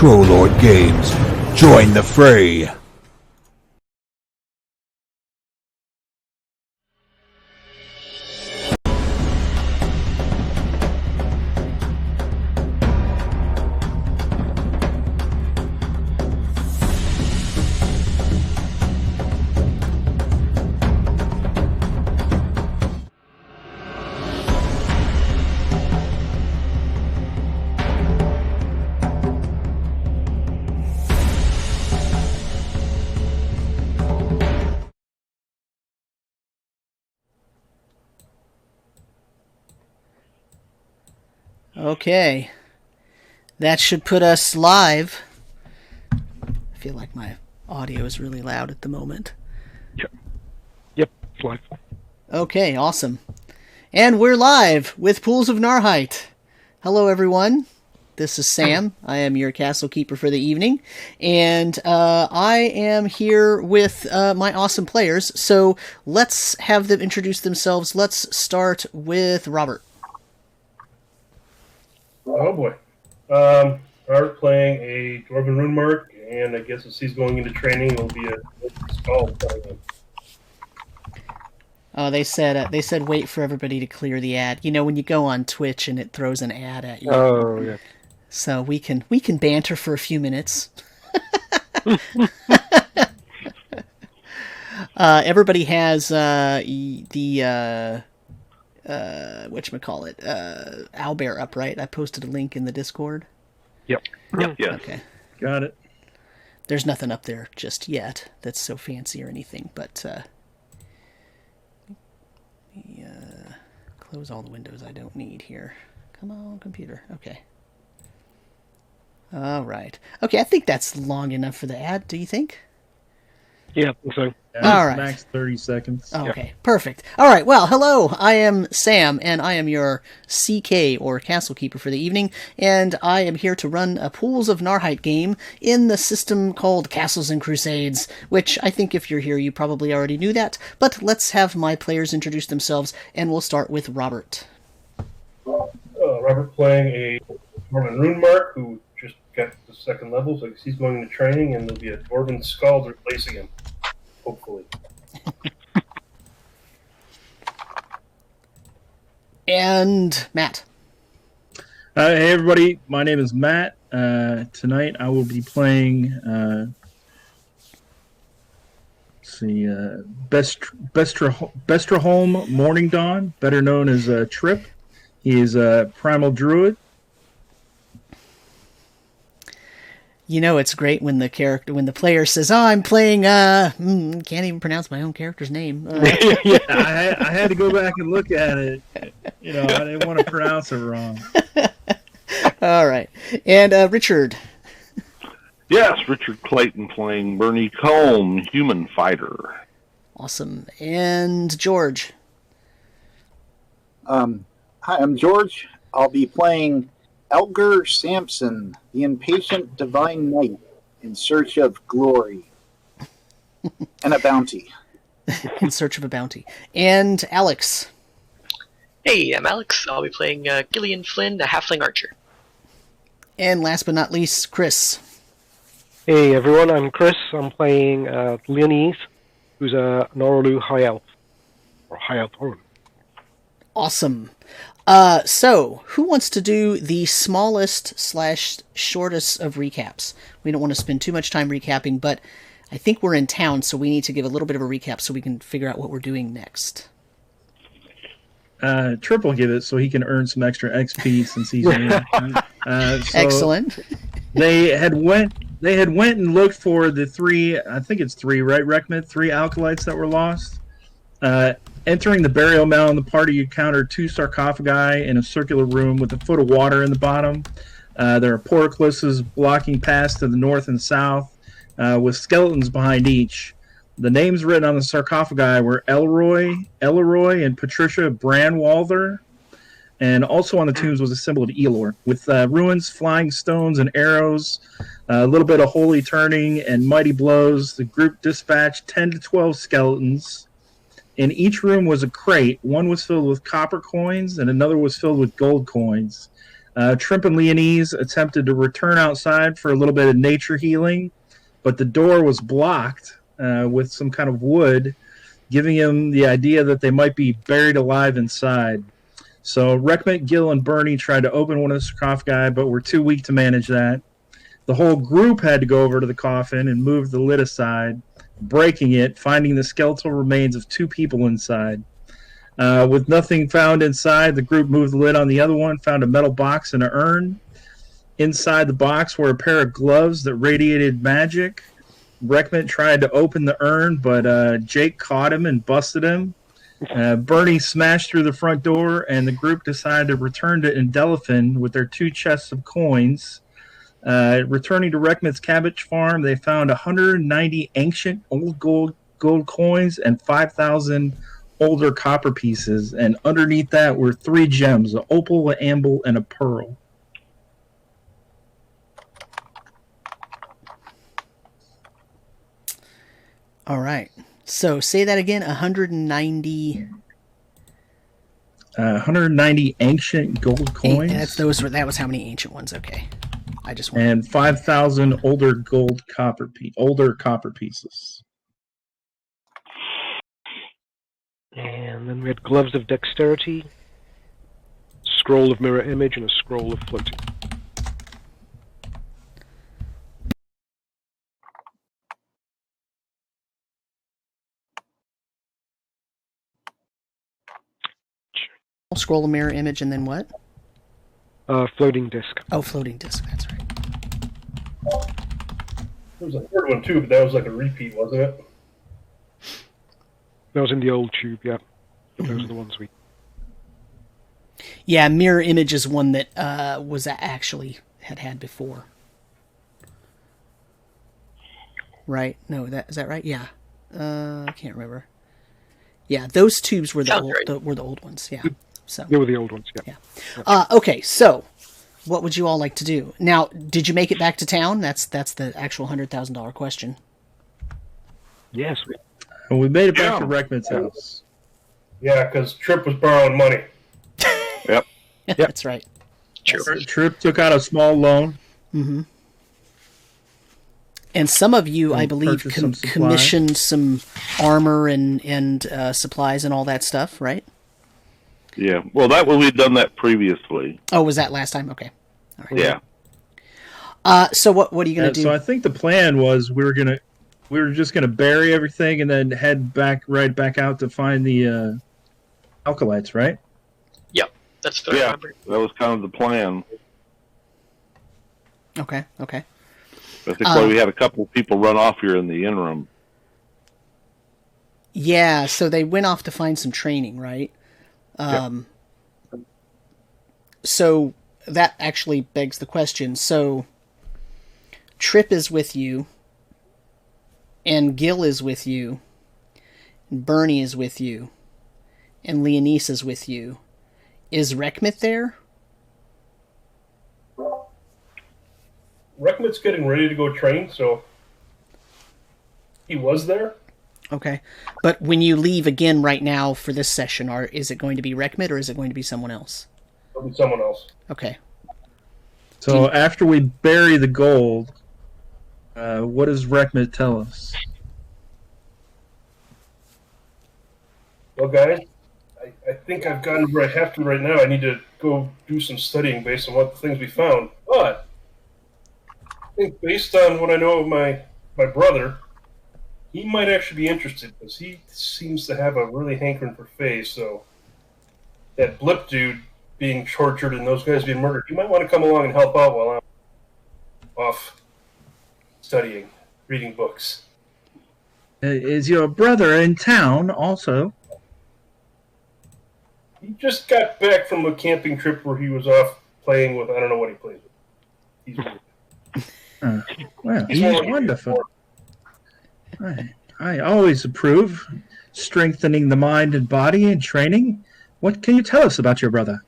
Trollord Games. Join the fray. Okay, that should put us live. I feel like my audio is really loud at the moment. Yep, it's live. Okay, awesome. And we're live with Pools of Narrheit. Hello, everyone. This is Sam. I am your castle keeper for the evening, and I am here with my awesome players. So let's have them introduce themselves. Let's start with Robert. Oh boy. Robert playing a Dwarven Rune Mark, and I guess as he's going into training, it'll be a skull playing him. Oh, they said wait for everybody to clear the ad. You know, when you go on Twitch and it throws an ad at you. Oh, yeah. So we can banter for a few minutes. Everybody has whatchamacallit, owlbear up, right? I posted a link in the Discord. Yep. Yep. Yes. Okay. Got it. There's nothing up there just yet that's so fancy or anything, but close all the windows I don't need here. Come on, computer. Okay. All right. Okay, I think that's long enough for the ad, do you think? Yeah, I think so. Yeah, All right. Max 30 seconds. Okay, perfect. All right, well, hello, I am Sam, and I am your CK, or Castle Keeper, for the evening, and I am here to run a Pools of Narrheit game in the system called Castles and Crusades, which I think if you're here you probably already knew that, but let's have my players introduce themselves, and we'll start with Robert. Robert playing a Dwarven Rune Mark, who just got the second level, so he's going into training, and there'll be a Dwarven Skald replacing him. Hopefully. And Matt. Hey everybody, my name is Matt. Tonight I will be playing Bestraholm Morning Dawn, better known as Trip. He is a Primal Druid. You know, it's great when the player says, "Oh, I'm playing." Can't even pronounce my own character's name. Yeah, I had to go back and look at it. You know, I didn't want to pronounce it wrong. All right, and Richard. Yes, Richard Clayton playing Bernie Combe, Human Fighter. Awesome, and George. Hi, I'm George. I'll be playing Elgar Samson, the impatient divine knight in search of glory and a bounty. In search of a bounty. And Alex. Hey, I'm Alex. I'll be playing Gillian Flynn, a halfling archer. And last but not least, Chris. Hey, everyone, I'm Chris. I'm playing Leonese, who's a Norolu High Elf. Or High Elf Orm. Awesome. So, who wants to do the smallest / shortest of recaps? We don't want to spend too much time recapping, but I think we're in town, so we need to give a little bit of a recap so we can figure out what we're doing next. Trip will give it so he can earn some extra XP since he's in. Excellent. They had went and looked for the three, I think it's three, right, Rekmit? 3 alkalites that were lost. Entering the burial mound, the party encountered 2 sarcophagi in a circular room with a foot of water in the bottom. There are portcullises blocking paths to the north and south, with skeletons behind each. The names written on the sarcophagi were Elroy, and Patricia Branwalther. And also on the tombs was a symbol of Elor, with ruins, flying stones, and arrows, a little bit of holy turning and mighty blows. The group dispatched 10 to 12 skeletons. In each room was a crate. One was filled with copper coins, and another was filled with gold coins. Trimp and Leonese attempted to return outside for a little bit of nature healing, but the door was blocked with some kind of wood, giving him the idea that they might be buried alive inside. So Reckmit, Gil, and Bernie tried to open one of the sarcophagi, but were too weak to manage that. The whole group had to go over to the coffin and move the lid aside, breaking it, finding the skeletal remains of 2 people inside. With nothing found inside, the group moved the lid on the other one, found a metal box and an urn. Inside the box were a pair of gloves that radiated magic. Reckmit tried to open the urn, but Jake caught him and busted him. Bernie smashed through the front door, and the group decided to return to Indeliphin with their 2 chests of coins. Returning to Reckmit's cabbage farm, they found 190 ancient old gold coins and 5,000 older copper pieces, and underneath that were 3 gems, an opal, an amber, and a pearl. All right. So say that again. 190. 190 ancient gold coins. That was how many ancient ones? Okay. I just wanted... And 5,000 older copper pieces. And then we had Gloves of Dexterity, Scroll of Mirror Image, and a Scroll of Floating. Scroll of Mirror Image, and then what? Floating Disc. Oh, Floating Disc, that's right. There was a third one too, but that was like a repeat, wasn't it? That was in the old tube, yeah. But those are the ones we... Yeah, Mirror Image is one that was actually had before. Right? No, is that right? Yeah. I can't remember. Yeah, those tubes were the old ones. Yeah. So they were the old ones. Yeah. Okay, so what would you all like to do now? Did you make it back to town? That's the actual $100,000 question. Yes. We made it back to Reckmit's house. Yeah, because Trip was borrowing money. Yep. That's right. Trip took out a small loan. Mm-hmm. And some of you, I believe, commissioned some armor and supplies and all that stuff, right? Yeah. Well, we'd done that previously. Oh, was that last time? Okay. All right. Yeah. So what are you going to do? So I think the plan was we were just gonna bury everything and then head right back out to find the alkalites, right? Yep, that's what I remember. That was kind of the plan. Okay. I think we had a couple of people run off here in the interim. Yeah, so they went off to find some training, right? So that actually begs the question. So Trip is with you, and Gil is with you, and Bernie is with you, and Leonise is with you. Is Reckmit there? Reckmit's getting ready to go train, so he was there. Okay. But when you leave again right now for this session, is it going to be Reckmit or is it going to be someone else? It'll be someone else. Okay. So after we bury the gold, what does Reckmit tell us? Well, guys, I think I've gotten where I have to right now. I need to go do some studying based on what the things we found. But I think based on what I know of my brother, he might actually be interested because he seems to have a really hankering for Faye. So that Blip dude being tortured and those guys being murdered, you might want to come along and help out while I'm off studying, reading books. Is your brother in town also? He just got back from a camping trip where he was off playing with, I don't know what he plays with. He's weird. Well, he's wonderful. I always approve strengthening the mind and body and training. What can you tell us about your brother?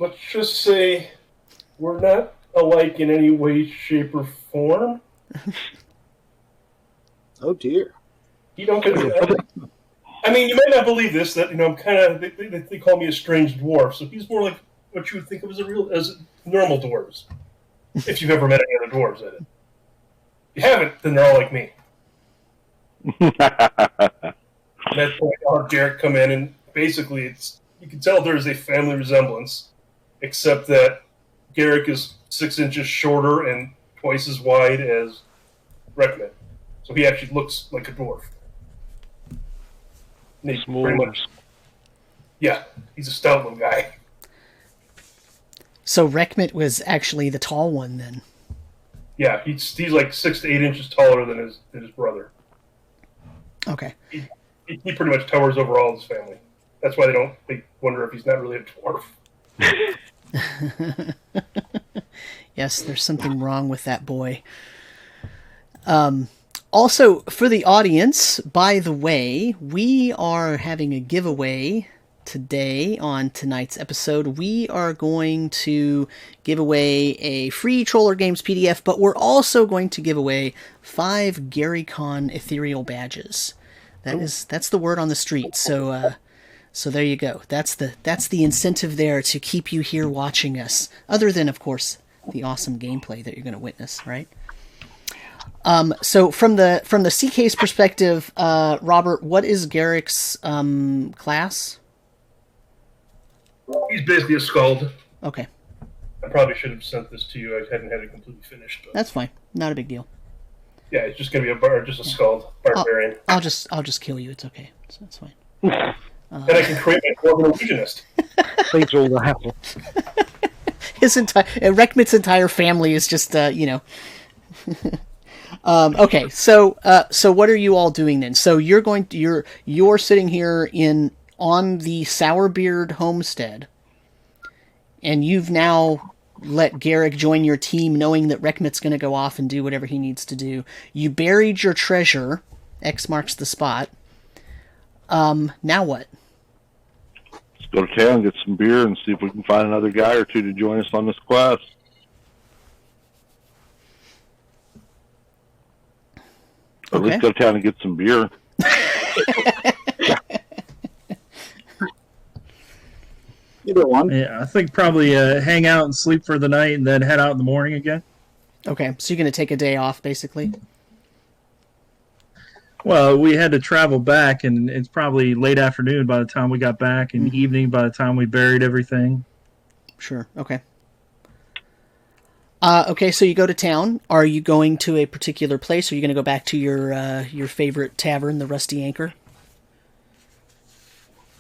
Let's just say we're not alike in any way, shape, or form. Oh dear. He don't get I mean, you might not believe this. That I'm kind of they call me a strange dwarf. So he's more like what you would think of as normal dwarves. If you've ever met any other dwarves, that is. If you haven't, then they're all like me. And that's why I had Garrett come in, and basically, you can tell there's a family resemblance, except that Garrick is 6 inches shorter and twice as wide as Reckman. So he actually looks like a dwarf. Yeah, he's a stout little guy. So Reckmit was actually the tall one then. Yeah, he's like 6 to 8 inches taller than his brother. Okay. He pretty much towers over all his family. That's why they wonder if he's not really a dwarf. Yes, there's something wrong with that boy. Also, for the audience, by the way, we are having a giveaway today on tonight's episode. We are going to give away a free Troller Games PDF, but we're also going to give away 5 GaryCon ethereal badges. That's the word on the street. So there you go. That's the incentive there to keep you here watching us. Other than, of course, the awesome gameplay that you're going to witness, right? So from the CK's perspective, Robert, what is Garrick's class? He's basically a skald. Okay. I probably should have sent this to you. I hadn't had it completely finished. But That's fine. Not a big deal. yeah, it's just gonna be just a skald barbarian. I'll just kill you. It's okay. So that's fine. Then I can create my Dwarven Legionist. Saves all the hassle. His Reckmit's entire family is just okay, so what are you all doing then? So you're sitting here on the Sourbeard homestead, and you've now let Garrick join your team, knowing that Reckmit's going to go off and do whatever he needs to do. You buried your treasure. X marks the spot. Now what? Let's go to town, get some beer, and see if we can find another guy or two to join us on this quest. Or at least go to town and get some beer. Either one. Yeah, I think probably hang out and sleep for the night and then head out in the morning again. Okay, so you're going to take a day off, basically? Well, we had to travel back, and it's probably late afternoon by the time we got back, and evening by the time we buried everything. Sure, okay. Okay, so you go to town. Are you going to a particular place? Or are you going to go back to your favorite tavern, the Rusty Anchor?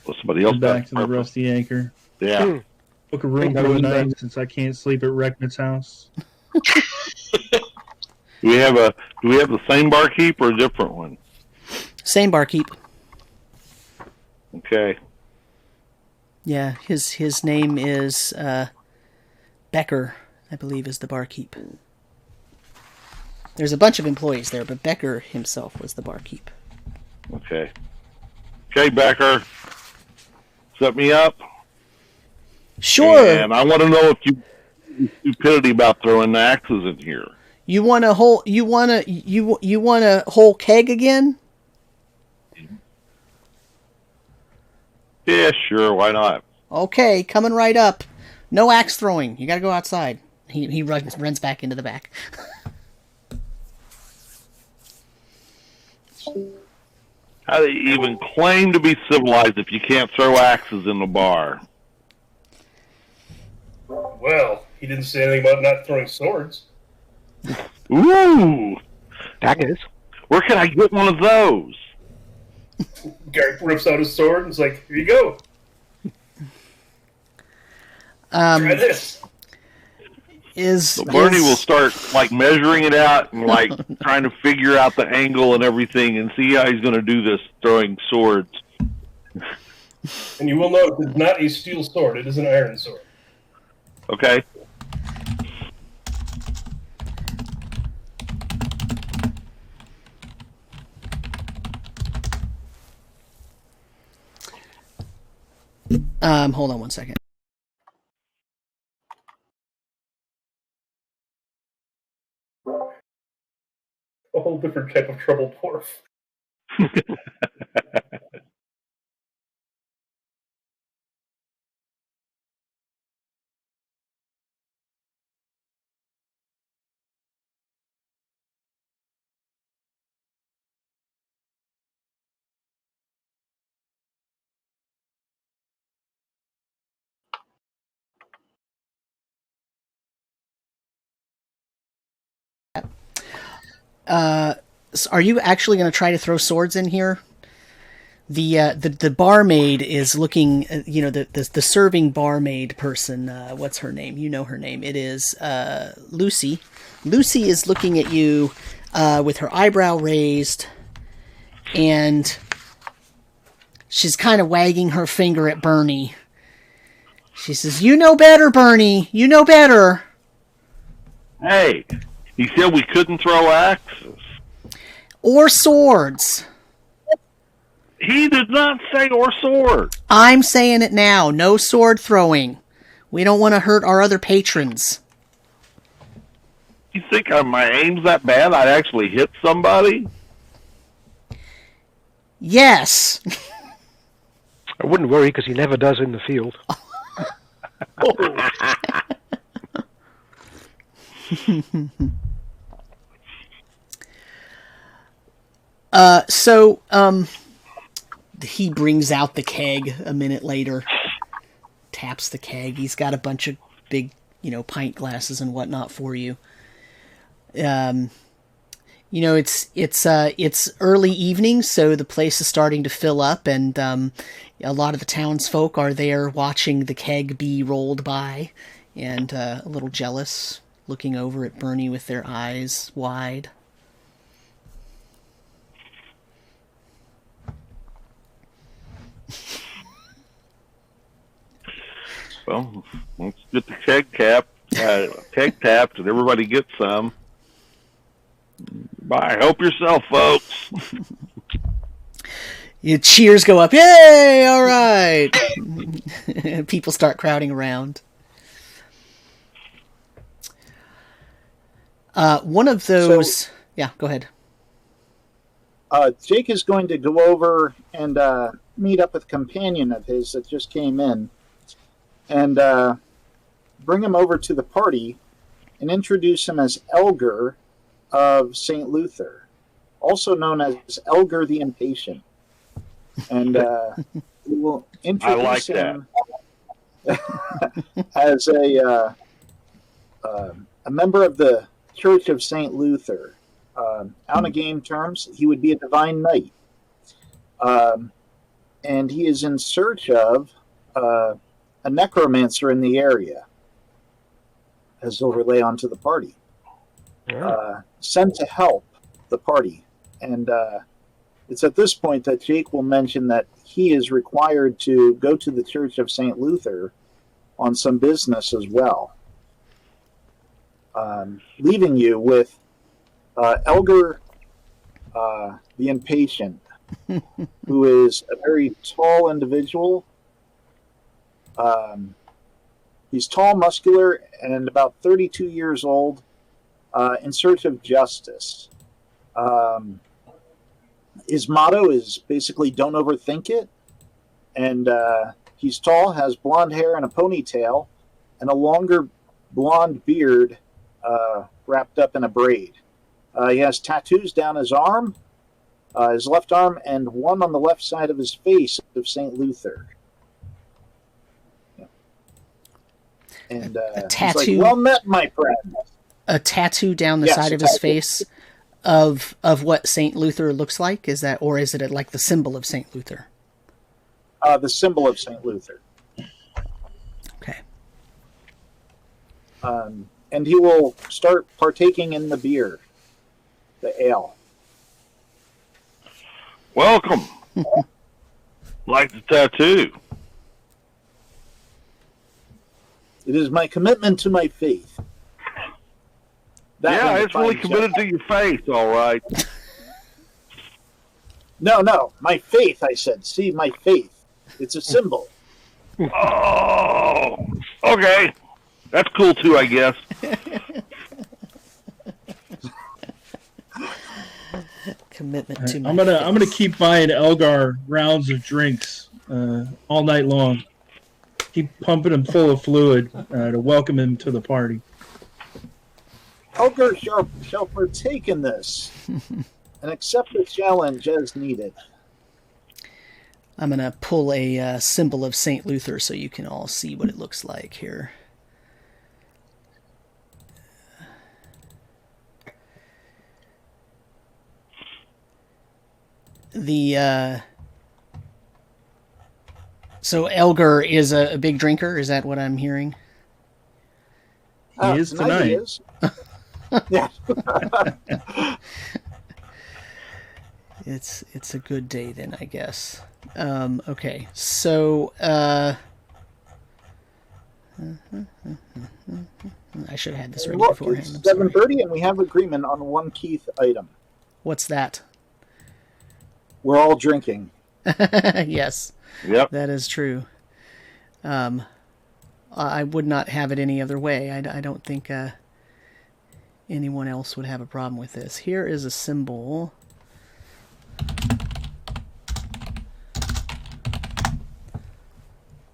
Well, somebody else Back to the Rusty Anchor. Yeah. Book a room for the night since I can't sleep at Reckmit's house. Do we have the same barkeep or a different one? Same barkeep. Okay. Yeah, his name is Becker, I believe, is the barkeep. There's a bunch of employees there, but Becker himself was the barkeep. Okay. Okay, Becker. Set me up. Sure. And I want to know if you stupidity about throwing axes in here. You want a whole keg again? Yeah, sure. Why not? Okay, coming right up. No axe throwing. You got to go outside. He runs back into the back. How do you even claim to be civilized if you can't throw axes in the bar? Well, he didn't say anything about not throwing swords. Ooh! Daggers. Where can I get one of those? Garrick rips out his sword and is like, here you go. Try this. So Bernie will start measuring it out and trying to figure out the angle and everything and see how he's going to do this throwing swords. And you will know it is not a steel sword; it is an iron sword. Okay. Hold on one second. A whole different type of troubled dwarf. are you actually going to try to throw swords in here? The barmaid is looking, the serving barmaid person, what's her name? You know her name. It is Lucy. Lucy is looking at you with her eyebrow raised, and she's kind of wagging her finger at Bernie. She says, "You know better, Bernie. You know better." Hey, he said we couldn't throw axes. Or swords. He did not say or sword. I'm saying it now. No sword throwing. We don't want to hurt our other patrons. You think my aim's that bad I'd actually hit somebody? Yes. I wouldn't worry, because he never does in the field. So, he brings out the keg a minute later, taps the keg. He's got a bunch of big, pint glasses and whatnot for you. It's early evening, so the place is starting to fill up, and a lot of the townsfolk are there watching the keg be rolled by, and a little jealous, looking over at Bernie with their eyes wide. Well, let's get the keg tapped, and everybody gets some. Bye. Help yourself, folks. Your cheers go up. Yay! All right. People start crowding around. One of those. Yeah, go ahead. Jake is going to go over and meet up with a companion of his that just came in, and bring him over to the party and introduce him as Elgar of St. Luther, also known as Elgar the Impatient. And we will introduce him as a member of the Church of St. Luther. On game terms, he would be a divine knight. And he is in search of a necromancer in the area, as overlay onto the party. Sent to help the party. And it's at this point that Jake will mention that he is required to go to the Church of St. Luther on some business as well. Leaving you with Elgar the Impatient, who is a very tall individual. He's tall, muscular, and about 32 years old, in search of justice. His motto is basically "Don't overthink it." And he's tall, has blonde hair and a ponytail, and a longer blonde beard wrapped up in a braid. He has tattoos down his arm, his left arm, and one on the left side of his face of St. Luther. Yeah. And a tattoo. He's like, "Well met, my friend." A tattoo down the side of his face of what St. Luther looks like? Is that, or is it like the symbol of St. Luther? The symbol of St. Luther. Okay. And he will start partaking in the beer, the ale. Welcome. Like the tattoo. It is my commitment to my faith. Yeah, it's really committed to your faith, all right. No, my faith, I said. See, my faith. It's a symbol. Oh, okay. That's cool, too, I guess. Commitment to my I'm gonna keep buying Elgar rounds of drinks all night long. Keep pumping him full of fluid to welcome him to the party. Elgar shall partake in this and accept the challenge as needed. I'm going to pull a symbol of St. Luther so you can all see what it looks like here. So Elgar is a big drinker. Is that what I'm hearing? He is tonight. He is. Yeah. It's a good day then, I guess. Okay, so I should have had this ready beforehand. It's 7:30, and we have agreement on one key item. What's that? We're all drinking. Yes. Yep. That is true. I would not have it any other way. I don't think anyone else would have a problem with this. Here is a symbol.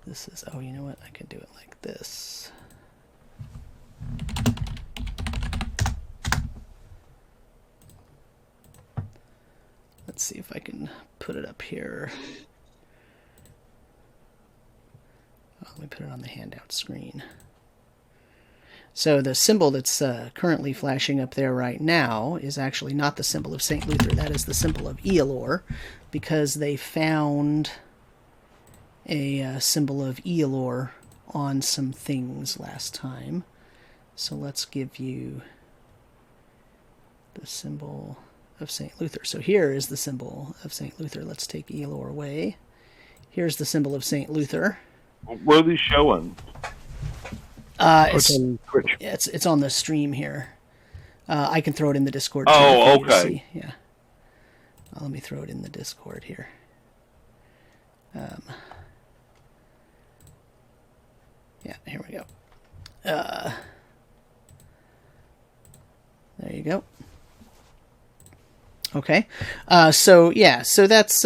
This is, oh, you know what? I can do it like this. Let's see if I can put it up here. Let me put it on the handout screen. So the symbol that's currently flashing up there right now is actually not the symbol of St. Luther. That is the symbol of Elgar, because they found a symbol of Elgar on some things last time. So let's give you the symbol of St. Luther. So here is the symbol of St. Luther. Let's take Elgar away. Here's the symbol of St. Luther. Where are these showing? It's on Twitch. It's on the stream here. I can throw it in the Discord. Oh, for you to okay. see. Yeah. Let me throw it in the Discord here. Yeah, here we go. There you go. Okay. So that's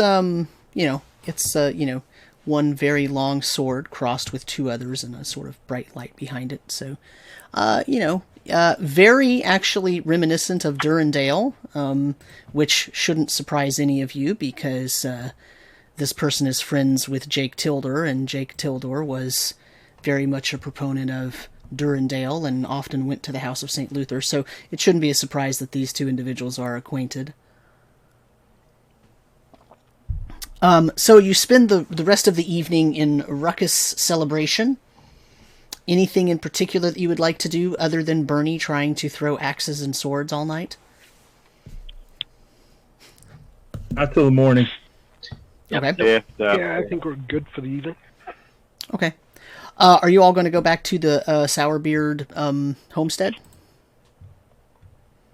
it's one very long sword crossed with two others and a sort of bright light behind it. So, very actually reminiscent of Durandale, which shouldn't surprise any of you because this person is friends with Jake Tildor, and Jake Tildor was very much a proponent of Durandale and often went to the House of St. Luther. So it shouldn't be a surprise that these two individuals are acquainted. So you spend the rest of the evening in ruckus celebration. Anything in particular that you would like to do other than Bernie trying to throw axes and swords all night? Not till the morning. Okay. Yeah, I think we're good for the evening. Okay. Are you all going to go back to the Sourbeard homestead?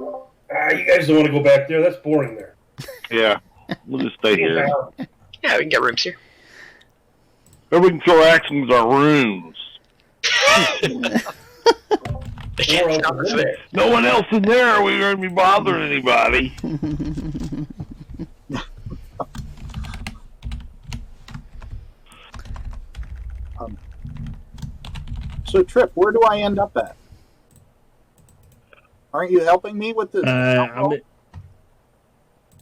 You guys don't want to go back there. That's boring there. Yeah. We'll just stay here. Yeah, we can get rooms here. Or we can throw axes in our rooms. They can't stop us there. No one else in there. We aren't be bothering anybody. So, Trip, where do I end up at? Aren't you helping me with this?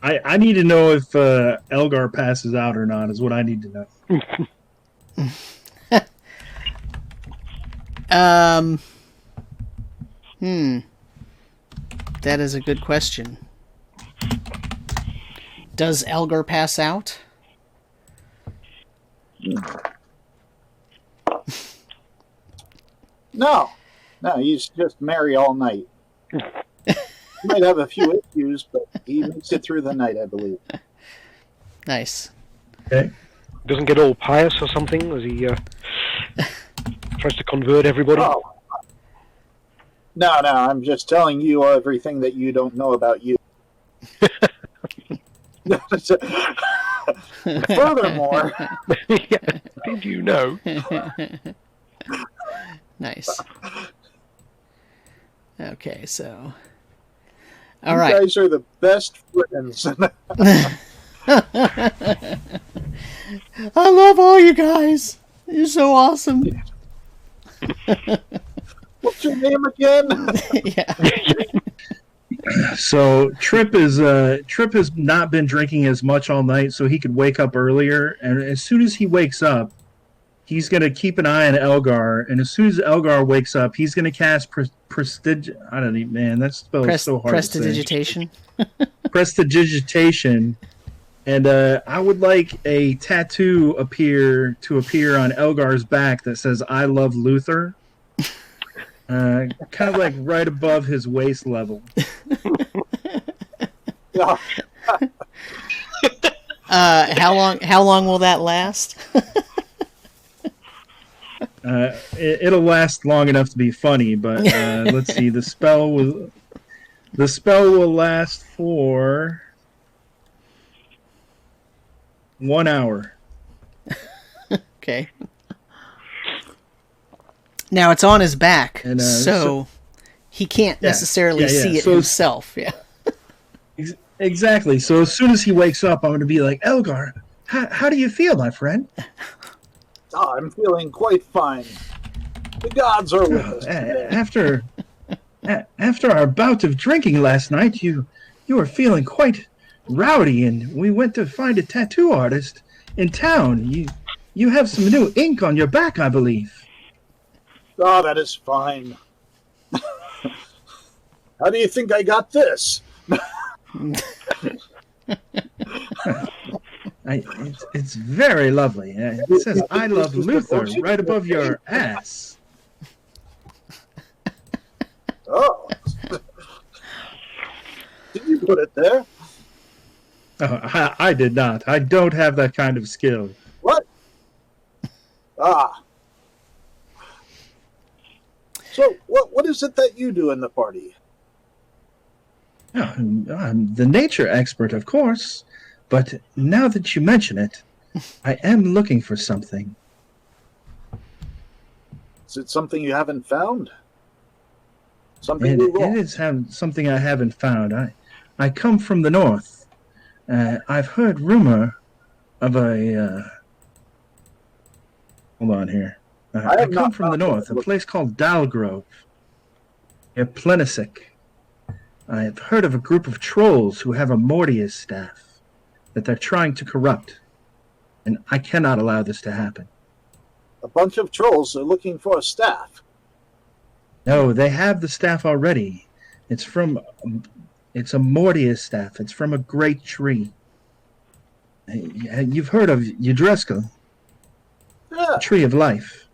I need to know if Elgar passes out or not, is what I need to know. That is a good question. Does Elgar pass out? No, he's just merry all night. He might have a few issues, but he makes it through the night, I believe. Nice. Okay. Doesn't get all pious or something as he tries to convert everybody. Oh. No, I'm just telling you everything that you don't know about you. Furthermore, Did you know? Nice. Okay, so... All right. You guys are the best friends. I love all you guys. You're so awesome. What's your name again? Yeah. So Trip has not been drinking as much all night, so he could wake up earlier. And as soon as he wakes up, he's going to keep an eye on Elgar. And as soon as Elgar wakes up, he's going to cast I don't even, man, that spell is so hard to say. Prestidigitation. Prestidigitation. And I would like a tattoo to appear on Elgar's back that says "I love Luther." Kind of like right above his waist level. How long will that last? It'll last long enough to be funny, but let's see. The spell will last for 1 hour. Okay. Now it's on his back, And, so he can't necessarily see it himself. Yeah. Exactly. So as soon as he wakes up, I'm going to be like, Elgar, how do you feel, my friend? Oh, I'm feeling quite fine. The gods are with us today. After our bout of drinking last night, you were feeling quite rowdy, and we went to find a tattoo artist in town. You have some new ink on your back, I believe. Oh, that is fine. How do you think I got this? It's very lovely. It says "I love Luther" right above your ass. Oh. Did you put it there? Oh, I did not. I don't have that kind of skill. What? Ah. So, what is it that you do in the party? Oh, I'm the nature expert, of course. But now that you mention it, I am looking for something. Is it something you haven't found? It is something I haven't found. I come from the north. I've heard rumor of a... hold on here. I come from the north, a place called Dalgrove, near Plenisic. I've heard of a group of trolls who have a Mortius staff that they're trying to corrupt, and I cannot allow this to happen. A bunch of trolls are looking for a staff. No, they have the staff already. It's a Mortius staff. It's from a great tree. You've heard of Yudreska, the Tree of Life.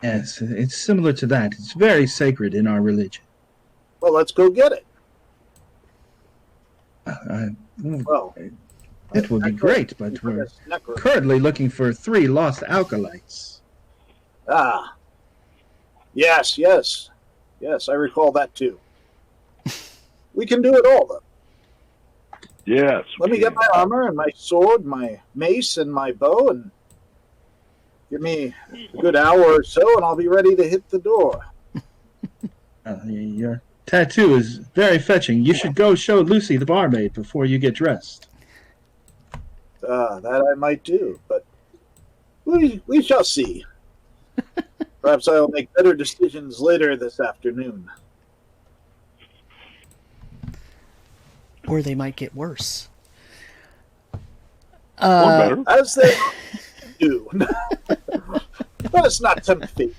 Yes, it's similar to that. It's very sacred in our religion. Well, let's go get it. It would be great, but we're currently looking for 3 lost alkalites. Ah. Yes, I recall that too. We can do it all, though. Yes. Let me get my armor and my sword, my mace and my bow, and give me a good hour or so, and I'll be ready to hit the door. Your tattoo is very fetching. You should go show Lucy the barmaid before you get dressed. That I might do, but we shall see. Perhaps I'll make better decisions later this afternoon. Or they might get worse. Or better. As they do. Let us not tempt fate.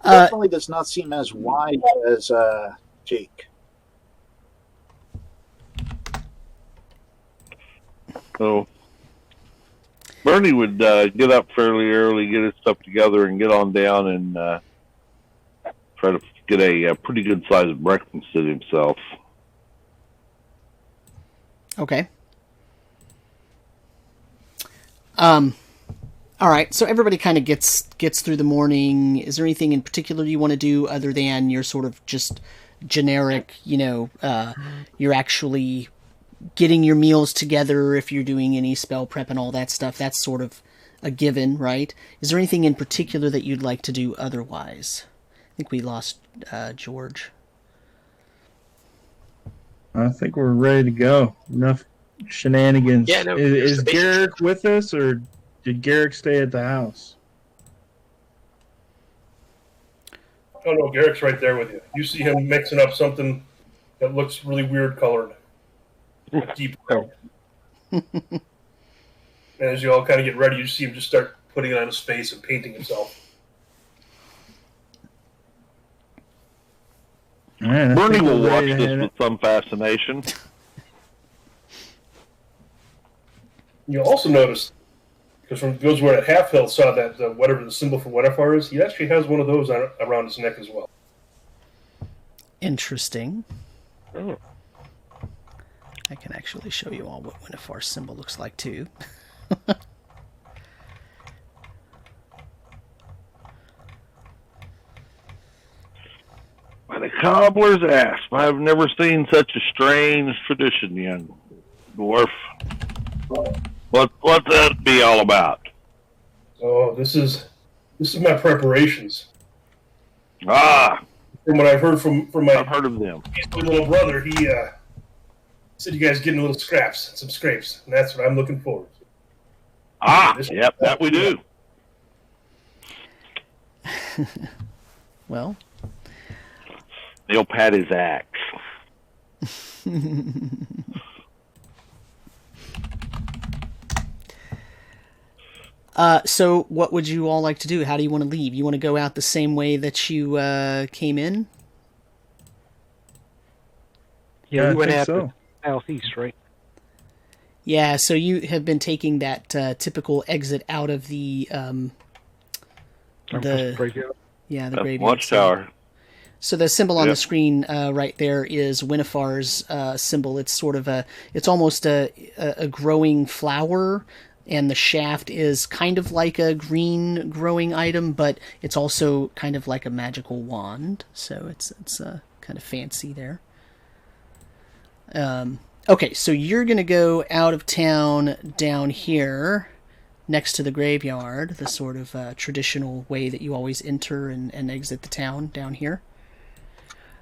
Definitely does not seem as wise as Jake. So Bernie would get up fairly early, get his stuff together, and get on down and try to get a pretty good sized breakfast to himself. Okay. All right. So everybody kind of gets through the morning. Is there anything in particular you want to do other than your sort of just generic? You're actually getting your meals together. If you're doing any spell prep and all that stuff, that's sort of a given, right? Is there anything in particular that you'd like to do otherwise? I think we lost George. I think we're ready to go. Enough shenanigans. Yeah, no, is Garrick with us, or did Garrick stay at the house? Oh no, Garrick's right there with you. You see him mixing up something that looks really weird colored. Deep brown. And as you all kind of get ready, you see him just start putting it on his face and painting himself. right, Bernie will watch this with some fascination. You'll also notice, because from those who are at half health saw that whatever the symbol for Winifar is, he actually has one of those around his neck as well. Interesting. Oh. I can actually show you all what Winifar's symbol looks like, too. By the cobbler's ass, I've never seen such a strange tradition, young dwarf. What's that be all about? Oh, this is my preparations. Ah, From what I've heard from my I've heard of them. little brother, he said you guys getting little scraps, some scrapes, and that's what I'm looking forward to. Ah, yep, that we do. Well, He'll pat his axe. so what would you all like to do? How do you want to leave? You want to go out the same way that you came in? Yeah, we went think out so. southeast, right? Yeah, so you have been taking that typical exit out of the Graveyard. yeah, the That's graveyard. Watchtower. So the symbol on Yep. the screen right there is Winifar's symbol. It's sort of it's almost a growing flower, and the shaft is kind of like a green growing item, but it's also kind of like a magical wand. So it's kind of fancy there. Okay, so you're going to go out of town down here next to the graveyard, the sort of traditional way that you always enter and exit the town down here.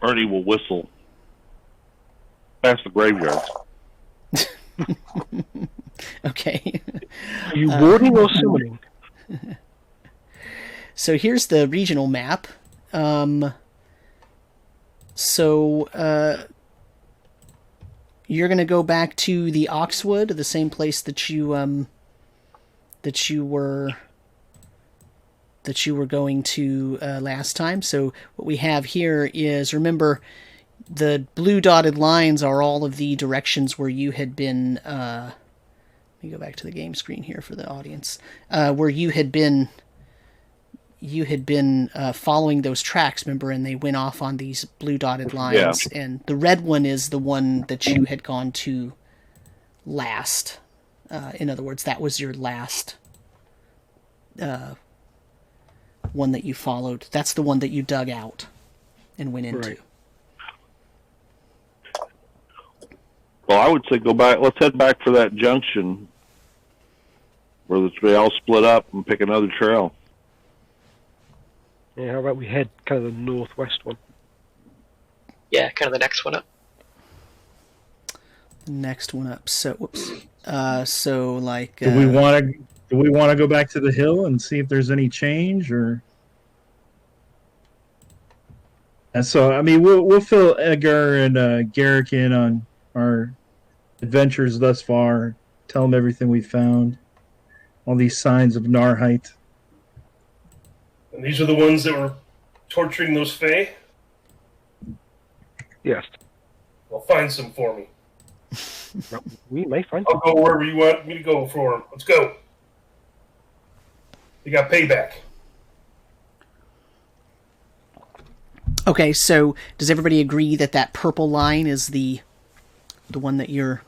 Ernie will whistle past the graveyard. Okay. Are you warding or summoning? So here's the regional map. You're going to go back to the Oxwood, the same place that you were going to last time. So what we have here is, remember, the blue dotted lines are all of the directions where you had been. Let me go back to the game screen here for the audience, where you had been following those tracks, remember, and they went off on these blue dotted lines. Yeah. And the red one is the one that you had gone to last. In other words, that was your last one that you followed. That's the one that you dug out and went into. Right. Well, I would say go back. Let's head back for that junction where they all split up and pick another trail. Yeah, how about we head kind of the northwest one? Yeah, kind of the next one up. Next one up. So, whoops. So like. Do we want to go back to the hill and see if there's any change, or? And so, I mean, we'll fill Edgar and Garrick in on our adventures thus far. Tell them everything we found. All these signs of Narrheit. And these are the ones that were torturing those Fae? Yes. Well, find some for me. We may find I'll go wherever you want me to go for them. Let's go. You got payback. Okay, so does everybody agree that that purple line is the one that you're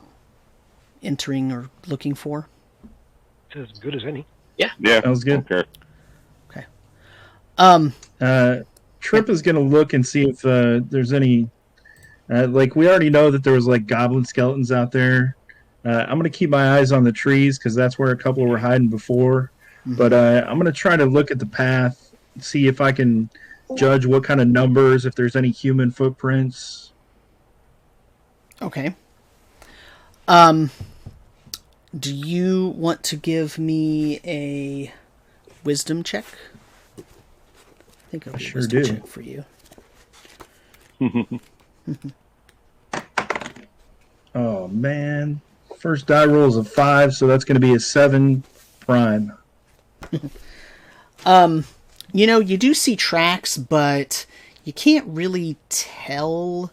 entering or looking for? It's as good as any. Yeah, Sounds good. Okay. Trip is going to look and see if there's any. Like, we already know that there was like goblin skeletons out there. I'm going to keep my eyes on the trees because that's where a couple were hiding before. Mm-hmm. But I'm going to try to look at the path, see if I can judge what kind of numbers, if there's any human footprints. Okay. Do you want to give me a wisdom check? I think I'll do a Sure wisdom do. check for you. Oh, man. First die roll is a 5, so that's going to be a 7 prime. You know, you do see tracks, but you can't really tell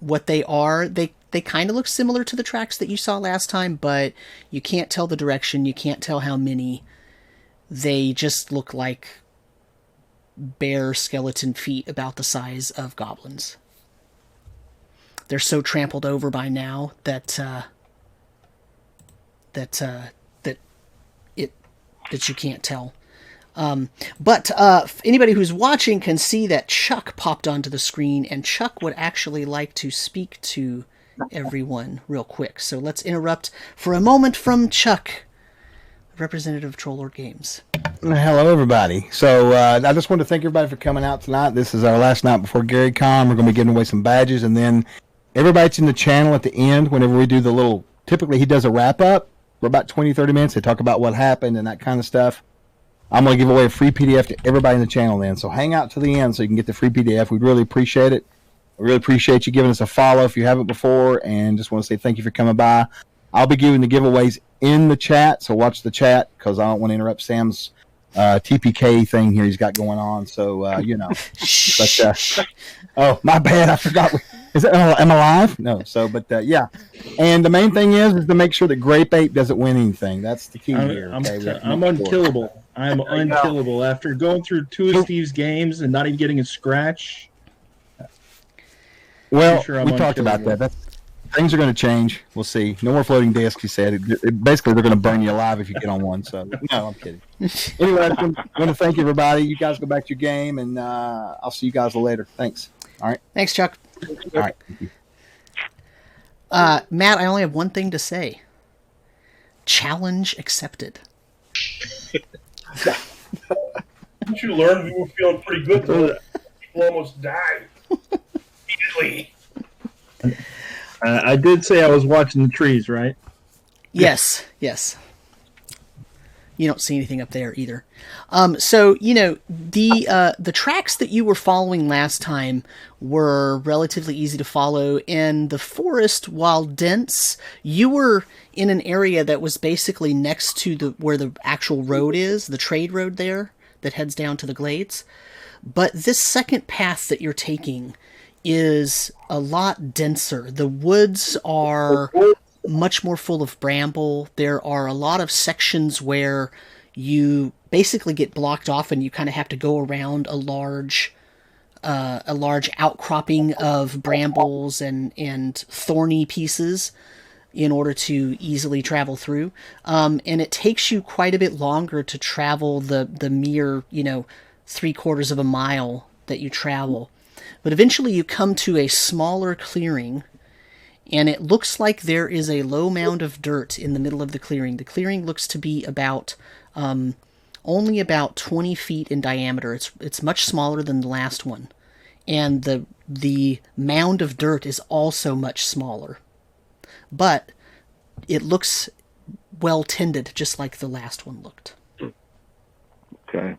what they are. They kind of look similar to the tracks that you saw last time, but you can't tell the direction. You can't tell how many. They just look like bare skeleton feet about the size of goblins. They're so trampled over by now that you can't tell. But anybody who's watching can see that Chuck popped onto the screen, and Chuck would actually like to speak to everyone real quick. So let's interrupt for a moment from Chuck, representative of Troll Lord Games. Hello, everybody. So I just wanted to thank everybody for coming out tonight. This is our last night before Gary Con. We're going to be giving away some badges, and then everybody's in the channel at the end whenever we do the little, typically he does a wrap-up for about 20-30 minutes. They talk about what happened and that kind of stuff. I'm going to give away a free PDF to everybody in the channel then. So hang out to the end so you can get the free PDF. We'd really appreciate it. I really appreciate you giving us a follow if you haven't before, and just want to say thank you for coming by. I'll be giving the giveaways in the chat, so watch the chat because I don't want to interrupt Sam's TPK thing here he's got going on. So, you know. But, oh, my bad. I forgot. Is it, am I live? No. So, but, yeah. And the main thing is to make sure that Grape Ape doesn't win anything. That's the key here. Okay? I'm unkillable. I'm unkillable. After going through 2 of Steve's games and not even getting a scratch. Well, sure we talked about that. Things are going to change. We'll see. No more floating discs, he said. Basically, they're going to burn you alive if you get on one. So, no, I'm kidding. Anyway, I want to thank everybody. You guys go back to your game, and I'll see you guys later. Thanks. All right. Thanks, Chuck. All right. Thank you. Matt, I only have one thing to say. Challenge accepted. Didn't you learn we were feeling pretty good though? People almost died. Immediately. I did say I was watching the trees, right? Yes. You don't see anything up there either. So, you know, the tracks that you were following last time were relatively easy to follow. In the forest, while dense, you were in an area that was basically next to where the actual road is, the trade road there that heads down to the glades. But this second path that you're taking is a lot denser. The woods are much more full of bramble. There are a lot of sections where you basically get blocked off and you kind of have to go around a large outcropping of brambles and thorny pieces in order to easily travel through. And it takes you quite a bit longer to travel the mere, 3/4 of a mile that you travel. But eventually you come to a smaller clearing, and it looks like there is a low mound of dirt in the middle of the clearing. The clearing looks to be about only about 20 feet in diameter. It's much smaller than the last one. And the mound of dirt is also much smaller. But it looks well tended, just like the last one looked. Okay.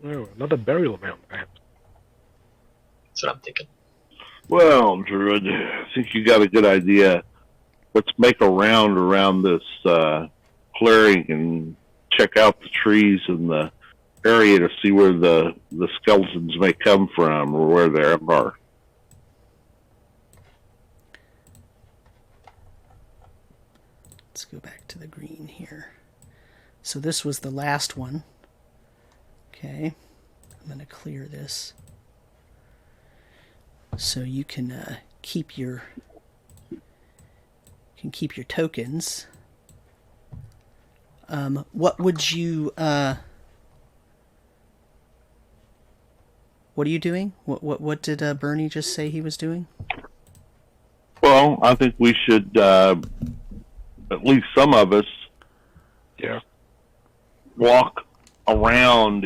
Oh, another burial mound, perhaps. That's what I'm thinking. Well, Druid, I think you got a good idea. Let's make a round around this clearing and check out the trees in the area to see where the skeletons may come from or where they are. Let's go back to the green here. So this was the last one. Okay. I'm going to clear this. So you can keep your tokens. What would you what are you doing? What did Bernie just say he was doing? Well, I think we should at least some of us walk around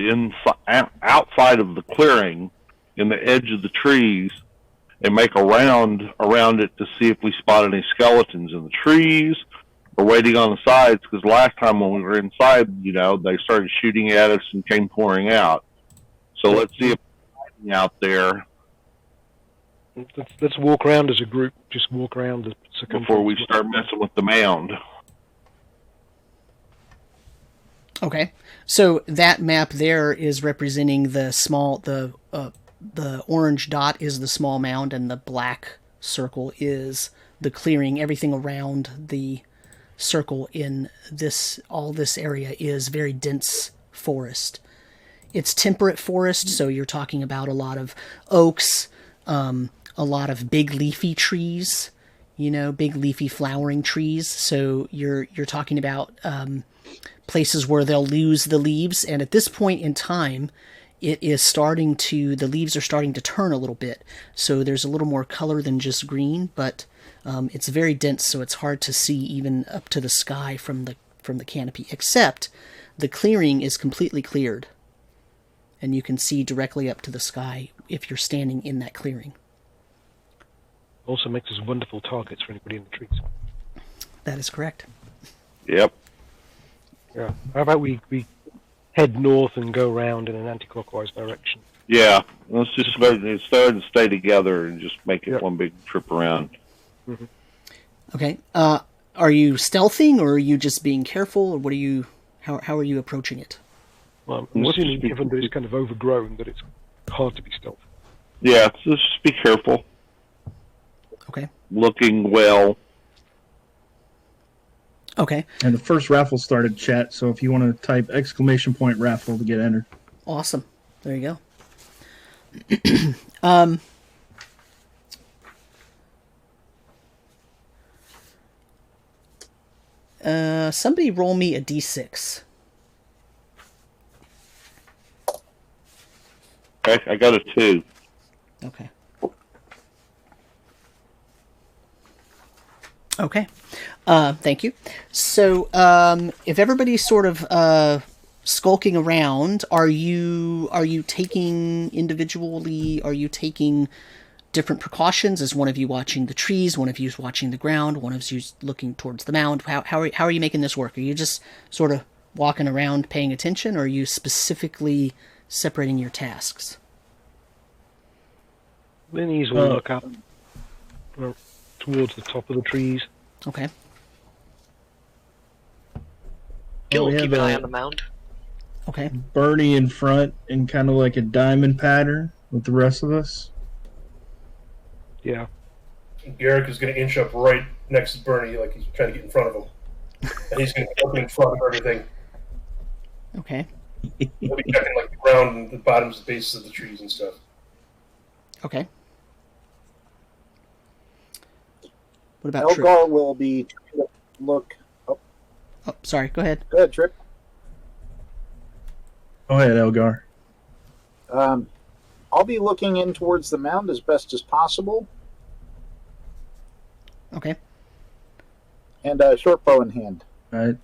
outside of the clearing in the edge of the trees and make a round around it to see if we spot any skeletons in the trees or waiting on the sides, because last time when we were inside, they started shooting at us and came pouring out. So let's see if they're out there. Let's walk around as a group. Just walk around the circumference Before we start messing with the mound. Okay, so that map there is representing the orange dot is the small mound, and the black circle is the clearing. Everything around the circle in all this area is very dense forest. It's temperate forest, so you're talking about a lot of oaks, a lot of big leafy trees, big leafy flowering trees. So you're talking about places where they'll lose the leaves, and at this point in time, the leaves are starting to turn a little bit. So there's a little more color than just green, but it's very dense, so it's hard to see even up to the sky from the canopy, except the clearing is completely cleared, and you can see directly up to the sky if you're standing in that clearing. Also makes us wonderful targets for anybody in the trees. That is correct. Yep. Yeah. How about we head north and go around in an anti-clockwise direction? Yeah. Let's just start and stay together and just make it one big trip around. Mm-hmm. Okay. Are you stealthing, or are you just being careful, or what are you? How are you approaching it? Well, I'm assuming, given that it's kind of overgrown, that it's hard to be stealthy. Yeah. So just be careful. Okay. Looking well. Okay. And the first raffle started, chat, so if you want to type !raffle to get entered. Awesome. There you go. Somebody roll me a d6. Okay, I got a 2. Okay. Okay. Thank you. So, if everybody's sort of skulking around, are you taking individually? Are you taking different precautions? Is one of you watching the trees? One of you is watching the ground? One of you is looking towards the mound? How are you making this work? Are you just sort of walking around paying attention, or are you specifically separating your Linny's will look up towards the top of the trees. Okay. Gil, we keep have an eye on the mound. Okay. Bernie in front in kind of like a diamond pattern with the rest of us. Yeah. Garrick is going to inch up right next to Bernie, like he's trying to get in front of him. And he's going to be up in front of everything. Okay. He'll be checking like the ground and the bottoms, the bases of the trees and stuff. Okay. What about Trip? Elgar will be trying to look. Oh, sorry. Go ahead. Go ahead, Trip. Go ahead, Elgar. I'll be looking in towards the mound as best as possible, Okay. and a short bow in hand. All right.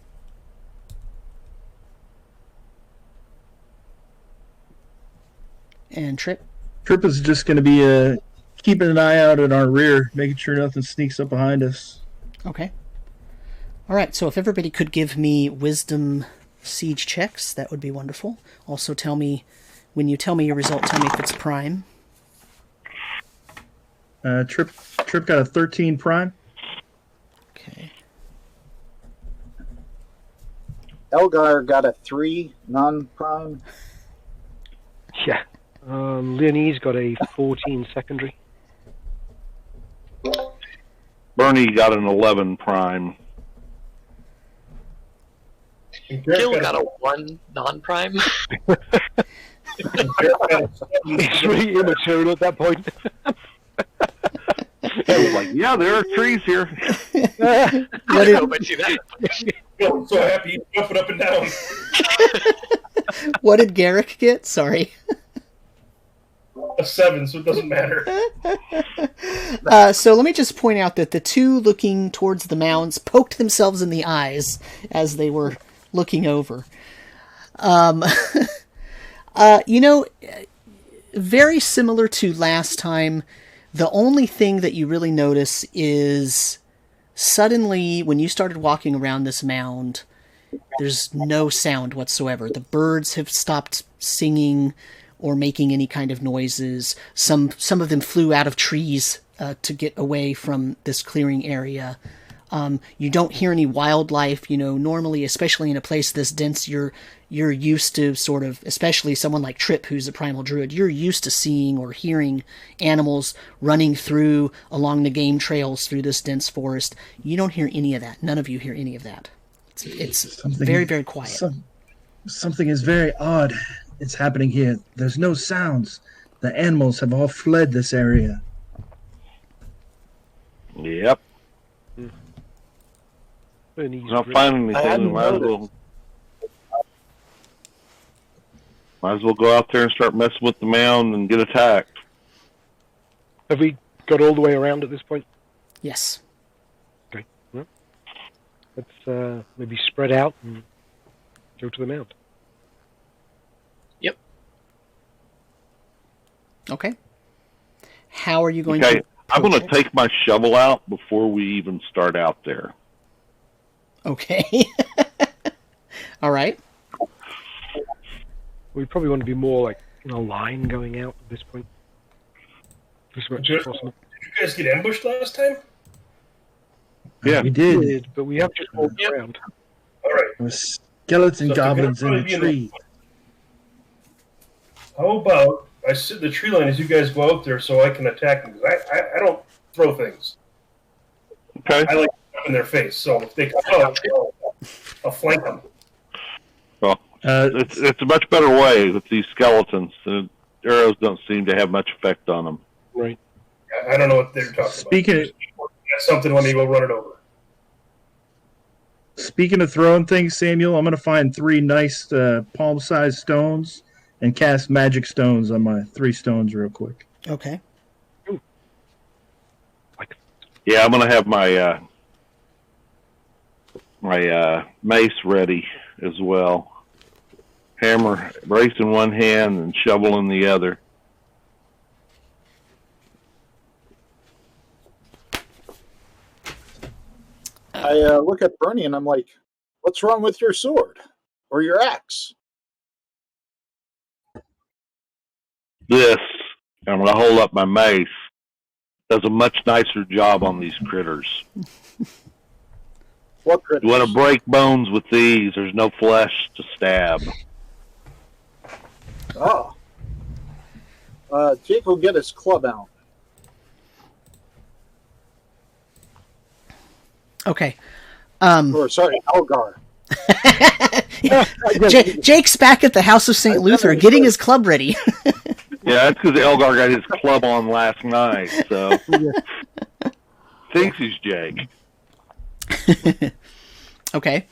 And Trip? Trip is just going to be keeping an eye out at our rear, making sure nothing sneaks up behind us. Okay. All right, so if everybody could give me wisdom siege checks, that would be wonderful. Also tell me, when you tell me your result, tell me if it's prime. Trip got a 13 prime. Okay. Elgar got a 3 non-prime. Yeah. Leonese got a 14 secondary. Bernie got an 11 prime. Gil got a 1 non-prime. He's really immature at that point. I was like, yeah, there are trees here. I don't know if I see that. I'm so happy he's jumping up and down. What did Garrick get? Sorry. A 7, so it doesn't matter. So let me just point out that the two looking towards the mounds poked themselves in the eyes as they were looking over. Very similar to last time, the only thing that you really notice is suddenly when you started walking around this mound, there's no sound whatsoever. The birds have stopped singing or making any kind of noises. Some of them flew out of trees to get away from this clearing area. You don't hear any wildlife. Normally, especially in a place this dense, you're used to sort of, especially someone like Trip, who's a Primal Druid, you're used to seeing or hearing animals running through along the game trails through this dense forest. You don't hear any of that. None of you hear any of that. It's very, very quiet. Something is very odd. It's happening here. There's no sounds. The animals have all fled this area. Yep. Not finding anything. Might as well go out there and start messing with the mound and get attacked. Have we got all the way around at this point? Yes. Okay. Well, let's maybe spread out and go to the mound. Yep. Okay. How are you going to... I'm going to take my shovel out before we even start out there. Okay. All right. We probably want to be more like in a line going out at this point. Did you guys get ambushed last time? Yeah, we did. But we have just walked around. All right. There were skeleton goblins in the tree. How about I sit in the tree line as you guys go out there so I can attack them? Because I don't throw things. Okay. I like to jump in their face. So if they come out, I'll flank them. Well, it's a much better way with these skeletons. The arrows don't seem to have much effect on them. Right. I don't know what they're talking Speaking about. That's something, let me go run it over. Speaking of throwing things, Samuel, I'm going to find 3 nice palm-sized stones and cast magic stones on my 3 stones real quick. Okay. Yeah, I'm going to have my mace ready as well. Hammer, brace in one hand and shovel in the other. I look at Bernie and I'm like, what's wrong with your sword? Or your axe? This, I'm going to hold up my mace, does a much nicer job on these critters. What critters? You want to break bones with these, there's no flesh to stab. Oh. Jake will get his club out. Okay. Or, sorry, Elgar. Jake's back at the House of St. Luther getting his club ready. Yeah, that's because Elgar got his club on last night, so... Thinks he's Jake. Okay.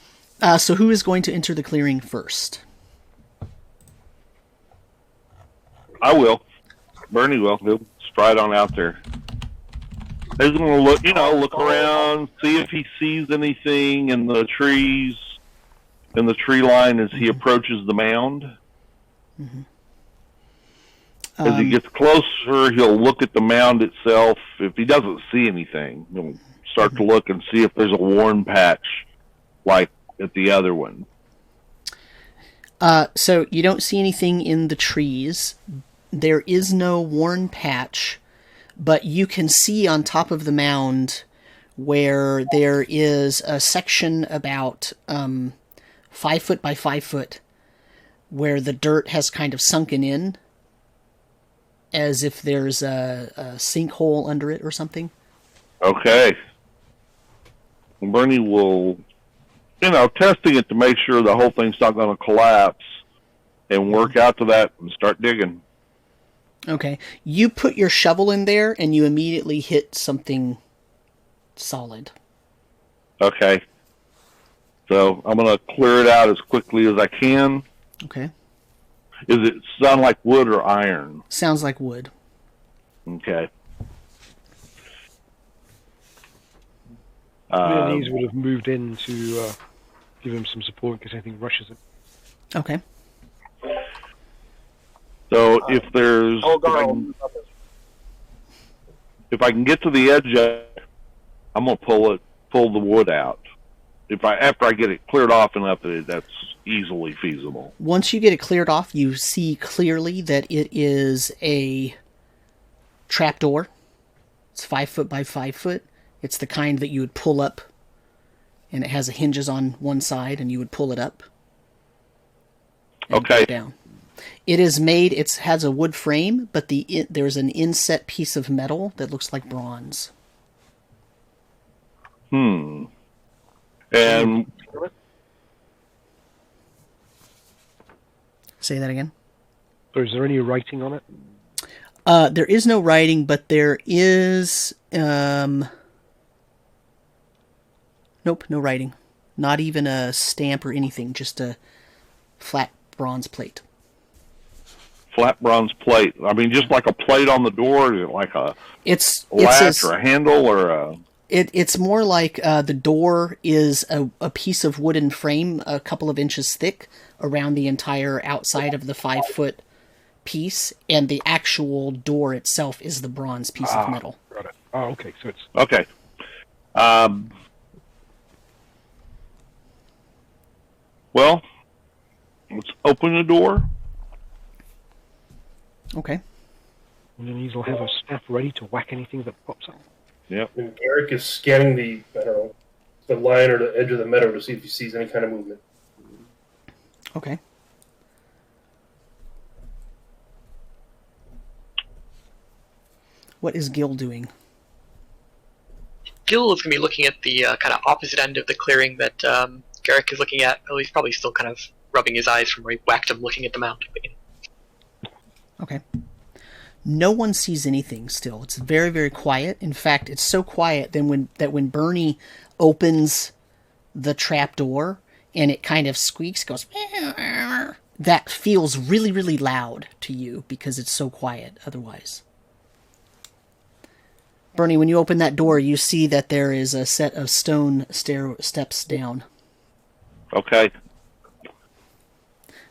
So who is going to enter the clearing first? I will. Bernie will. He'll stride on out there. He's going to look around, see if he sees anything in the trees, in the tree line as he approaches the mound. Mm-hmm. As he gets closer, he'll look at the mound itself. If he doesn't see anything, he'll start to look and see if there's a worn patch like at the other one. So you don't see anything in the trees. There is no worn patch, but you can see on top of the mound where there is a section about 5 foot by 5 foot where the dirt has kind of sunken in as if there's a sinkhole under it or something. Okay. Bernie will, testing it to make sure the whole thing's not going to collapse and work out to that and start digging. Okay. You put your shovel in there and you immediately hit something solid. Okay. So I'm going to clear it out as quickly as I can. Okay. Does it sound like wood or iron? Sounds like wood. Okay. Viennese would have moved in to give him some support in case anything rushes him. Okay. So if there's... If I can get to the edge of it, I'm going to pull the wood out. After I get it cleared off enough that that's easily feasible. Once you get it cleared off, you see clearly that it is a trapdoor. It's 5 foot by 5 foot. It's the kind that you would pull up and it has hinges on one side, and you would pull it up. And Okay. go down. It is made. It has a wood frame, but there's an inset piece of metal that looks like bronze. And Say that again. So is there any writing on it? There is no writing, but there is. Nope, no writing. Not even a stamp or anything. Just a flat bronze plate. flat bronze plate. I mean, just like a plate on the door, like a latch or a handle or a... It's more like the door is a piece of wooden frame a couple of inches thick around the entire outside of the 5-foot piece, and the actual door itself is the bronze piece of metal. Got it. Oh, okay. So it's... Okay. Well, let's open the door. Okay. And then he'll have a staff ready to whack anything that pops up. Yep. And Eric is scanning the line or the edge of the meadow to see if he sees any kind of movement. Okay. What is Gil doing? Gil is going to be looking at the kind of opposite end of the clearing that Garrick is looking at. Oh, he's probably still kind of rubbing his eyes from where he whacked him looking at the mount. Okay. No one sees anything still. It's very, very quiet. In fact, it's so quiet that when Bernie opens the trap door and it kind of squeaks, goes, that feels really, really loud to you because it's so quiet otherwise. Bernie, when you open that door, you see that there is a set of stone steps down. Okay.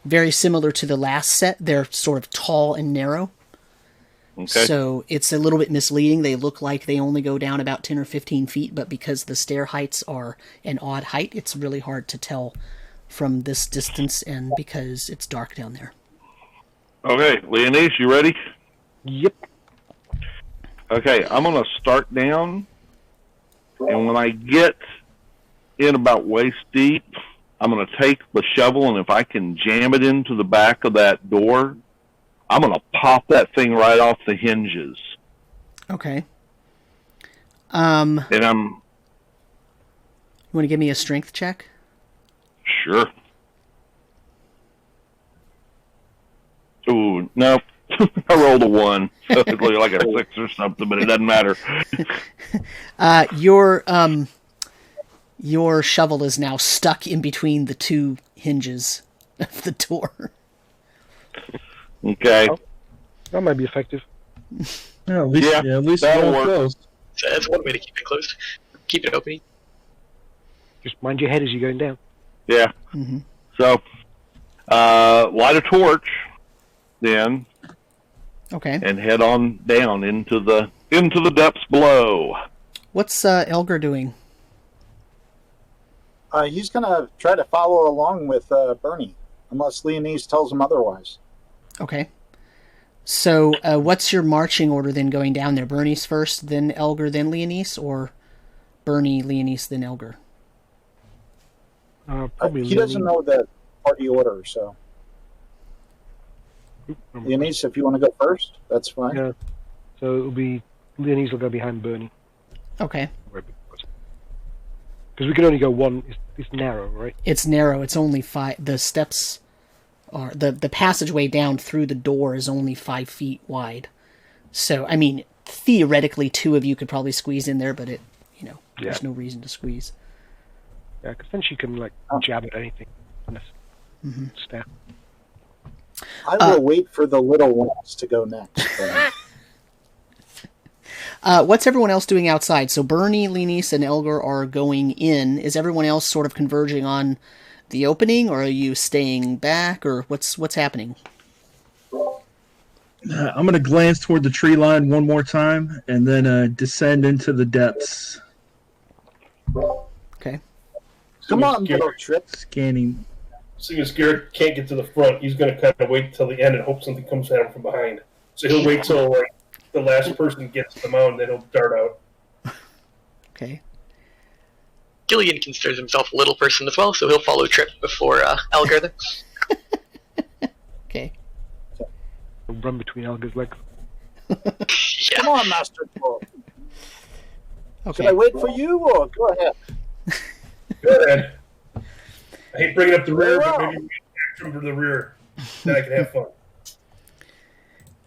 Very similar to the last set. They're sort of tall and narrow. Okay. So it's a little bit misleading. They look like they only go down about 10 or 15 feet, but because the stair heights are an odd height, it's really hard to tell from this distance and because it's dark down there. Okay, Leonise, you ready? Yep. Okay, I'm going to start down, and when I get in about waist deep, I'm going to take the shovel, and if I can jam it into the back of that door, I'm going to pop that thing right off the hinges. Okay. And I'm... You want to give me a strength check? Sure. Ooh, no. I rolled a 1, so it's like a 6 or something, but it doesn't matter. Your shovel is now stuck in between the two hinges of the door. Okay. Oh, that might be effective. Yeah, at least that'll work. close. So that's one way to keep it closed. Keep it open. Just mind your head as you're going down. Yeah. Mm-hmm. So, light a torch, then, Okay. and head on down into the depths below. What's Elgar doing? He's going to try to follow along with Bernie, unless Leonise tells him otherwise. Okay. So, what's your marching order then going down there? Bernie's first, then Elgar, then Leonise, or Bernie, Leonise, then Elgar? Probably He doesn't know the party order, so. Leonise, if you want to go first, that's fine. Yeah. So it'll be Leonise will go behind Bernie. Okay. Because we can only go one. It's narrow, right? It's narrow. It's only 5. The steps are the passageway down through the door is only 5 feet wide. So, I mean, theoretically, 2 of you could probably squeeze in there, but there's no reason to squeeze. Yeah, because then she can jab at anything. Mm-hmm. Staff. I will wait for the little ones to go next. What's everyone else doing outside? So Bernie, Leonise, and Elgar are going in. Is everyone else sort of converging on the opening, or are you staying back, or what's happening? I'm going to glance toward the tree line one more time, and then descend into the depths. Okay. Come on, little trip. Scanning. Seeing as Garrett can't get to the front, he's going to kind of wait till the end and hope something comes at him from behind. So he'll wait till the last person gets to the mound, then he'll dart out. Okay. Gillian considers himself a little person as well, so he'll follow Trip before Elgar then. Okay. Run between Elgar's legs. Yeah. Come on, Master Dwarf. Okay. Should I wait for you, or go ahead? Go ahead. I hate bringing up the rear, Very but well. maybe we can act from the rear. Then I can have fun.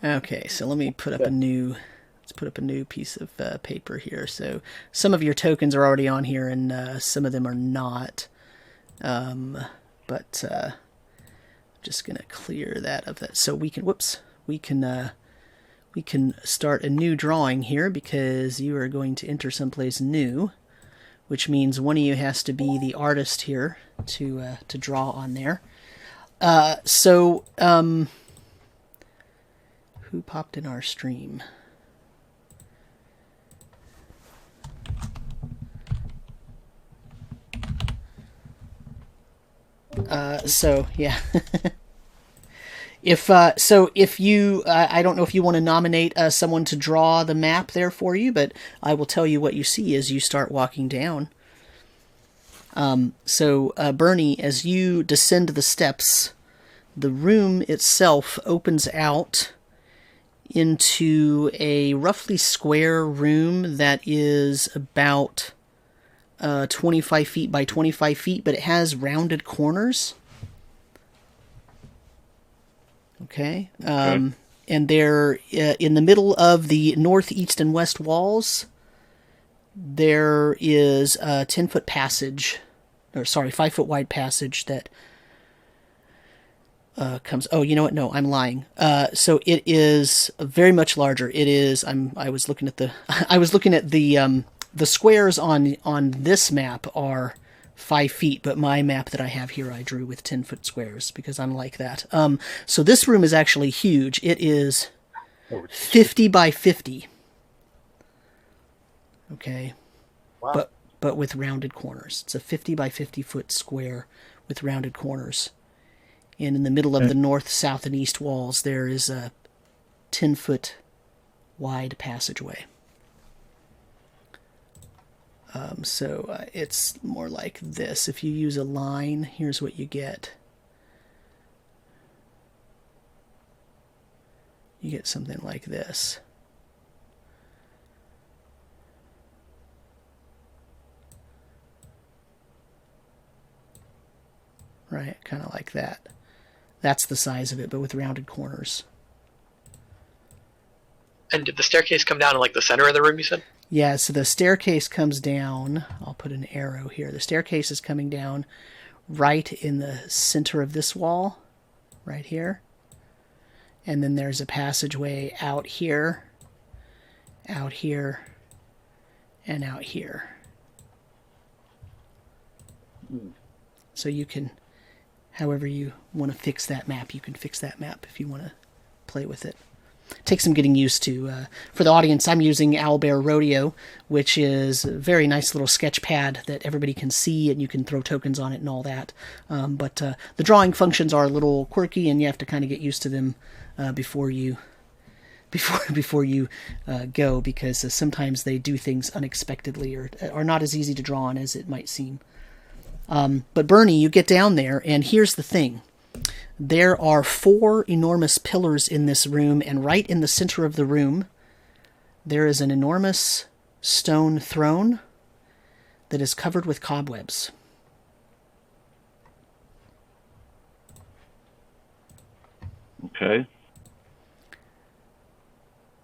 Okay, so let me put up a new. Let's put up a new piece of paper here. So some of your tokens are already on here, and some of them are not. But I'm just gonna clear that of that, so we can. Whoops, we can start a new drawing here because you are going to enter someplace new, which means one of you has to be the artist here to draw on there. Who popped in our stream? Yeah. If you, I don't know if you want to nominate someone to draw the map there for you, but I will tell you what you see as you start walking down. Bernie, as you descend the steps, the room itself opens out into a roughly square room that is about 25 feet by 25 feet, but it has rounded corners. Okay. And there, in the middle of the north, east, and west walls, there is a 10-foot passage, 5-foot wide passage that comes. Oh, you know what? No, I'm lying. So it is very much larger. It is. I was looking at the squares on this map are 5 feet, but my map that I have here I drew with 10-foot squares because I'm like that. So this room is actually huge. It is 50 by 50. Okay. Wow. But with rounded corners. It's a 50 by 50 foot square with rounded corners. And in the middle of the north, south, and east walls, there is a 10-foot wide passageway. It's more like this. If you use a line, here's what you get. You get something like this. Right, kind of like that. That's the size of it, but with rounded corners. And did the staircase come down in like the center of the room, you said? Yeah, so the staircase comes down. I'll put an arrow here. The staircase is coming down right in the center of this wall, right here. And then there's a passageway out here, and out here. So you can, however you want to fix that map, you can fix that map if you want to play with it. Takes some getting used to. For the audience, I'm using Owlbear Rodeo, which is a very nice little sketch pad that everybody can see, and you can throw tokens on it and all that. But the drawing functions are a little quirky, and you have to kind of get used to them before you go, because sometimes they do things unexpectedly or are not as easy to draw on as it might seem. But Bernie, you get down there, and here's the thing. There are 4 enormous pillars in this room, and right in the center of the room, there is an enormous stone throne that is covered with cobwebs. Okay.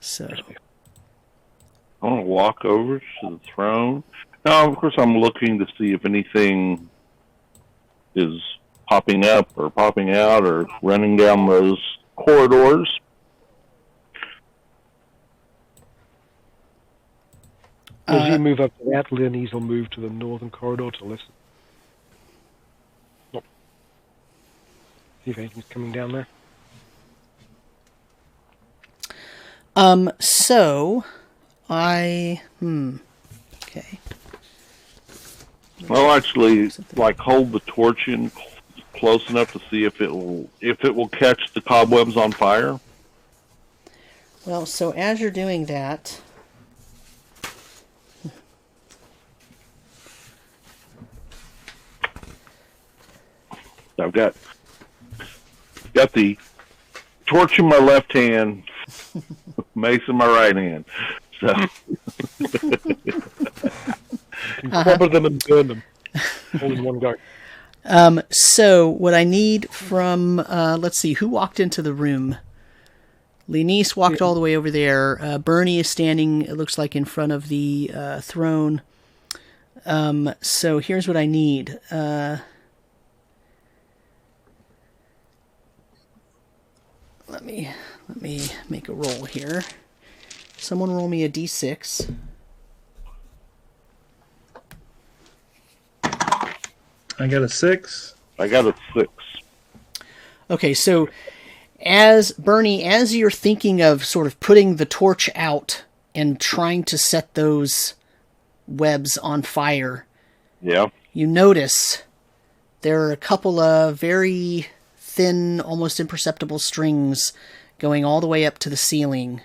So I want to walk over to the throne. Now, of course, I'm looking to see if anything is popping up or popping out or running down those corridors. As you move up to that, Leonese will move to the northern corridor to listen. Oh. See if anything's coming down there. Okay. I'll actually hold the torch in close enough to see if it will catch the cobwebs on fire. Well, so as you're doing that, I've got the torch in my left hand, mace in my right hand. So Rubber them and burn them, all in one go. So what I need from, let's see, who walked into the room? Lenice walked all the way over there. Bernie is standing, it looks like, in front of the throne. So here's what I need. Let me make a roll here. Someone roll me a d6. I got a 6. I got a 6. Okay, so as Bernie, as you're thinking of sort of putting the torch out and trying to set those webs on fire, Yeah. you notice there are a couple of very thin, almost imperceptible strings going all the way up to the ceiling.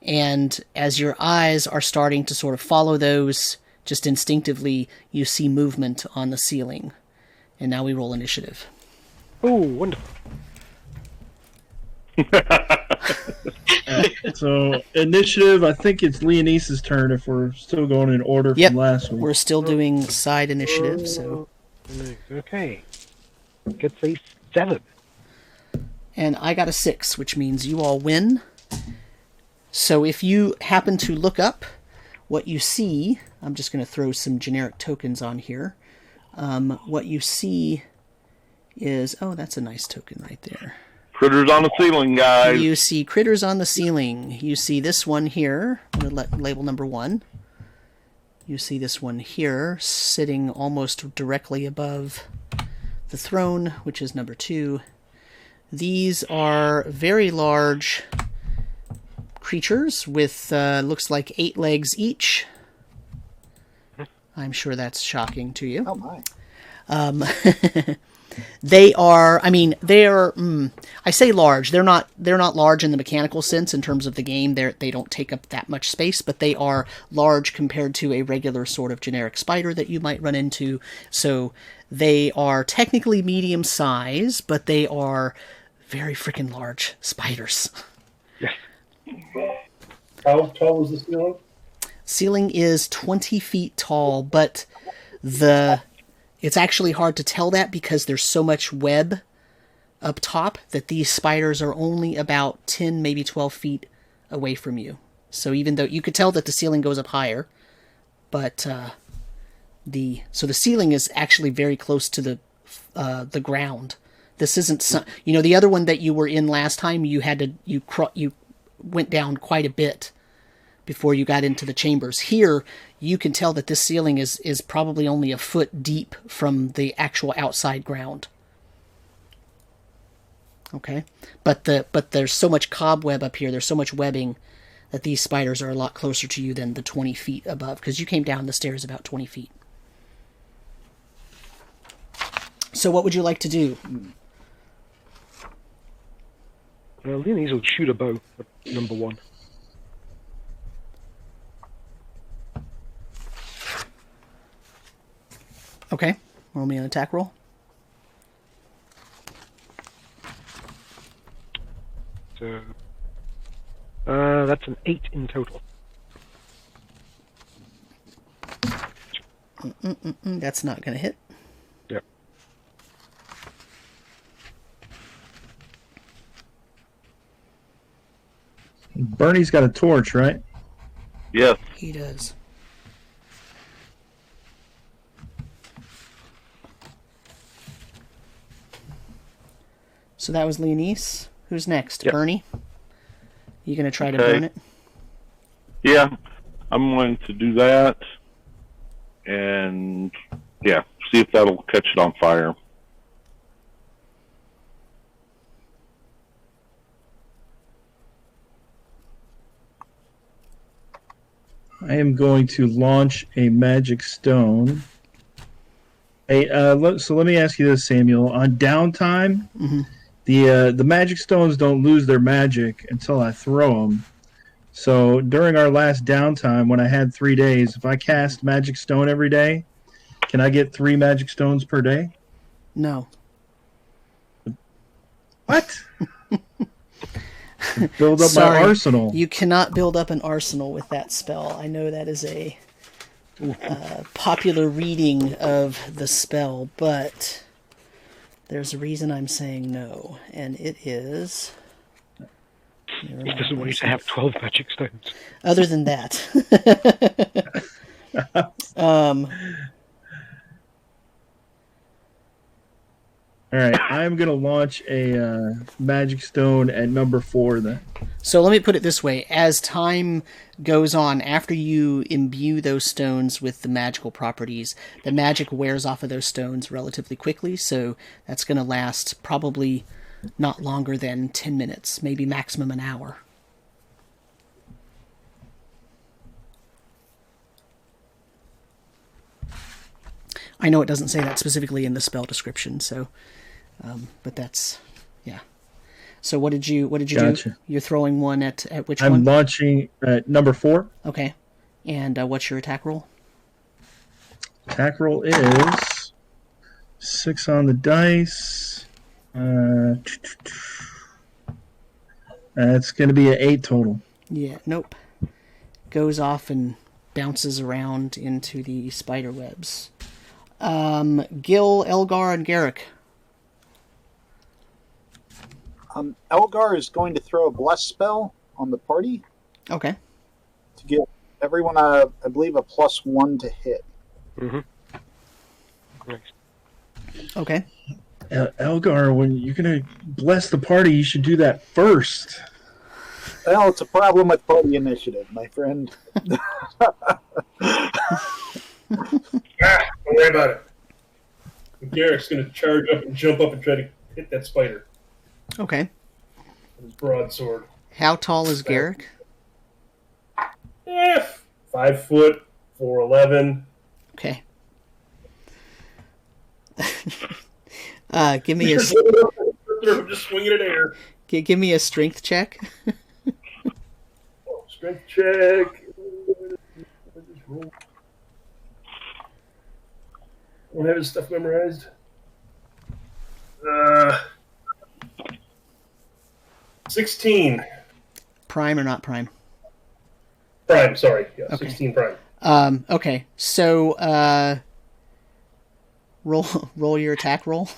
And as your eyes are starting to sort of follow those, just instinctively, you see movement on the ceiling. And now we roll initiative. Oh, wonderful. So, initiative, I think it's Leonice's turn if we're still going in order Yep, from last week. we're still doing side initiative, so... Okay. Gets a 7. And I got a 6, which means you all win. So if you happen to look up what you see, I'm just going to throw some generic tokens on here. What you see is, oh, that's a nice token right there. Critters on the ceiling, guys. You see critters on the ceiling. You see this one here, I'm going to label number 1. You see this one here, sitting almost directly above the throne, which is number 2. These are very large creatures with, looks like 8 legs each. I'm sure that's shocking to you. Oh my. They are, I mean, they are, I say large. They're not large in the mechanical sense in terms of the game. They don't take up that much space, but they are large compared to a regular sort of generic spider that you might run into. So they are technically medium size, but they are very freaking large spiders. Yes. How tall is the ceiling? Ceiling is 20 feet tall, but it's actually hard to tell that because there's so much web up top that these spiders are only about 10, maybe 12 feet away from you. So even though you could tell that the ceiling goes up higher, but the ceiling is actually very close to the ground. This isn't the other one that you were in last time. You went down quite a bit before you got into the chambers. Here, you can tell that this ceiling is probably only a foot deep from the actual outside ground. Okay? But there's so much cobweb up here, there's so much webbing, that these spiders are a lot closer to you than the 20 feet above, because you came down the stairs about 20 feet. So what would you like to do? Leonese will shoot a bow at number 1. Okay, roll me an attack roll. So that's an 8 in total. That's not going to hit. Yep. Bernie's got a torch, right? Yes. He does. So that was Leonice. Who's next? Yep. Bernie? You going to try to Okay. burn it? Yeah. I'm going to do that. And, yeah, see if that'll catch it on fire. I am going to launch a magic stone. Hey, so let me ask you this, Samuel. On downtime, the magic stones don't lose their magic until I throw them. So during our last downtime, when I had 3 days, if I cast magic stone every day, can I get 3 magic stones per day? No. What? Build up Sorry, my arsenal. You cannot build up an arsenal with that spell. I know that is a popular reading of the spell, but there's a reason I'm saying no, and it is... He doesn't want you to have 12 magic stones. Other than that. All right, I'm going to launch a magic stone at number 4 then. So let me put it this way. As time goes on, after you imbue those stones with the magical properties, the magic wears off of those stones relatively quickly, so that's going to last probably not longer than 10 minutes, maybe maximum an hour. I know it doesn't say that specifically in the spell description, so, but that's, yeah. So what did you Gotcha. do? You're throwing one at which I'm one? launching at number 4. Okay. And what's your attack roll? Attack roll is 6 on the dice. It's going to be an 8 total. Yeah, nope. Goes off and bounces around into the spider webs. Gil, Elgar, and Garrick. Elgar is going to throw a bless spell on the party Okay. to give everyone, I believe, a +1 to hit. Mm-hmm. Nice. Okay. Elgar, when you're going to bless the party, you should do that first. Well, it's a problem with party initiative, my friend. Don't worry about it. Garrick's going to charge up and jump up and try to hit that spider Okay. with his broadsword. How tall is Garrick? 5 foot, 4'11". Okay. Give me a Just swinging it air. give me a strength check. Strength check. I don't have his stuff memorized. 16. Prime or not prime? Prime, sorry. Yeah, Okay. 16 prime. Okay. So roll your attack roll.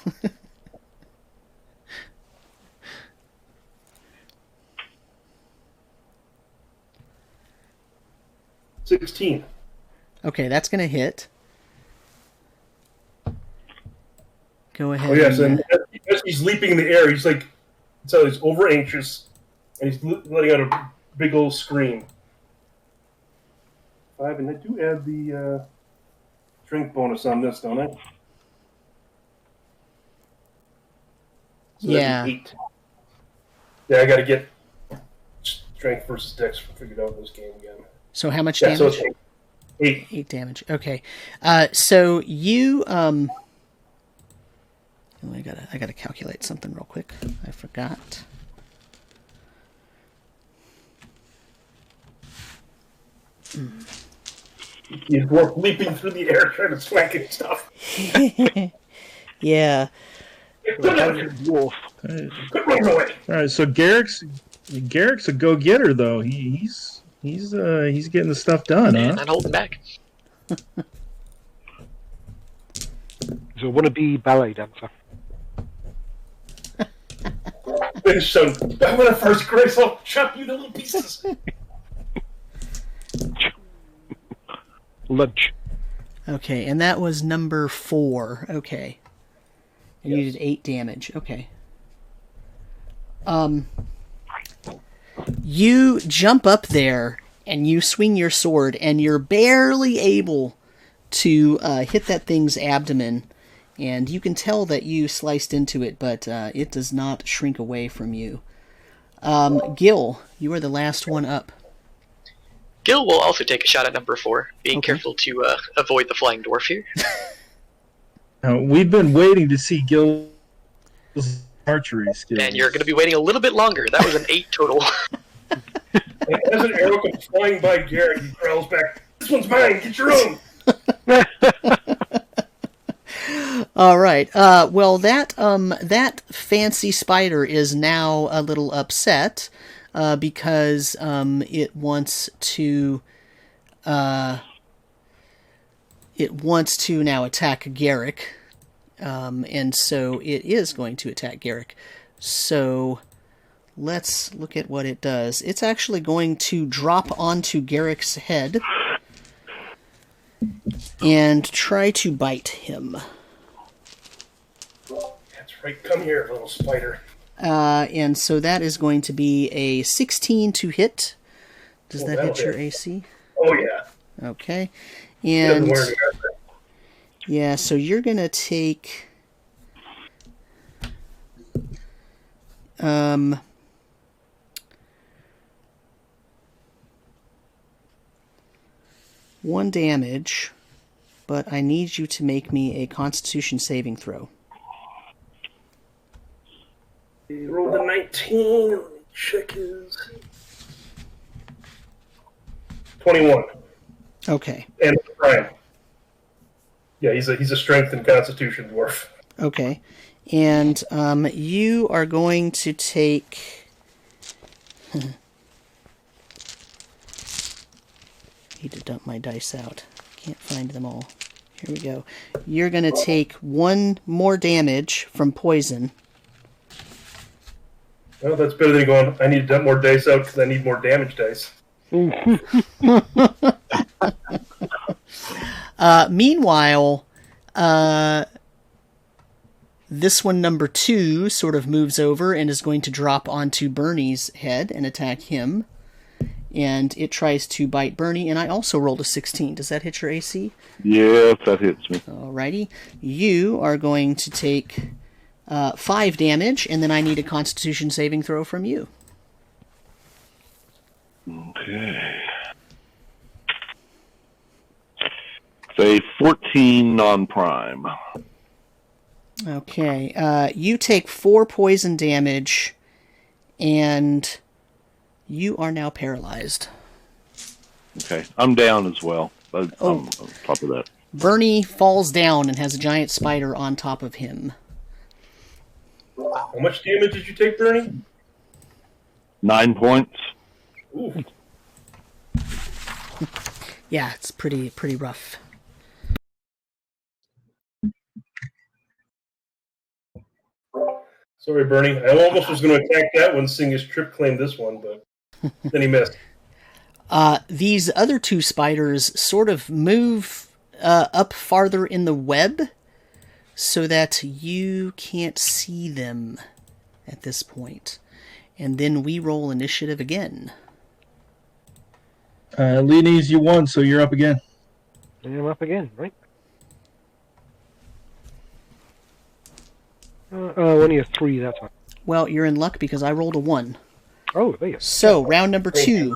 $16. Okay, that's gonna hit. Go ahead. Oh, yes, and as he's leaping in the air, he's like, so he's over anxious, and he's letting out a big old scream. 5, and I do add the strength bonus on this, don't I? So Yeah. that'd be 8. Yeah, I got to get strength versus dex figured out in this game again. So how much Yeah, so damage? it's 8. 8 damage. Okay. So you oh, I gotta calculate something real quick. I forgot. He's dwarf leaping through the air trying to smack at stuff. Yeah. Dwarf. Quit running away. All right, so Garrick's a go-getter though. He's getting the stuff done, huh? Not holding back. He's a wannabe ballet dancer. Finish son. I'm gonna first grace. I'll chop you to little pieces. Lunch. Okay, and that was number 4. Okay. And you did 8 damage. Okay. You jump up there and you swing your sword and you're barely able to hit that thing's abdomen, and you can tell that you sliced into it, but it does not shrink away from you. Gil, you are the last one up. Gil will also take a shot at number 4, being Okay. careful to avoid the flying dwarf here. We've been waiting to see Gil's archery skills. And you're going to be waiting a little bit longer. That was an 8 total. And as an arrow comes flying by Garrett, he growls back, "This one's mine. Get your own." All right. Well, that fancy spider is now a little upset because it wants to now attack Garrick, and so it is going to attack Garrick. So let's look at what it does. It's actually going to drop onto Garrick's head and try to bite him. That's right. Come here, little spider. And so that is going to be a 16 to hit. Does that hit your AC? Oh, yeah. Okay. And yeah, so you're going to take 1 damage, but I need you to make me a Constitution saving throw. He rolled a 19. Let me check his. 21. Okay. And prime. Yeah, he's a strength and constitution dwarf. Okay. And you are going to take... need to dump my dice out. Can't find them all. Here we go. You're going to take 1 more damage from poison. Well, that's better than going, I need to dump more dice out because I need more damage dice. Meanwhile, this one, number 2, sort of moves over and is going to drop onto Bernie's head and attack him. And it tries to bite Bernie, and I also rolled a 16. Does that hit your AC? Yes, that hits me. Alrighty. You are going to take 5 damage, and then I need a Constitution saving throw from you. Okay. Say 14 non-prime. Okay. You take 4 poison damage, and you are now paralyzed. Okay, I'm down as well. I'm on top of that. Bernie falls down and has a giant spider on top of him. How much damage did you take, Bernie? 9 points. Ooh. Yeah, it's pretty rough. Sorry, Bernie. I almost was going to attack that one, seeing his trip claimed this one, but then he missed. These other 2 spiders sort of move up farther in the web so that you can't see them at this point. And then we roll initiative again. Leonese, you won, so you're up again. And I'm up again, right? Only a 3, that's fine. Well, you're in luck because I rolled a 1. Oh, there you go. So, round number 2.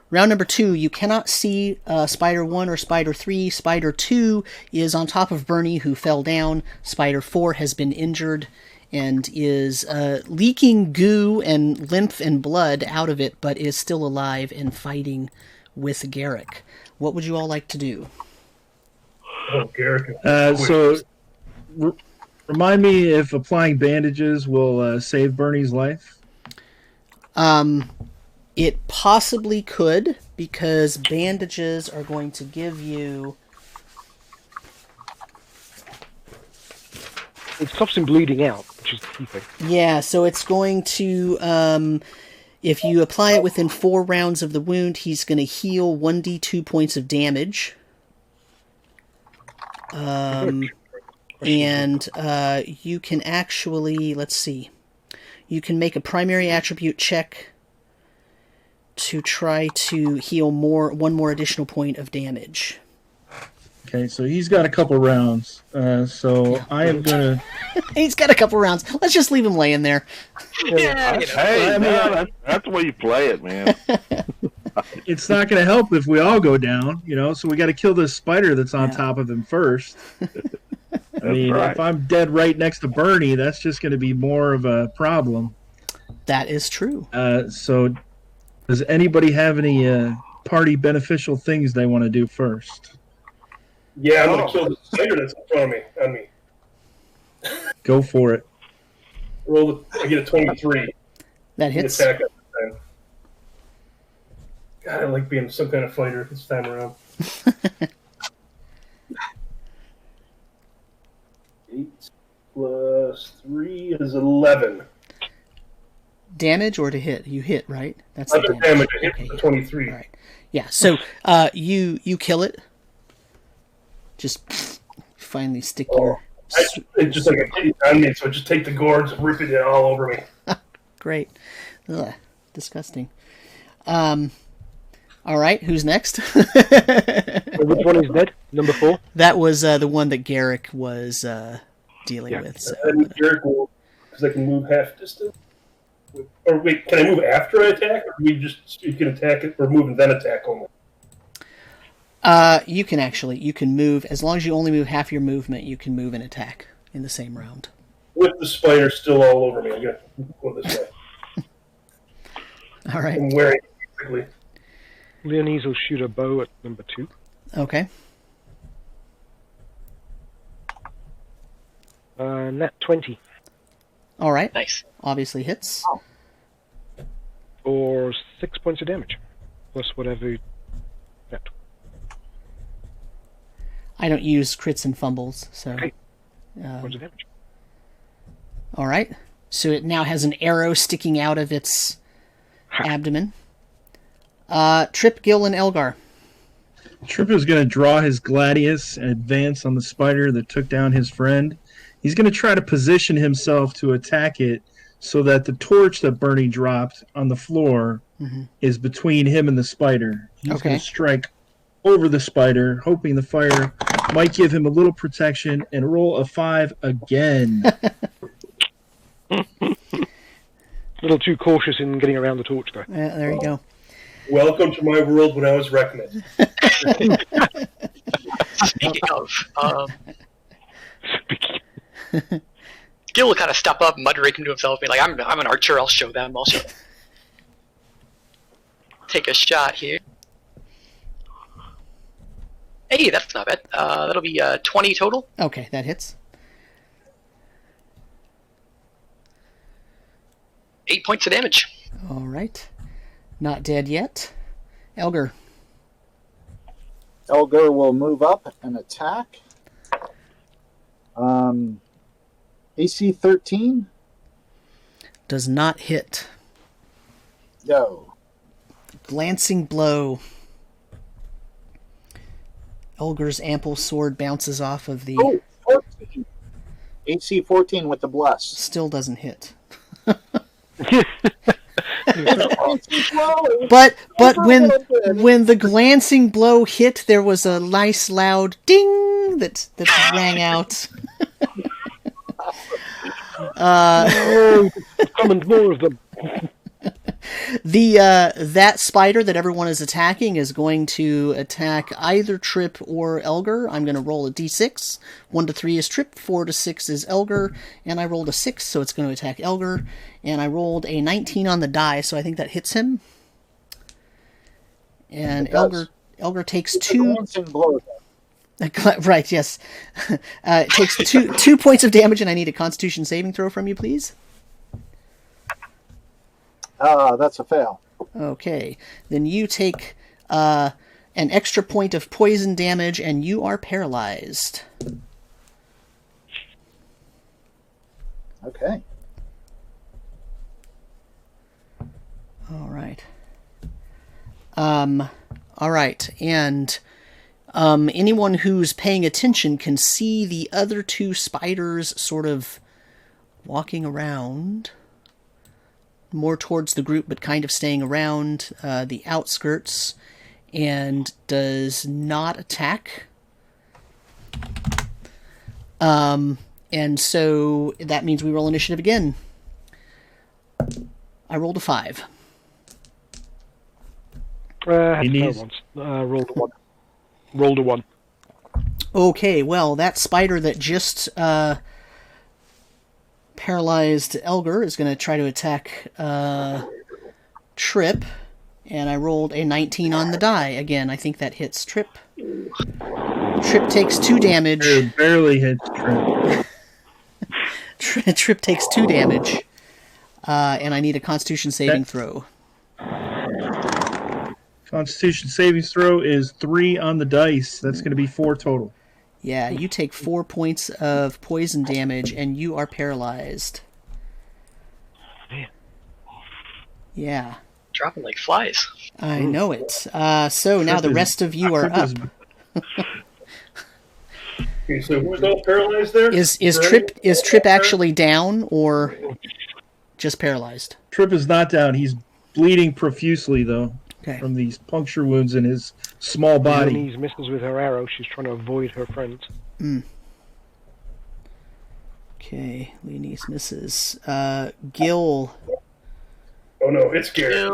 Round number 2, you cannot see Spider 1 or Spider 3. Spider 2 is on top of Bernie, who fell down. Spider 4 has been injured and is leaking goo and lymph and blood out of it, but is still alive and fighting with Garrick. What would you all like to do? Oh, Garrick. Remind me if applying bandages will save Bernie's life. It possibly could, because bandages are going to give you... It stops him bleeding out, which is the key thing. Yeah, so it's going to... if you apply it within 4 rounds of the wound, he's going to heal 1d2 points of damage. And you can actually... Let's see. You can make a primary attribute check to try to heal 1 more additional point of damage. Okay, so he's got a couple rounds. I am gonna. He's got a couple rounds. Let's just leave him laying there. Yeah, That's the way you play it, man. It's not gonna help if we all go down, So we got to kill this spider that's on top of him first. I mean, right. If I'm dead right next to Bernie, that's just going to be more of a problem. That is true. So, does anybody have any party beneficial things they want to do first? Yeah, I'm going to kill the spider that's in front of me. On me. Go for it. I get a 23. That hits. Attack at the time. God, I like being some kind of fighter this time around. 8 plus 3 is 11. Damage or to hit? You hit, right? That's Not the the damage. I hit the 23. All right. Yeah. So you kill it. Just finally stick your. It's just like a kitty on me, so I just take the gourds and rip it all over me. Great. Ugh, disgusting. All right. Who's next? Which one is dead? Number 4? That was the one that Garrick was dealing with. So. And Garrick will, because I can move half distance. Or wait, can I move after I attack, or you can attack it or move and then attack only? You can move as long as you only move half your movement. You can move and attack in the same round. With the spider still all over me, I'm gonna go this way. All right. I'm wearing it quickly. Leonese will shoot a bow at number 2. Okay. Nat 20. All right. Nice. Obviously hits. For 6 points of damage. Plus whatever. Nat. I don't use crits and fumbles, so. Okay. Points of damage. All right. So it now has an arrow sticking out of its abdomen. Trip, Gil, and Elgar. Trip is going to draw his gladius and advance on the spider that took down his friend. He's going to try to position himself to attack it so that the torch that Bernie dropped on the floor is between him and the spider. He's going to strike over the spider, hoping the fire might give him a little protection, and roll a 5 again. A little too cautious in getting around the torch, though. There you go. Welcome to my world when I was wrecking it. Speaking of, Gil will kind of step up, muttering to himself, being like, I'm an archer, I'll show them. Take a shot here. Hey, that's not bad. That'll be 20 total. Okay, that hits. 8 points of damage. All right. Not dead yet. Elgar. Elgar will move up and attack. AC 13? Does not hit. No. Glancing blow. Elgar's ample sword bounces off of the... Oh, 14. AC 14 with the bless. Still doesn't hit. but when the glancing blow hit, there was a nice loud ding that rang out. Coming more of them. That spider that everyone is attacking is going to attack either Trip or Elgar. I'm going to roll a d6. 1 to 3 is Trip, 4 to 6 is Elgar, and I rolled a 6, so it's going to attack Elgar. And I rolled a 19 on the die, so I think that hits him. And Elgar takes 2. Right, yes. It takes 2 points of damage, and I need a Constitution saving throw from you, please. That's a fail. Okay, then you take an extra point of poison damage, and you are paralyzed. Okay. All right. All right, and anyone who's paying attention can see the other 2 spiders sort of walking around. More towards the group, but kind of staying around the outskirts, and does not attack. And so that means we roll initiative again. I rolled a 5. Rolled a 1. Rolled a 1. Okay, well, that spider that just paralyzed Elgar is going to try to attack Trip, and I rolled a 19 on the die. Again, I think that hits Trip. Trip takes 2 damage. It barely hits Trip. Trip takes 2 damage. And I need a Constitution saving throw. Constitution saving throw is 3 on the dice. That's going to be 4 total. Yeah, you take 4 points of poison damage, and you are paralyzed. Yeah. Dropping like flies. I know it. So now the rest of you are up. Okay, so who's all paralyzed there? Is Trip actually down or just paralyzed? Trip is not down. He's bleeding profusely, though, Okay. from these puncture wounds in his small body. Leonese misses with her arrow. She's trying to avoid her friends. Okay, Leonese misses. Gil. Oh no, it's Garrick.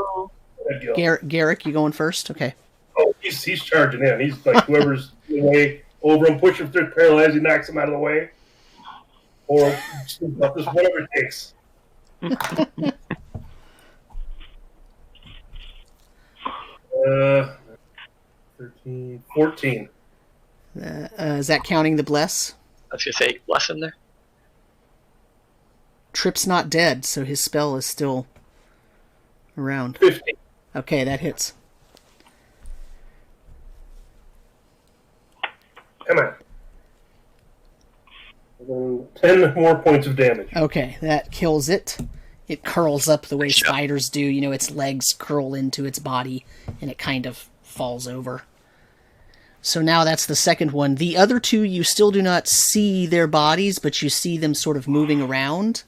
Gil. Garrick, you going first? Okay. Oh, he's charging in. He's like whoever's in the way over him, push him through paralyzed, he knocks him out of the way. Or just whatever it takes. 13, 14. Is that counting the bless? I was going to say, bless him there. Trip's not dead, so his spell is still around. 15. Okay, that hits. Come on. 10 more points of damage. Okay, that kills it. It curls up the way spiders do. You know, its legs curl into its body, and it kind of falls over. So now that's the second one. The other 2, you still do not see their bodies, but you see them sort of moving around.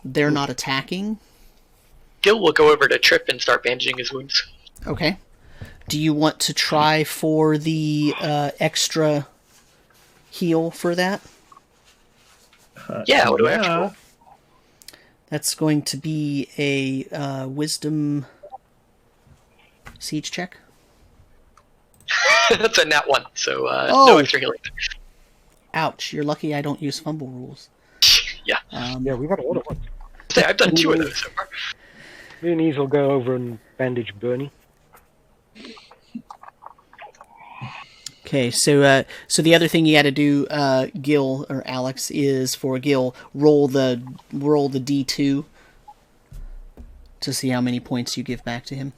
They're not attacking. Gil will go over to Trip and start bandaging his wounds. Okay. Do you want to try for the extra heal for that? Yeah, what do I have to roll? That's going to be a wisdom siege check. That's a nat 1, so no extra healing. Ouch, you're lucky I don't use fumble rules. Yeah. Yeah, we've had a lot of ones. I've done 2 of those so far. Leonese will go over and bandage Bernie. Okay, so the other thing you got to do, Gil or Alex, is for Gil roll the D2 to see how many points you give back to him.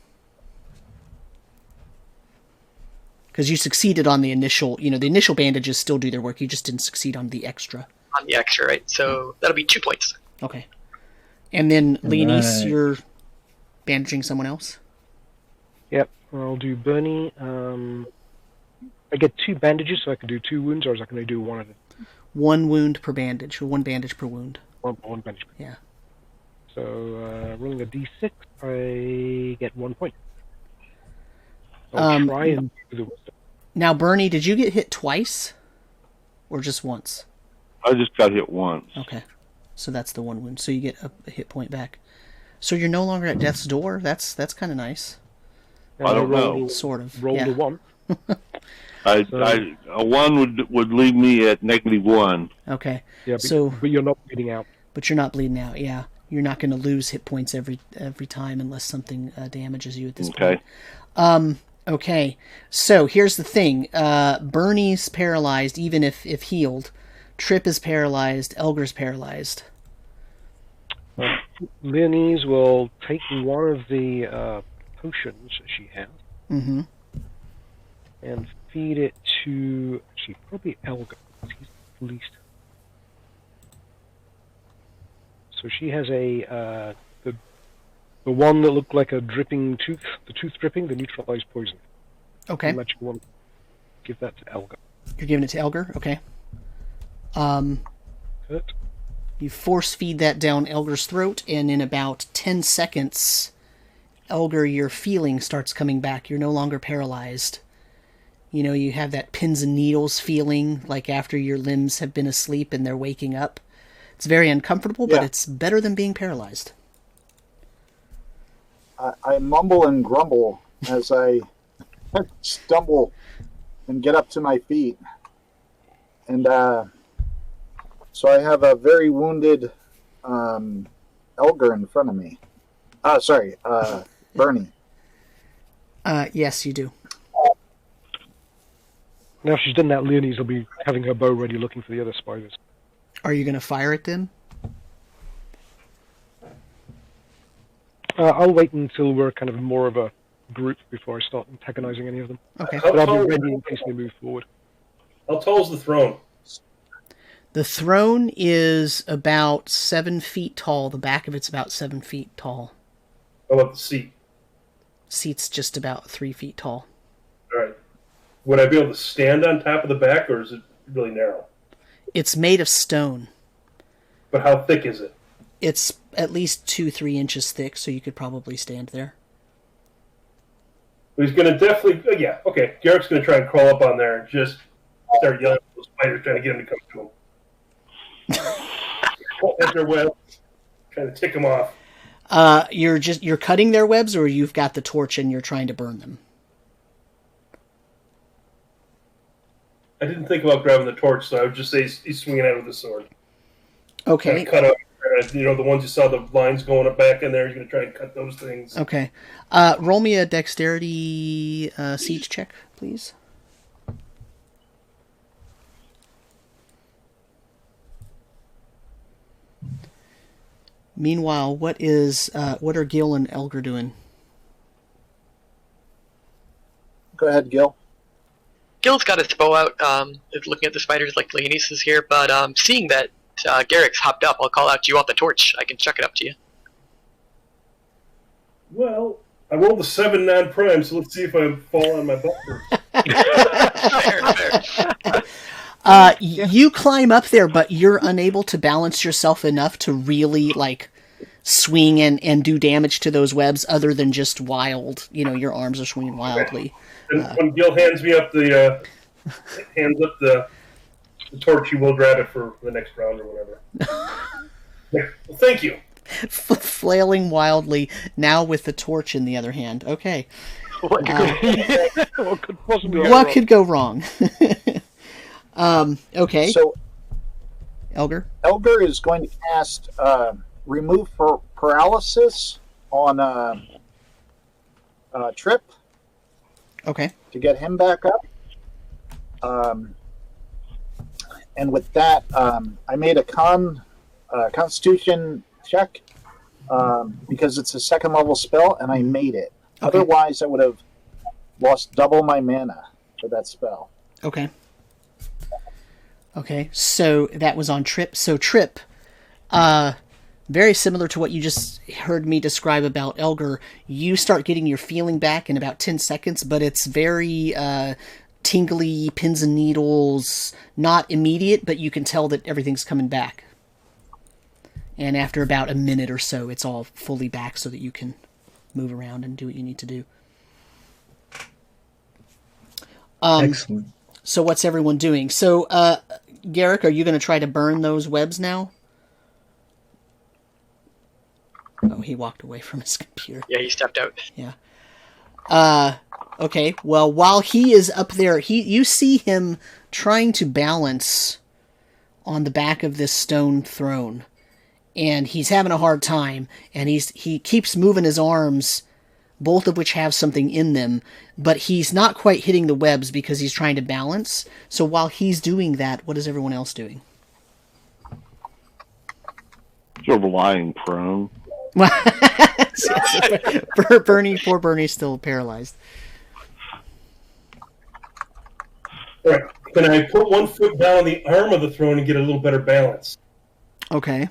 Because you succeeded on the initial, the initial bandages still do their work. You just didn't succeed on the extra. On the extra, right? So that'll be 2 points. Okay. And then, Leonese, Right. you're bandaging someone else? Yep, I'll do Bernie. I get 2 bandages, so I can do 2 wounds, or is I can only do 1 at a 1 wound per bandage, or 1 bandage per wound. one bandage? Yeah. So, rolling a d6, I get 1 point. I'll try and do the wisdom. Now, Bernie, did you get hit twice? Or just once? I just got hit once. Okay. So that's the 1 wound. So you get a hit point back. So you're no longer at death's door? That's kind of nice. I don't know. Sort of. Roll yeah. the 1. A 1 would leave me at -1. Okay. Yeah, but you're not bleeding out. But you're not bleeding out, yeah. You're not going to lose hit points every time unless something damages you at this point. Okay. So here's the thing. Bernie's paralyzed, even if healed. Trip is paralyzed. Elgar's paralyzed. Leonese will take one of the potions she has and feed it to actually probably Elgar. He's the least. So she has the one that looked like a dripping tooth, the tooth dripping, the neutralized poison. Okay. I'll let you give that to Elgar. You're giving it to Elgar? Okay. Good. You force feed that down Elgar's throat, and in about 10 seconds, Elgar, your feeling starts coming back. You're no longer paralyzed. You have that pins and needles feeling, like after your limbs have been asleep and they're waking up. It's very uncomfortable, but it's better than being paralyzed. I mumble and grumble as I stumble and get up to my feet. And so I have a very wounded Elgar in front of me. Bernie. Yes, you do. Now she's done that, Leonese will be having her bow ready looking for the other spiders. Are you going to fire it then? I'll wait until we're kind of more of a group before I start antagonizing any of them. Okay. But I'll be ready in case they move forward. How tall is the throne? The throne is about 7 feet tall. The back of it's about 7 feet tall. How about the seat? Seat's just about 3 feet tall. All right. Would I be able to stand on top of the back, or is it really narrow? It's made of stone. But how thick is it? It's at least 2-3 inches thick, so you could probably stand there. He's going to definitely... yeah, okay. Garrick's going to try and crawl up on there and just start yelling at those spiders, trying to get them to come to him. At their webs, trying to tick them off. You're cutting their webs, or you've got the torch and you're trying to burn them? I didn't think about grabbing the torch, so I would just say he's swinging out with the sword. Okay. Cut out, the ones you saw the lines going up back in there. He's going to try and cut those things. Okay. Roll me a dexterity siege check, please. Meanwhile, what are Gil and Elgar doing? Go ahead, Gil. Gil's got his bow out, is looking at the spiders like Leonis is here, but seeing that Garrick's hopped up, I'll call out, do you want the torch? I can chuck it up to you. Well, I rolled a 7 non-prime, so let's see if I fall on my butt Fair. You climb up there, but you're unable to balance yourself enough to really, swing and do damage to those webs other than just wild. Your arms are swinging wildly. And when Gil hands up the torch, you will grab it for the next round or whatever. Well, thank you. Flailing wildly, now with the torch in the other hand. Okay. What could possibly What could go wrong? Okay. So Elgar is going to cast remove paralysis on Trip. Okay. To get him back up. And with that, I made a Constitution check because it's a 2nd level spell, and I made it. Okay. Otherwise, I would have lost double my mana for that spell. Okay. Okay, so that was on Trip. So Trip, very similar to what you just heard me describe about Elgar, you start getting your feeling back in about 10 seconds, but it's very tingly, pins and needles, not immediate, but you can tell that everything's coming back. And after about a minute or so, it's all fully back so that you can move around and do what you need to do. Excellent. So what's everyone doing? So, Garrick, are you going to try to burn those webs now? Oh, he walked away from his computer. Yeah, he stepped out. Yeah. Okay, well, while he is up there, you see him trying to balance on the back of this stone throne. And he's having a hard time, and he keeps moving his arms, both of which have something in them, but he's not quite hitting the webs because he's trying to balance. So while he's doing that, what is everyone else doing? Sort of lying prone. Poor Bernie's still paralyzed. All right. Can I put one foot down on the arm of the throne and get a little better balance? Okay.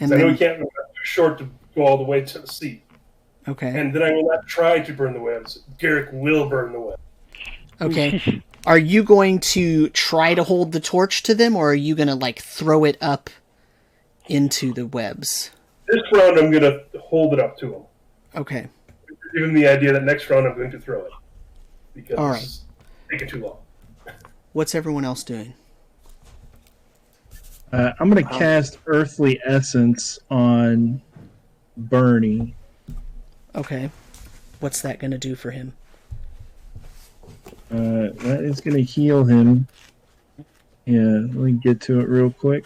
And I know then, we can't. We're too short to go all the way to the seat. okay. And then I will not try to burn the webs. Garrick will burn the webs. Okay. Are you going to try to hold the torch to them, or are you going to, throw it up into the webs? This round, I'm going to hold it up to him. Okay. Give him the idea that next round I'm going to throw it. Because All right. it's taking too long. What's everyone else doing? I'm going to cast Earthly Essence on Bernie. Okay. What's that going to do for him? That is going to heal him. Yeah, let me get to it real quick.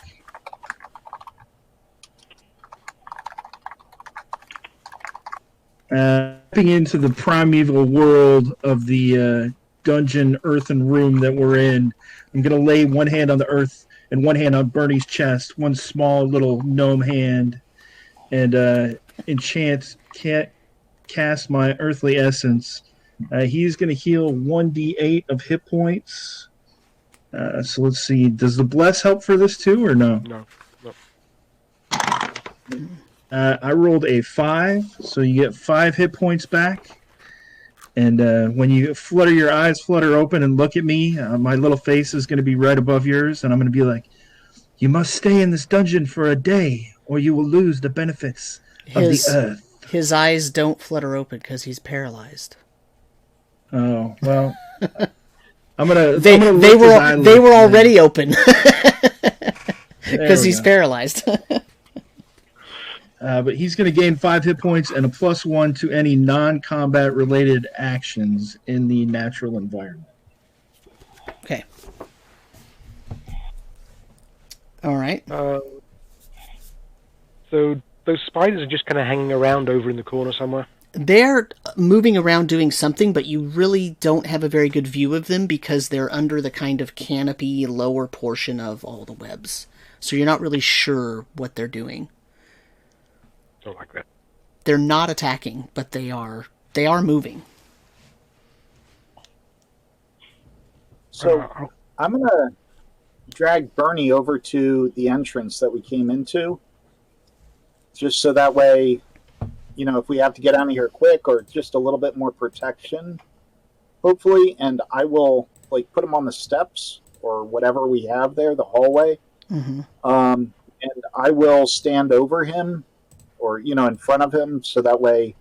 Stepping into the primeval world of the dungeon earthen room that we're in. I'm going to lay one hand on the earth and one hand on Bernie's chest, one small little gnome hand, and cast my earthly essence. He's going to heal 1d8 of hit points. So let's see. Does the bless help for this too, or no? No. I rolled a 5, so you get 5 hit points back. And when you flutter your eyes, flutter open and look at me, my little face is going to be right above yours, and I'm going to be like, "You must stay in this dungeon for a day, or you will lose the benefits of the earth." His eyes don't flutter open because he's paralyzed. Oh well, I'm gonna. They were already open because he's go. paralyzed. But he's going to gain 5 hit points and a +1 to any non-combat related actions in the natural environment. Okay. All right. So those spiders are just kind of hanging around over in the corner somewhere. They're moving around doing something, but you really don't have a very good view of them because they're under the kind of canopy lower portion of all the webs. So you're not really sure what they're doing. Don't like that. They're not attacking, but they are moving. So I'm going to drag Bernie over to the entrance that we came into, just so that way, you know, if we have to get out of here quick or just a little bit more protection, hopefully, and I will put him on the steps or whatever we have there, the hallway, and I will stand over him or, in front of him, so that way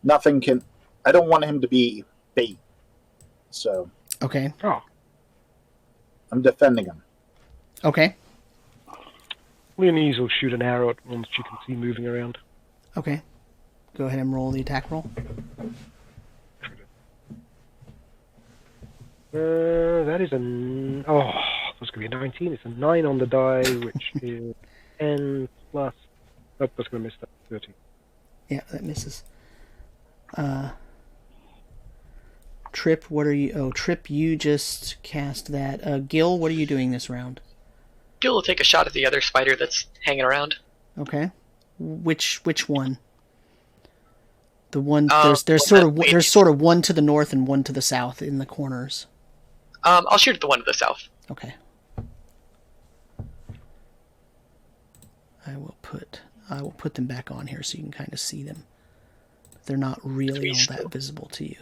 nothing can... I don't want him to be bait. So... Okay. Oh. I'm defending him. Okay. Leonese will shoot an arrow at ones you can see moving around. Okay. Go ahead and roll the attack roll. That is that's going to be a 19. It's a 9 on the die, which is 10 plus... Nope, that's going to miss that. 30. Yeah, that misses. Trip, what are you... Oh, Trip, you just cast that. Gil, what are you doing this round? Gil will take a shot at the other spider that's hanging around. Okay. Which one? The one... there's sort of one to the north and one to the south in the corners. I'll shoot at the one to the south. Okay. I will put them back on here so you can kind of see them. They're not really all that visible to you.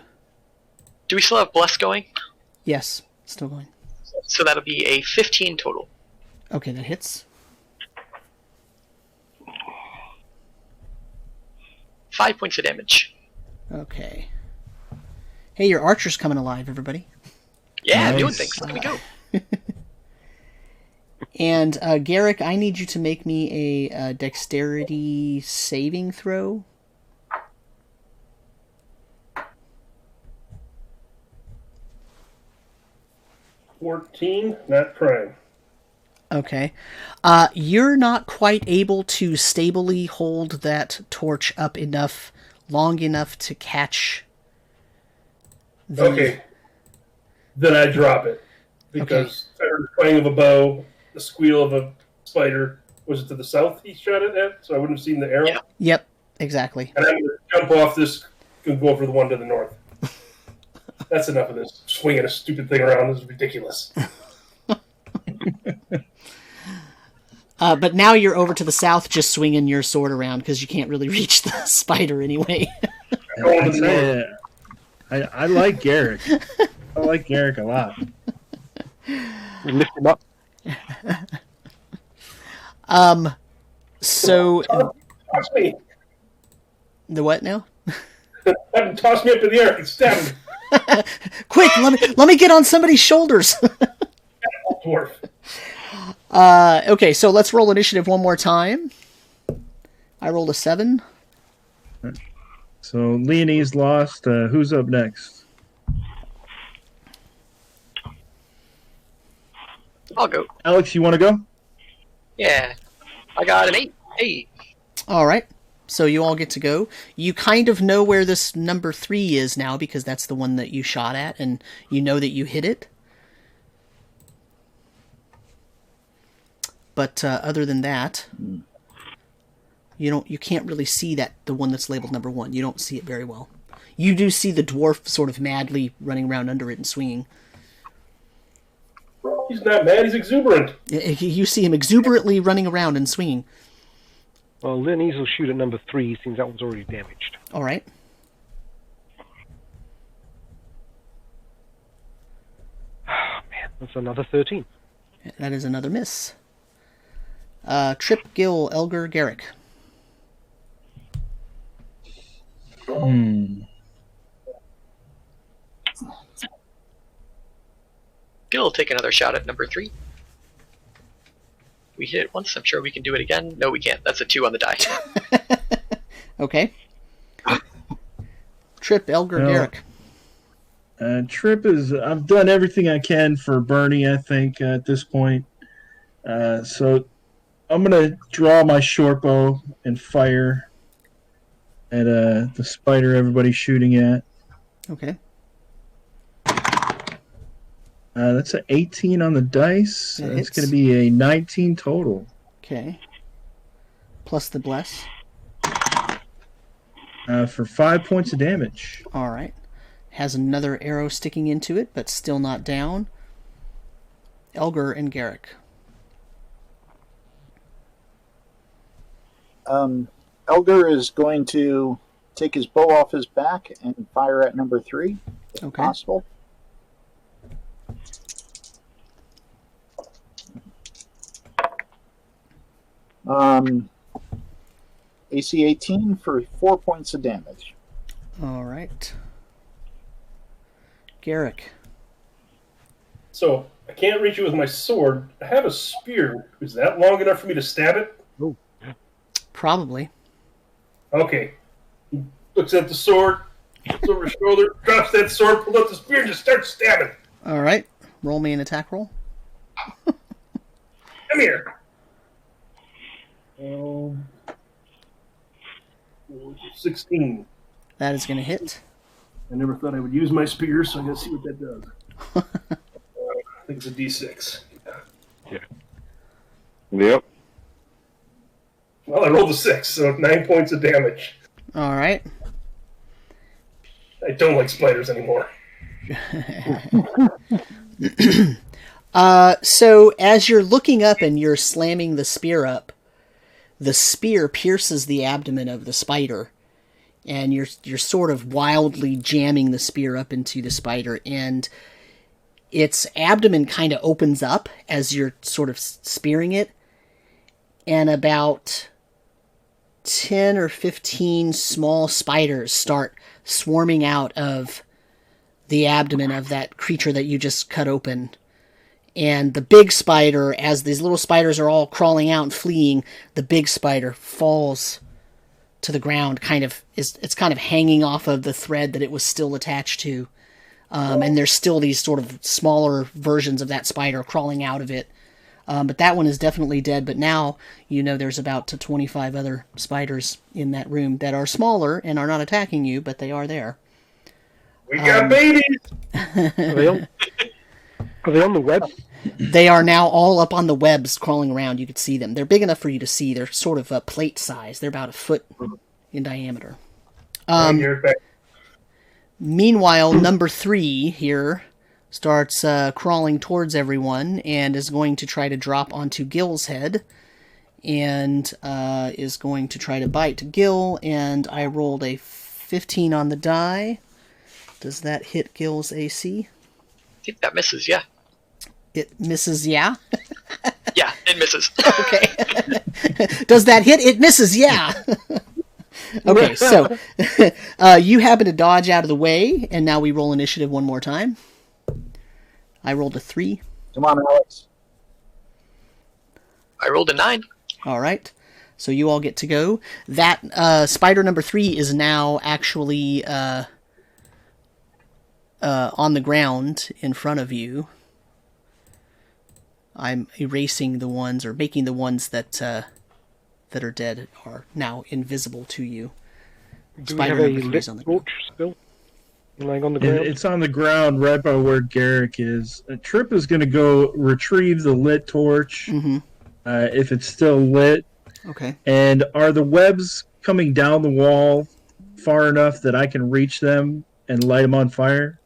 Do we still have Bless going? Yes, still going. So that'll be a 15 total. Okay, that hits. 5 points of damage. Okay. Hey, your archer's coming alive, everybody. Yeah, Nice. doing things. Let me go. And Garrick, I need you to make me a dexterity saving throw. 14, not prime. Okay. You're not quite able to stably hold that torch up long enough to catch the... Okay. Then I drop it. Because I heard the twang of a bow, the squeal of a spider. Was it to the south he shot it at? So I wouldn't have seen the arrow? Yeah. Yep, exactly. And I'm going to jump off this and go for the one to the north. That's enough of this. Swinging a stupid thing around. This is ridiculous. But now you're over to the south just swinging your sword around because you can't really reach the spider anyway. I like Garrick. I like Garrick a lot. Lift him up. So... Toss me. The what now? Toss me up in the air and stab him. Quick, let me get on somebody's shoulders. Dwarf. Okay, so let's roll initiative one more time. I rolled a 7. So Leonese lost. Who's up next? I'll go. Alex, you want to go? Yeah. I got an 8. Hey. All right. So you all get to go. You kind of know where this number 3 is now because that's the one that you shot at, and you know that you hit it. But other than that, you can't really see the one that's labeled number 1. You don't see it very well. You do see the dwarf sort of madly running around under it and swinging. He's not mad, he's exuberant. You see him exuberantly running around and swinging. Well, Linny's will shoot at number 3, since that one's already damaged. All right. Oh, man, that's another 13. That is another miss. Trip, Gil, Elgar, Garrick. Gil will take another shot at number 3. We hit it once. I'm sure we can do it again. No, we can't. That's a 2 on the die. Okay. Trip, Elgar, Garrick. Trip is... I've done everything I can for Bernie, I think, at this point. So I'm going to draw my short bow and fire at the spider everybody's shooting at. Okay. That's an 18 on the dice. That It's hits. going to be a 19 total. Okay. Plus the bless. For 5 points of damage. All right. Has another arrow sticking into it, but still not down. Elgar and Garrick. Elgar is going to take his bow off his back and fire at number 3, if Okay. possible. AC 18 for 4 points of damage. All right. Garrick. So, I can't reach it with my sword. I have a spear. Is that long enough for me to stab it? Probably. Okay. He looks at the sword, looks over his shoulder, drops that sword, pulls out the spear, and just starts stabbing. All right. Roll me an attack roll. Come here. 16. That is going to hit. I never thought I would use my spear, so I gotta see what that does. I think it's a D6. Yep. Well, I rolled a 6, so 9 points of damage. All right. I don't like spiders anymore. So as you're looking up and you're slamming the spear up, the spear pierces the abdomen of the spider, and you're sort of wildly jamming the spear up into the spider, and its abdomen kind of opens up as you're sort of spearing it, and about 10 or 15 small spiders start swarming out of the abdomen of that creature that you just cut open. And the big spider, as these little spiders are all crawling out and fleeing, the big spider falls to the ground, it's kind of hanging off of the thread that it was still attached to. And there's still these sort of smaller versions of that spider crawling out of it. But that one is definitely dead. But now, there's about 25 other spiders in that room that are smaller and are not attacking you, but they are there. We got babies! Are they on the web? They are now all up on the webs crawling around. You could see them. They're big enough for you to see. They're sort of plate size. They're about a foot in diameter. Meanwhile, number 3 here starts crawling towards everyone and is going to try to drop onto Gil's head and is going to try to bite Gil, and I rolled a 15 on the die. Does that hit Gil's AC? I think that misses, yeah. It misses, yeah? Yeah, it misses. Okay. Does that hit? It misses, yeah. Okay, so you happen to dodge out of the way, and now we roll initiative one more time. I rolled a 3. Come on, Alex. I rolled a 9. All right. So you all get to go. That spider number 3 is now actually on the ground in front of you. I'm erasing the ones, or making the ones that that are dead are now invisible to you. Do Spider we have number a 3 lit is on the ground. torch still? Lying on the ground? It's on the ground right by where Garrick is. Trip is going to go retrieve the lit torch Mm-hmm. if it's still lit. Okay. And are the webs coming down the wall far enough that I can reach them and light them on fire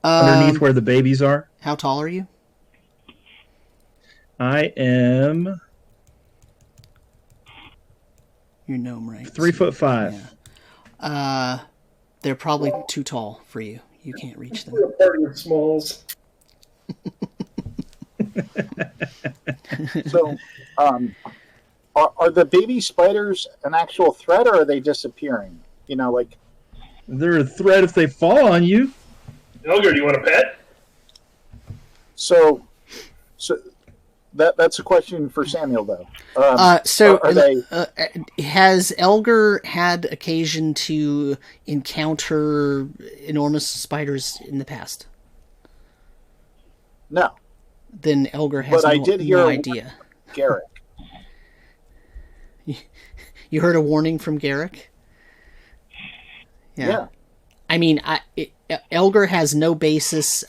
underneath where the babies are? How tall are you? I am You're gnome, right? 3'5". Yeah. They're probably too tall for you. You can't reach them. We're a party of smalls. So, are the baby spiders an actual threat, or are they disappearing? You know, like They're a threat if they fall on you. Elgar, do you want a pet? so. That's a question for Samuel, though. Are they? Has Elgar had occasion to encounter enormous spiders in the past? No, Then Elgar has but I did hear no a idea. Garrick. You heard a warning from Garrick? Yeah. I mean, Elgar has no basis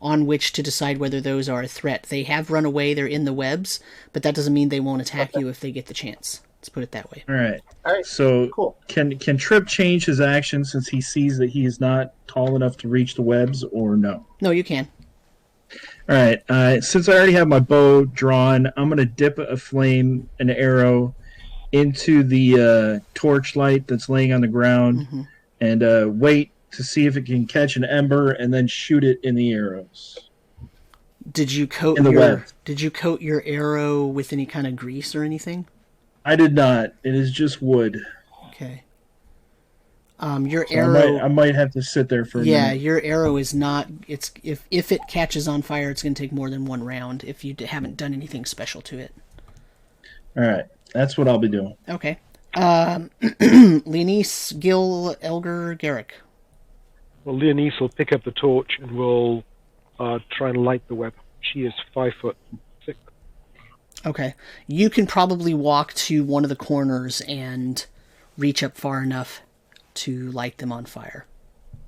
on which to decide whether those are a threat. They have run away, they're in the webs, but that doesn't mean they won't attack you if they get the chance. Let's put it that way. All right. All right. So Cool. can Trip change his action since he sees that he is not tall enough to reach the webs, or no? No, you can. All right. Since I already have my bow drawn, I'm going to dip a flame, an arrow, into the torchlight that's laying on the ground, and wait to see if it can catch an ember, and then shoot it in the arrows. Did you coat your arrow with any kind of grease or anything? I did not. It is just wood. Okay. Your So arrow. I might have to sit there for a minute. Your arrow is not. It's if it catches on fire, it's going to take more than one round if you haven't done anything special to it. All right. That's what I'll be doing. Okay. Leonice, Gil, Elgar, Garrick. Well, Leonice will pick up the torch and will try and light the web. She is 5'6". Okay. You can probably walk to one of the corners and reach up far enough to light them on fire.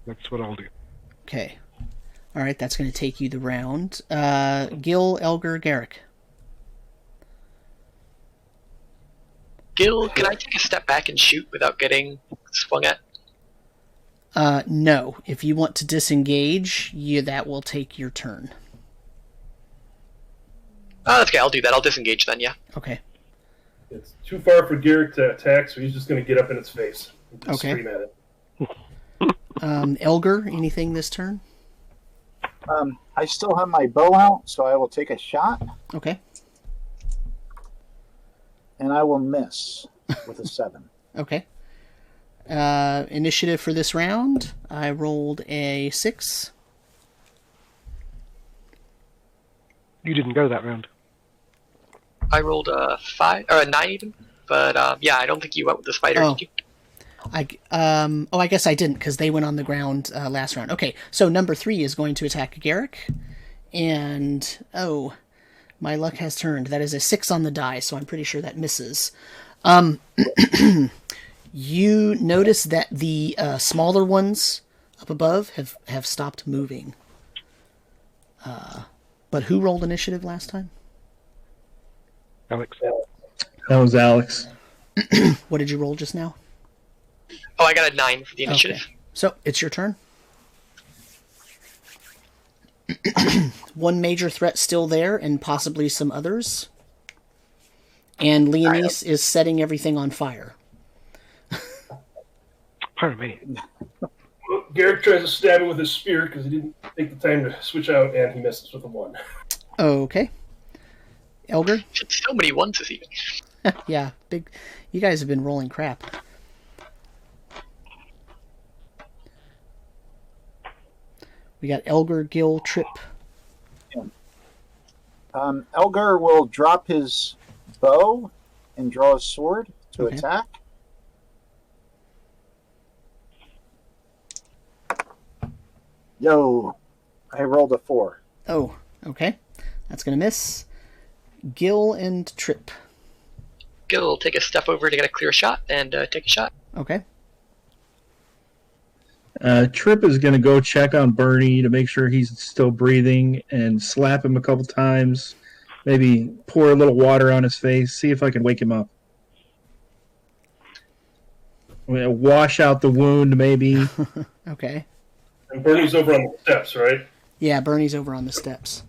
That's what I'll do. Okay. All right, that's going to take you the round. Gil, Elgar, Garrick. Gil, can I take a step back and shoot without getting swung at? No. If you want to disengage, that will take your turn. Oh, that's okay. I'll do that. I'll disengage then, yeah. Okay. It's too far for Garrick to attack, so he's just going to get up in its face and just Okay. scream at it. Elgar, anything this turn? I still have my bow out, so I will take a shot, Okay. and I will miss with a 7. Okay. Initiative for this round. I rolled a 6. You didn't go that round. I rolled a 5 or a 9 even, but yeah, I don't think you went with the spider. Oh. Did you? I guess I didn't because they went on the ground last round. Okay, so number 3 is going to attack Garrick, and my luck has turned. That is a 6 on the die, so I'm pretty sure that misses. You notice that the smaller ones up above have stopped moving. But who rolled initiative last time? Alex. That was Alex. What did you roll just now? Oh, I got a 9 for the initiative. Okay. So, it's your turn. One major threat still there, and possibly some others. And Leonice is setting everything on fire. Pyromania. Well, Garrick tries to stab it with his spear because he didn't take the time to switch out, and he misses with a 1. Okay. Elgar? So many ones this evening. Yeah, big. You guys have been rolling crap. We got Elgar, Gil, Trip. Elgar will drop his bow and draw his sword to Okay. attack. Yo, I rolled a 4. Oh, okay. That's going to miss. Gil and Trip. Gil will take a step over to get a clear shot and take a shot. Okay. Trip is going to go check on Bernie to make sure he's still breathing and slap him a couple times. Maybe pour a little water on his face, see if I can wake him up. I'm going to wash out the wound, maybe. Okay. And Bernie's over on the steps, right? Yeah, Bernie's over on the steps.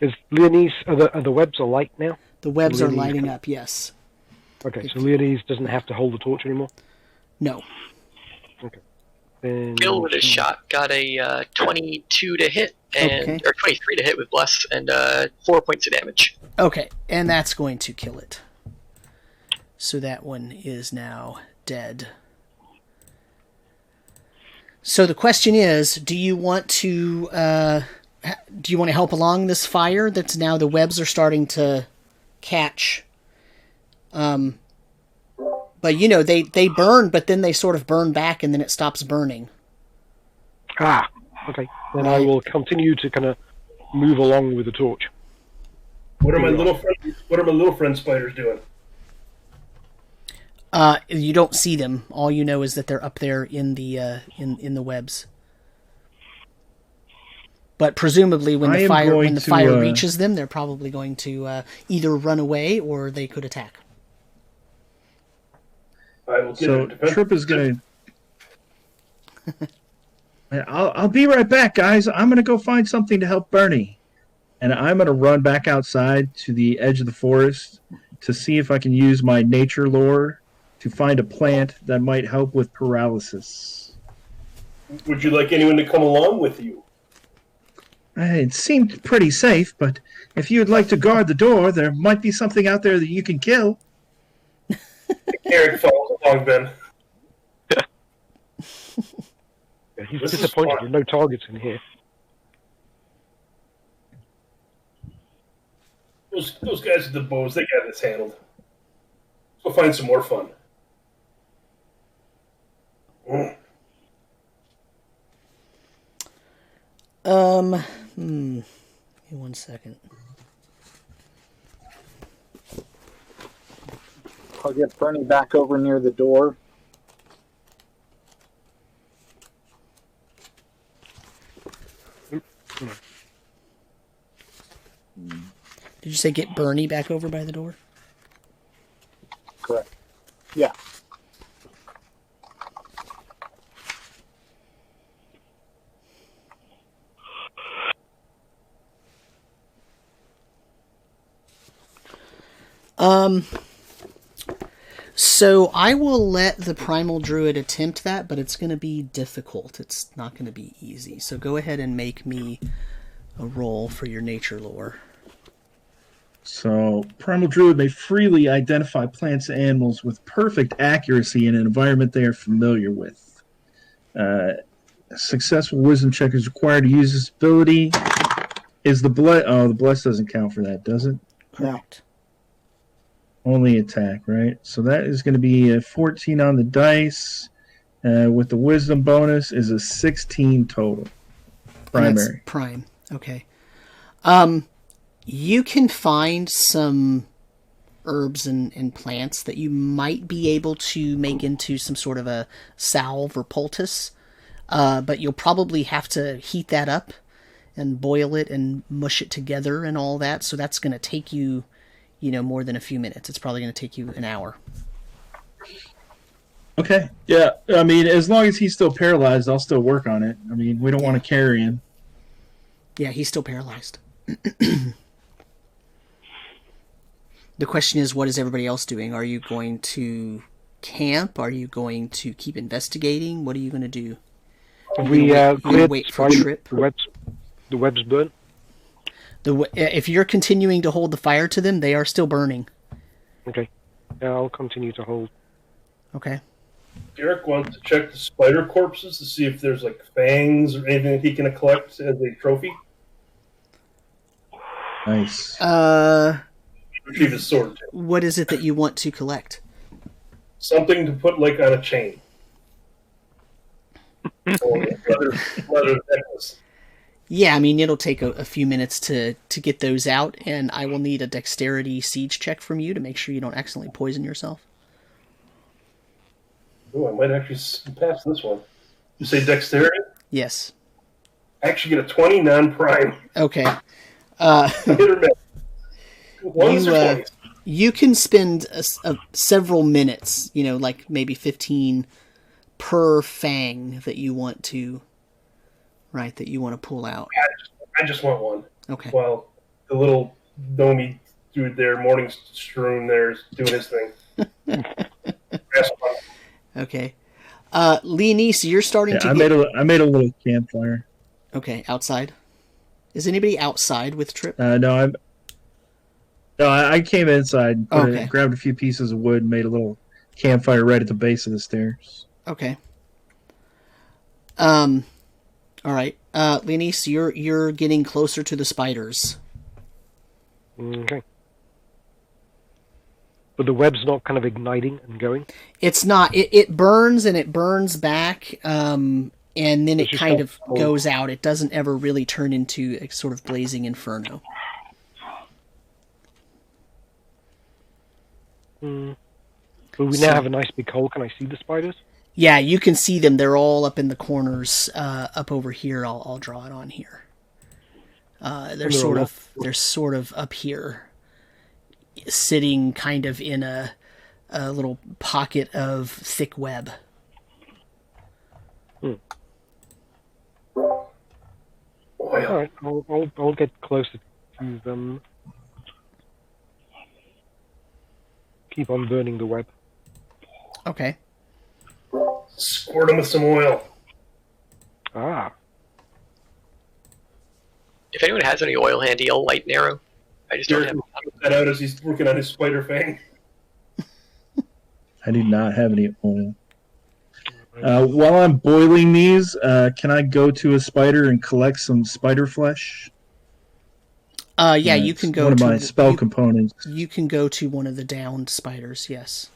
Is Leonese, are the webs alight now? The webs are Leonese lighting can- up, yes. Okay, so Leonese doesn't have to hold the torch anymore? No. Then... Gil with his shot got a 22 to hit, and or 23 to hit with Bless, and 4 points of damage. Okay, and that's going to kill it. So that one is now dead. So the question is, do you want to help along this fire that's now the webs are starting to catch? But you know, they burn, but then they sort of burn back and then it stops burning. Ah, okay. Then I will continue to kind of move along with the torch. What are my little friend spiders doing? You don't see them. All you know is that they're up there in the in the webs. But presumably, when the fire reaches them, they're probably going to either run away or they could attack. So Trip is going to. I'll be right back, guys. I'm going to go find something to help Bernie, and I'm going to run back outside to the edge of the forest to see if I can use my nature lore to find a plant that might help with paralysis. Would you like anyone to come along with you? It seemed pretty safe, but if you'd like to guard the door, there might be something out there that you can kill. Eric follows along, Ben. Yeah, he's disappointed with no targets in here. Those guys with the bows, they got this handled. Let's go find some more fun. Give me 1 second. I'll get Bernie back over near the door. Did you say get Bernie back over by the door? Correct. Yeah. So I will let the Primal Druid attempt that, but it's going to be difficult. It's not going to be easy. So go ahead and make me a roll for your nature lore. So, Primal Druid may freely identify plants and animals with perfect accuracy in an environment they are familiar with. A successful wisdom check is required to use this ability. Is the bless? Oh, the bless doesn't count for that, does it? Correct. Only attack, right? So that is going to be a 14 on the dice. With the wisdom bonus is a 16 total. Primary. That's prime. Okay. You can find some herbs and plants that you might be able to make into some sort of a salve or poultice, but you'll probably have to heat that up and boil it and mush it together and all that. So that's going to take you, more than a few minutes. It's probably going to take you an hour. Okay. Yeah. I mean, as long as he's still paralyzed, I'll still work on it. I mean, we don't want to carry him. Yeah, he's still paralyzed. The question is, what is everybody else doing? Are you going to camp? Are you going to keep investigating? What are you going to do? We wait for a trip. The webs burn. If you're continuing to hold the fire to them, they are still burning. Okay. Yeah, I'll continue to hold. Okay. Derek wants to check the spider corpses to see if there's like fangs or anything that he can collect as a trophy. Nice. Retrieve his sword. What is it that you want to collect? Something to put like on a chain. Or leather necklace. Yeah, I mean, it'll take a few minutes to get those out, and I will need a dexterity siege check from you to make sure you don't accidentally poison yourself. Oh, I might actually pass this one. You say dexterity? Yes. I actually get a 20 non-prime. Okay. Hit or miss. Ones or 20s? You can spend several minutes, like maybe 15 per fang that you want to pull out. I just want one. Okay. Well, the little Domi dude there, Morning Strewn there, is doing his thing. Okay. Leonise, you're starting to I made a little campfire. Okay, outside. Is anybody outside with Trip? No, I came inside, Okay. grabbed a few pieces of wood, and made a little campfire right at the base of the stairs. Okay. All right. Leonise, you're getting closer to the spiders. Okay. But the web's not kind of igniting and going? It's not. It burns and it burns back, and then it kind of goes out. It doesn't ever really turn into a sort of blazing inferno. But we now have a nice big hole. Can I see the spiders? Yeah, you can see them. They're all up in the corners, up over here. I'll draw it on here. They're sort of up here, sitting kind of in a little pocket of thick web. All right, I'll get closer to them. Keep on burning the web. Okay. Squirt them with some oil. Ah. If anyone has any oil handy, I'll light an arrow. I just don't have. That out as he's working on his spider fang. I do not have any oil. While I'm boiling these, can I go to a spider and collect some spider flesh? Yeah, you can go one to of my spell components. You can go to one of the downed spiders. Yes.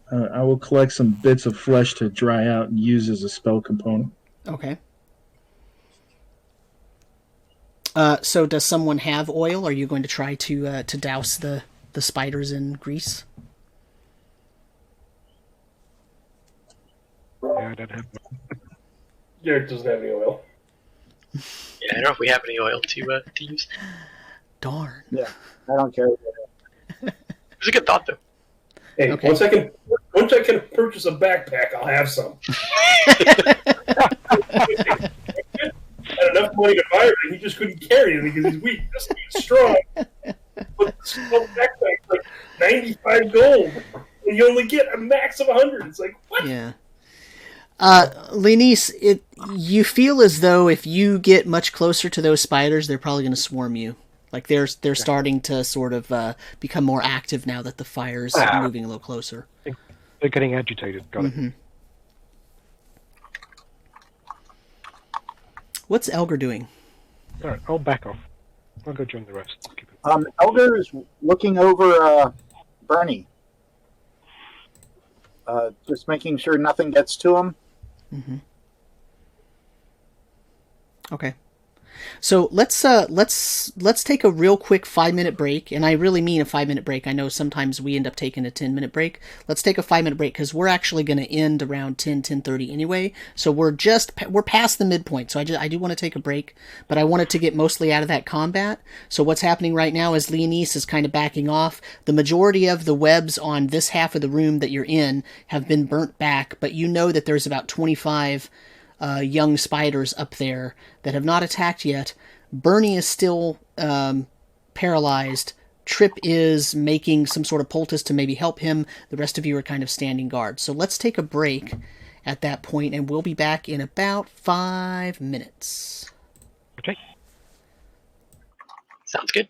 I will collect some bits of flesh to dry out and use as a spell component. Okay. So does someone have oil? Are you going to try to douse the spiders in grease? Yeah, I don't have. Garrett doesn't have any oil. Yeah, I don't know if we have any oil to use. Darn. Yeah, I don't care. It was a good thought, though. Hey, Okay. once I can purchase a backpack, I'll have some. Had enough money to buy it, he just couldn't carry it because he's weak. This thing's strong. But the small backpack's like 95 gold, and you only get a max of 100. It's like, what? Yeah. Leonise, you feel as though if you get much closer to those spiders, they're probably going to swarm you. Like they're starting to sort of become more active now that the fire's moving a little closer. They're getting agitated. Got it. What's Elgar doing? All right, I'll back off. I'll go join the rest. Keep it. Elgar is looking over Bernie. Just making sure nothing gets to him. Okay. So let's take a real quick 5-minute break, and I really mean a 5-minute break. I know sometimes we end up taking a 10-minute break. Let's take a 5-minute break because we're actually going to end around 10:30 anyway. So we're past the midpoint. So I do want to take a break, but I wanted to get mostly out of that combat. So what's happening right now is Leonise is kind of backing off. The majority of the webs on this half of the room that you're in have been burnt back, but you know that there's about 25 young spiders up there that have not attacked yet. Bernie is still paralyzed. Trip is making some sort of poultice to maybe help him. The rest of you are kind of standing guard. So let's take a break at that point, and we'll be back in about 5 minutes. Okay. Sounds good.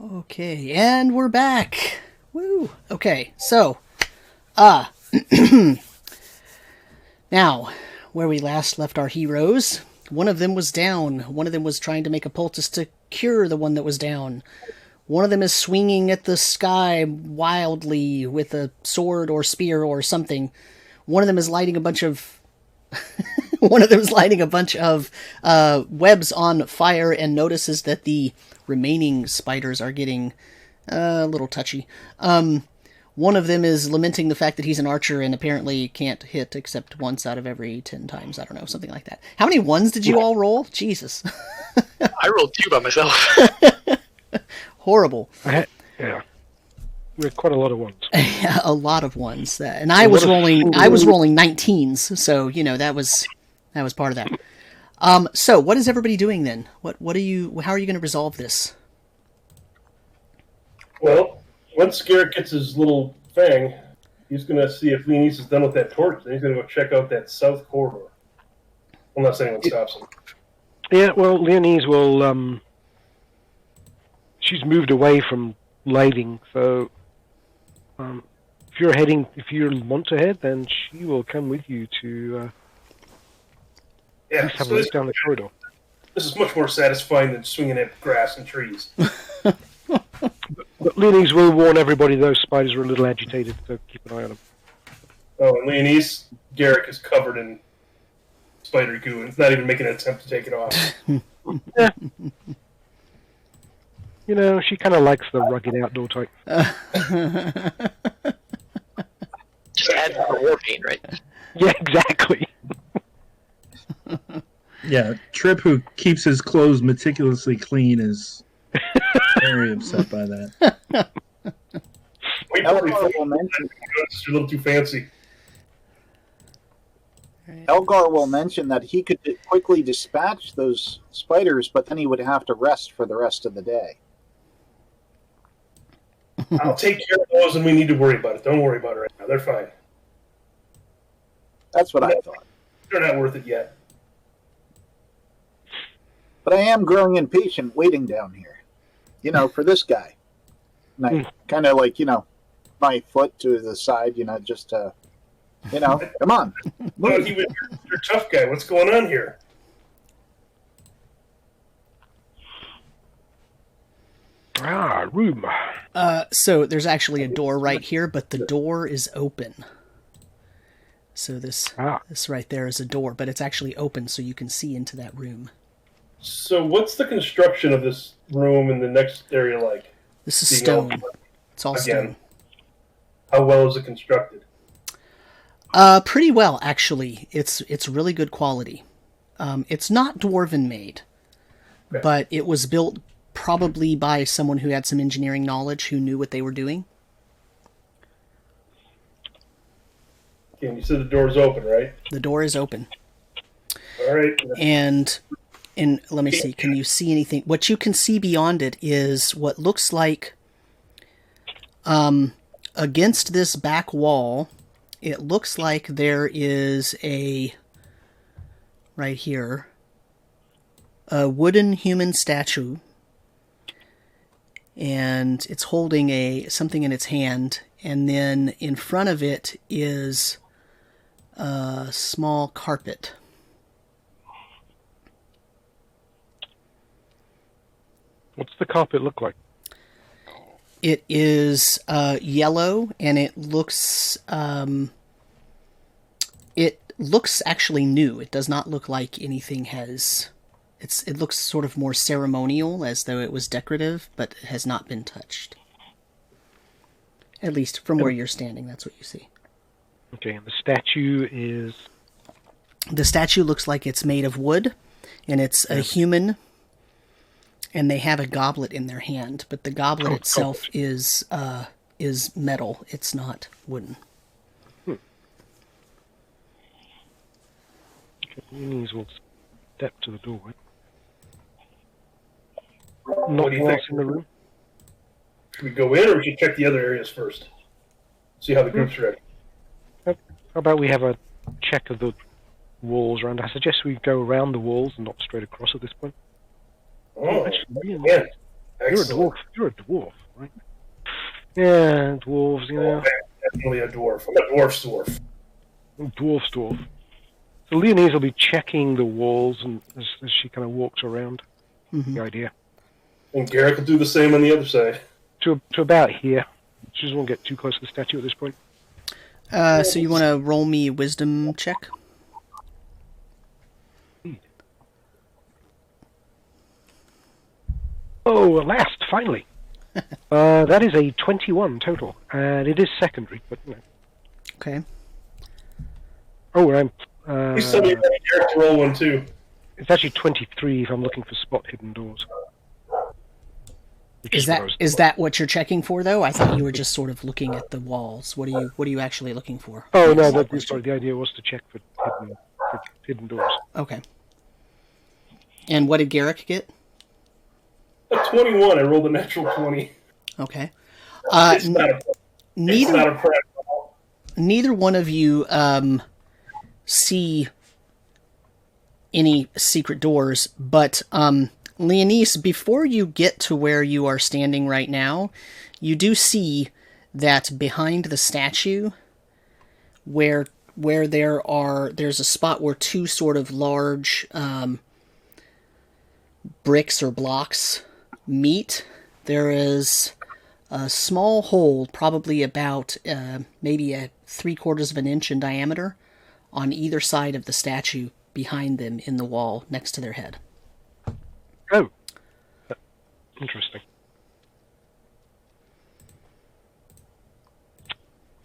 Okay, and we're back. Woo. Okay, so, now, where we last left our heroes, one of them was down. One of them was trying to make a poultice to cure the one that was down. One of them is swinging at the sky wildly with a sword or spear or something. One of them is lighting a bunch of webs on fire and notices that the remaining spiders are getting a little touchy. One of them is lamenting the fact that he's an archer and apparently can't hit except once out of every 10 times. I don't know, something like that. How many ones did you all roll? Jesus. I rolled 2 by myself. Horrible. Yeah. We had quite a lot of ones. A lot of ones. And I was rolling 19s, so, you know, that was part of that. So what is everybody doing then? How are you going to resolve this? Well, once Garrett gets his little fang, he's going to see if Leonise is done with that torch. Then he's going to go check out that south corridor. Unless anyone stops him. Yeah, well, Leonise will... she's moved away from lighting, so... if you want to head, then she will come with you to have a look down the corridor. This is much more satisfying than swinging at grass and trees. But Leonise will warn everybody those spiders are a little agitated, so keep an eye on them. Oh, and Leonise, Garrick is covered in spider goo and it's not even making an attempt to take it off. Yeah. You know, she kind of likes the rugged outdoor type. Just add to the war paint, right? Yeah, exactly. Yeah, Trip, who keeps his clothes meticulously clean, is very upset by that. Elgar will mention. It's a little too fancy. Elgar will mention that he could quickly dispatch those spiders, but then he would have to rest for the rest of the day. I'll take care of those and we need to worry about it. Don't worry about it right now. They're fine. That's what I thought. They're not worth it yet. But I am growing impatient waiting down here. You know, for this guy. And I kind of like, you know, my foot to the side, you know, just to, you know, come on. Well, you're a tough guy. What's going on here? Room. So there's actually a door right here, but the door is open. So this right there is a door, but it's actually open so you can see into that room. So what's the construction of this room in the next area like? This is stone. It's all stone. How well is it constructed? Pretty well, actually. It's really good quality. It's not dwarven made, but it was built probably by someone who had some engineering knowledge, who knew what they were doing. Okay, and you said the door's open, right? The door is open. All right. And let me see. Can you see anything? What you can see beyond it is what looks like, against this back wall, it looks like there is right here, a wooden human statue, and it's holding something in its hand, and then in front of it is a small carpet. What's the carpet look like? It is yellow, and it looks actually new. It does not look like anything has... It looks sort of more ceremonial, as though it was decorative, but it has not been touched. At least from where you're standing, that's what you see. Okay, and the statue is... The statue looks like it's made of wood, and it's a human, and they have a goblet in their hand, but the goblet itself is metal. It's not wooden. Okay, Leonise will step to the doorway. What do you think? In the room. Should we go in, or we should check the other areas first? See how the group's ready. How about we have a check of the walls around. I suggest we go around the walls and not straight across at this point. Oh, Actually, yeah. you're a Excellent. dwarf. You're a dwarf, right? Yeah, dwarves, you know. Definitely a dwarf. I'm a dwarf's dwarf. Dwarf's dwarf. So Leonese will be checking the walls and as she kind of walks around. Mm-hmm. The idea. And Garrick will do the same on the other side. To about here. She doesn't want to get too close to the statue at this point. So you want to roll me a wisdom check? Oh, at last, finally. That is a 21 total, and it is secondary, but you know. Okay. Oh, and Please tell me you want Garrick to roll one too. it's actually 23 if I'm looking for spot hidden doors. Which Is what I was- that what you're checking for, though? I thought you were just sort of looking at the walls. What are you actually looking for? Oh no, sorry. The idea was to check for hidden doors. Okay. And what did Garrick get? A 21. I rolled a natural 20. Okay. It's not a Neither practical. neither one of you see any secret doors, but Leonise, before you get to where you are standing right now, you do see that behind the statue, where there's a spot where two sort of large bricks or blocks meet. There is a small hole, probably about maybe a 3/4 of an inch in diameter, on either side of the statue behind them in the wall next to their head. Oh, interesting.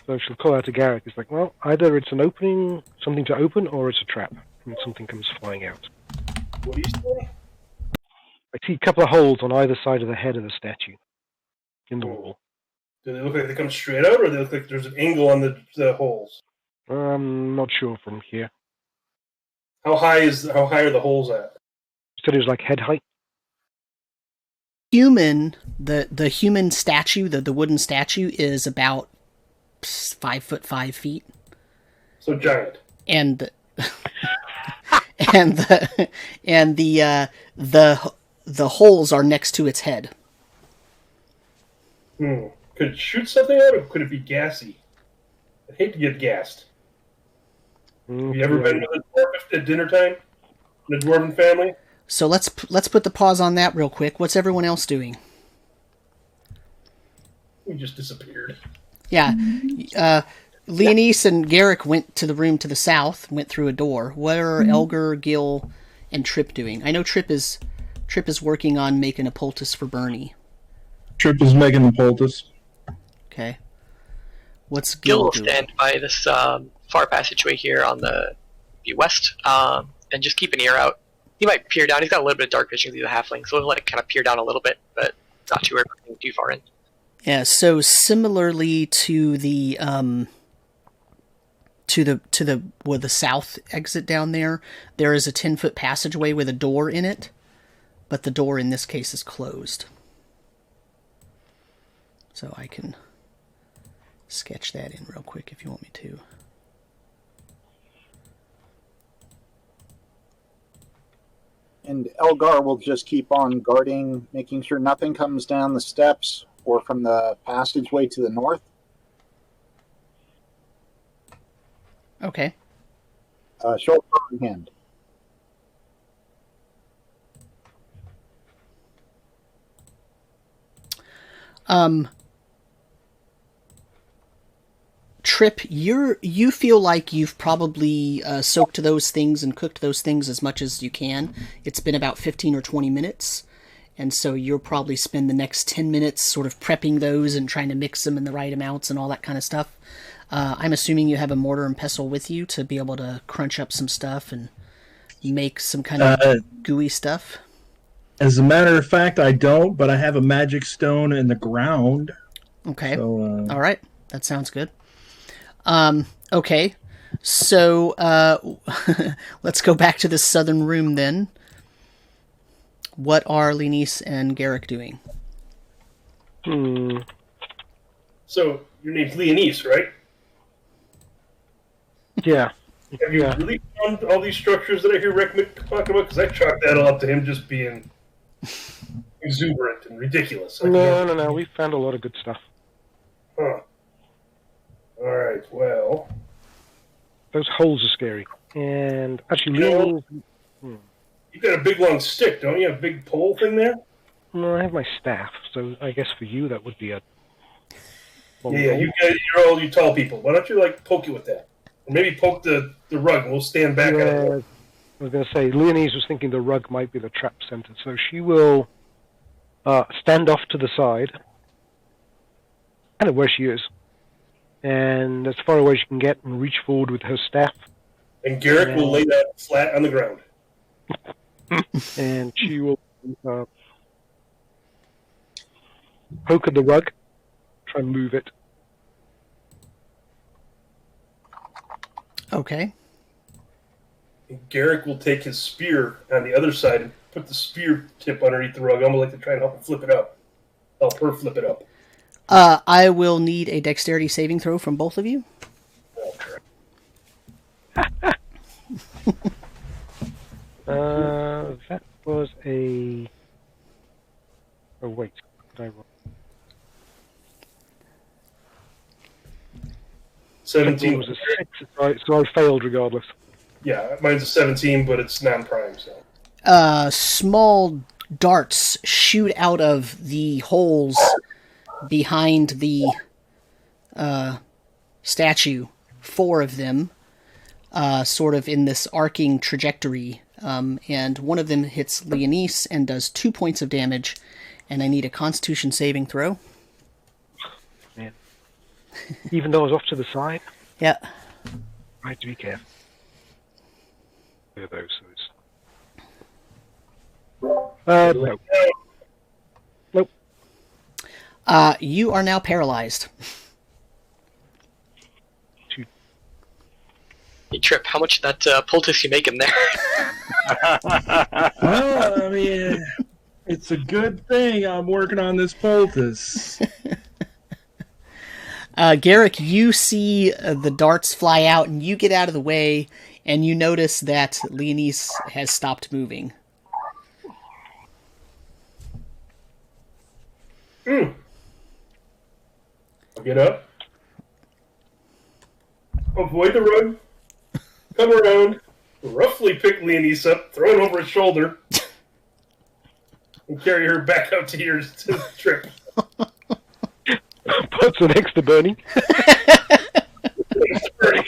So she'll call out to Garrick. It's like, well, either it's an opening, something to open, or it's a trap, and something comes flying out. What do you say? I see a couple of holes on either side of the head of the statue in the wall. Do they look like they come straight out, or do they look like there's an angle on the holes? I'm not sure from here. How high are the holes at? You said it was like head height? The human statue, the wooden statue, is about 5'5" So giant. and the holes are next to its head. Could it shoot something out, or could it be gassy? I'd hate to get gassed. Have you ever been with a dwarf at dinner time in a dwarven family? So let's put the pause on that real quick. What's everyone else doing? We just disappeared. Yeah, Leonise and Garrick went to the room to the south, went through a door. What are Elgar, Gil, and Trip doing? I know Trip is working on making a poultice for Bernie. Trip is making the poultice. Okay. What's Gil Gil will doing? stand by this far passageway here on the west, and just keep an ear out. He might peer down. He's got a little bit of dark vision. He's a halfling, so he'll like kind of peer down a little bit, but not too far in. Yeah. So similarly to the south exit down there is a 10-foot passageway with a door in it, but the door in this case is closed. So I can sketch that in real quick if you want me to. And Elgar will just keep on guarding, making sure nothing comes down the steps or from the passageway to the north. Okay. Shoulder in hand. Trip, you feel like you've probably soaked those things and cooked those things as much as you can. It's been about 15 or 20 minutes, and so you'll probably spend the next 10 minutes sort of prepping those and trying to mix them in the right amounts and all that kind of stuff. I'm assuming you have a mortar and pestle with you to be able to crunch up some stuff and make some kind of gooey stuff. As a matter of fact, I don't, but I have a magic stone in the ground. Okay. So, all right. That sounds good. Okay. So, let's go back to the southern room then. What are Leonise and Garrick doing? So, your name's Leonise, right? Yeah. Have you really found all these structures that I hear Rick talking about? Because I chalked that all up to him just being exuberant and ridiculous. No. We found a lot of good stuff. Huh. All right. Well, Those holes are scary. And actually, You you got a big long stick, don't you? A big pole thing there? no, I have my staff, so I guess for you that would be a. Yeah, you guys, you tall people. Why don't you poke it with that? Or maybe poke the rug, and we'll stand back. Out of Yeah, it. I was going to say, Leonese was thinking the rug might be the trap center, so she will stand off to the side, kind of where she is, and as far away as she can get, and reach forward with her staff. And Garrick will lay that flat on the ground. And she will poke at the rug, try and move it. Okay. And Garrick will take his spear on the other side and put the spear tip underneath the rug. I'm gonna like to try and help him flip it up. Help her flip it up. I will need a dexterity saving throw from both of you. That was a. Oh wait, did I roll? 17 was a 6, so I failed regardless. Yeah, mine's a 17, but it's non-prime. So Small darts shoot out of the holes behind the statue. 4 of them, sort of in this arcing trajectory. And one of them hits Leonese and does 2 points of damage. And I need a Constitution saving throw. Man. Even though I was off to the side? Yeah. I have to be careful. Where are those? No. Nope. You are now paralyzed. Hey, Trip, how much of that poultice you making there? Well, I mean, it's a good thing I'm working on this poultice. Garrick, you see the darts fly out, and you get out of the way, and you notice that Leonese has stopped moving. I'll get up, avoid the rug, come around, roughly pick Leonese up, throw it over his shoulder, and carry her back out to the trip. Puts her next to Bernie.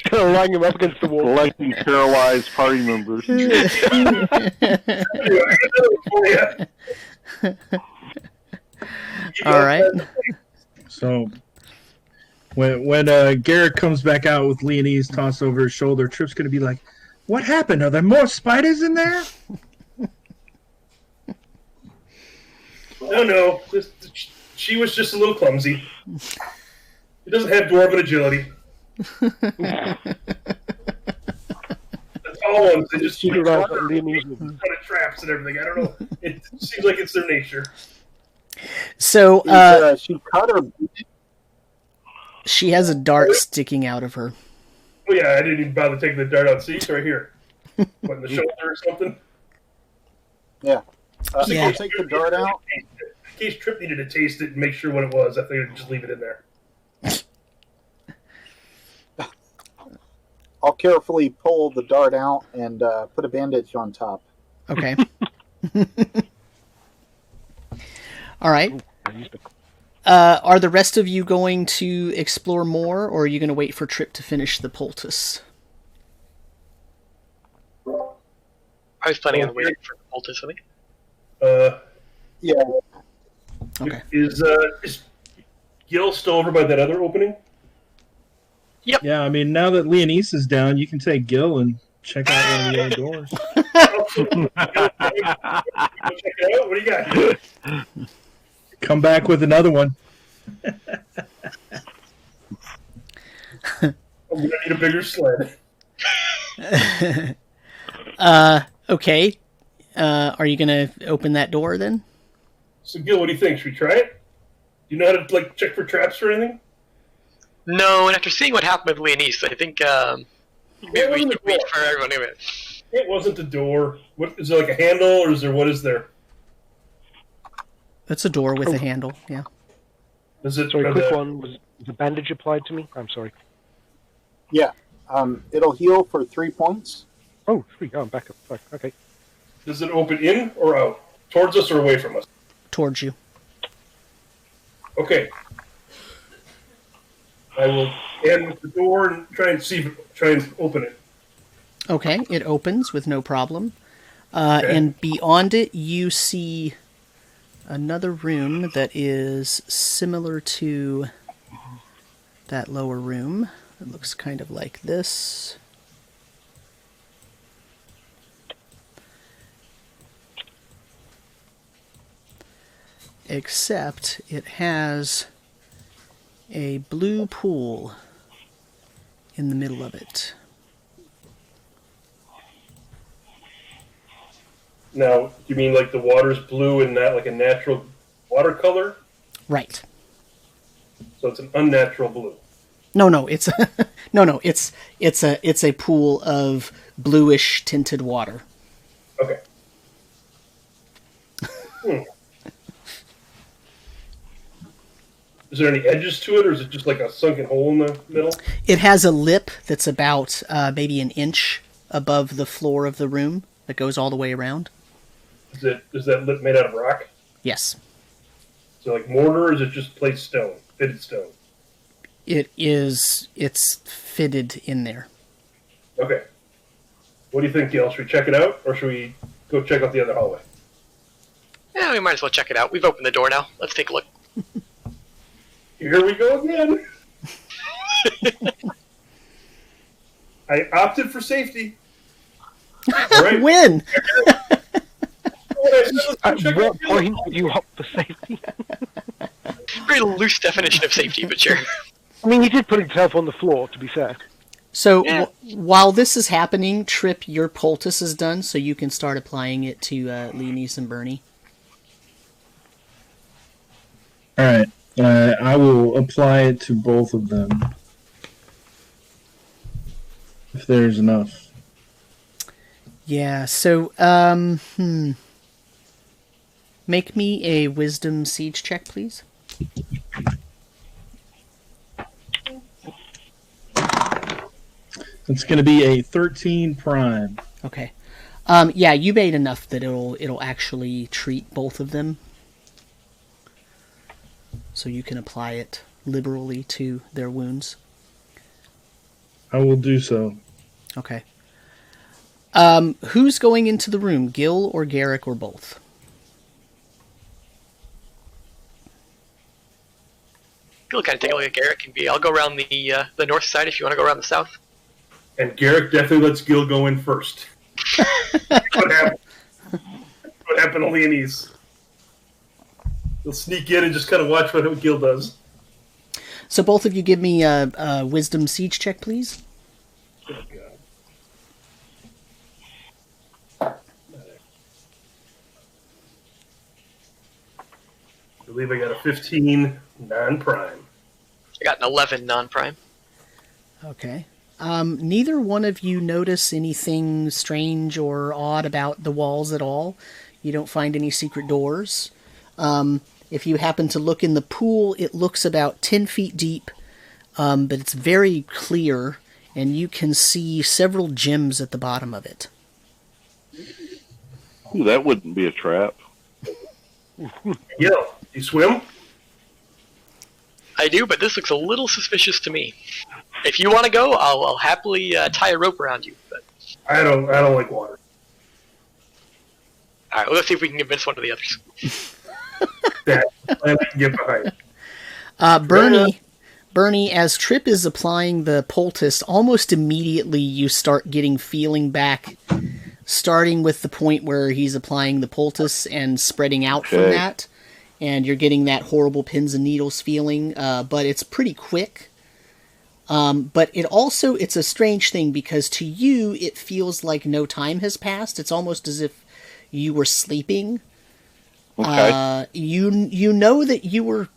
Kind of line him up against the wall. Selecting paralyzed party members. All right. So when Garrett comes back out with Leonese tossed over his shoulder, Trip's going to be like, "What happened? Are there more spiders in there?" No. She was just a little clumsy. She doesn't have dwarven agility. The tall ones, they just Keep shoot it out, kind Leonese. of traps and everything. I don't know. It seems like it's their nature. So, she cut her. she has a dart sticking out of her. Oh yeah, I didn't even bother taking the dart out. See, it's right here. What, in the shoulder or something? Yeah. Yeah. I'll take the dart out. In case Trip needed to taste it and make sure what it was, I figured I'd just leave it in there. I'll carefully pull the dart out and put a bandage on top. Okay. All right. Are the rest of you going to explore more, or are you going to wait for Trip to finish the poultice? I was planning on waiting for the poultice, I think. Yeah. Okay. Is Gil still over by that other opening? Yeah, I mean, now that Leonese is down, you can take Gil and check out one of the other doors. Check it out. What do you got? Come back with another one. I'm gonna need a bigger sled. Okay. Are you going to open that door then? So Gil, what do you think? Should we try it? Do you know how to check for traps or anything? No, and after seeing what happened with Leonese, I think Maybe we should wait for everyone. It wasn't the door. What is there, like a handle, or is there? What is there? That's a door with a handle. Yeah. Is it? Sorry, quick one. Was the bandage applied to me? I'm sorry. Yeah. It'll heal for 3 points. Oh, 3. Oh, I'm back up. Fuck, okay. Does it open in or out? Towards us or away from us? Towards you. Okay. I will end with the door and try and open it. Okay, it opens with no problem. Okay. And beyond it, you see another room that is similar to that lower room. It looks kind of like this. Except it has a blue pool in the middle of it. Now, you mean like the water's blue and not like a natural watercolor? Right. So it's an unnatural blue. No, it's it's a pool of bluish tinted water. Okay. Is there any edges to it, or is it just like a sunken hole in the middle? It has a lip that's about maybe an inch above the floor of the room that goes all the way around. Is that lip made out of rock? Yes. So like mortar, or is it just plate stone, fitted stone? It's fitted in there. Okay. What do you think, Gil? Should we check it out, or should we go check out the other hallway? Yeah, we might as well check it out. We've opened the door now. Let's take a look. Here we go again. I opted for safety. All right. Win! At what point would you opt for safety? Very loose definition of safety, but sure. I mean, he did put himself on the floor, to be fair. So Yeah. while this is happening, Trip, your poultice is done, so you can start applying it to Leonese and Bernie. All right. I will apply it to both of them. If there's enough. Yeah, so, make me a wisdom siege check, please. It's going to be a 13 prime. Okay. Yeah, you made enough that it'll actually treat both of them. So you can apply it liberally to their wounds. I will do so. Okay. Who's going into the room? Gil or Garrick or both? We'll kind of take a look at Garrick and I'll go around the north side if you want to go around the south. And Garrick definitely lets Gil go in first. What happened? What happened to Leonese? He'll sneak in and just kind of watch what Gil does. So both of you give me a wisdom siege check, please. Oh, God. I believe I got a 15 non-prime. I got an 11 non-prime. Okay. Neither one of you notice anything strange or odd about the walls at all. You don't find any secret doors. If you happen to look in the pool, it looks about 10 feet deep, but it's very clear, and you can see several gems at the bottom of it. Ooh, that wouldn't be a trap. Gil, you swim? I do, but this looks a little suspicious to me. If you want to go, I'll happily tie a rope around you. But I don't like water. all right, well, let's see if we can convince one of the others. That I can get behind. Bernie, as Trip is applying the poultice, almost immediately you start getting feeling back, starting with the point where he's applying the poultice and spreading out from that, and you're getting that horrible pins and needles feeling, but it's pretty quick. But it's a strange thing because to you it feels like no time has passed. It's almost as if you were sleeping. Okay. You know that you were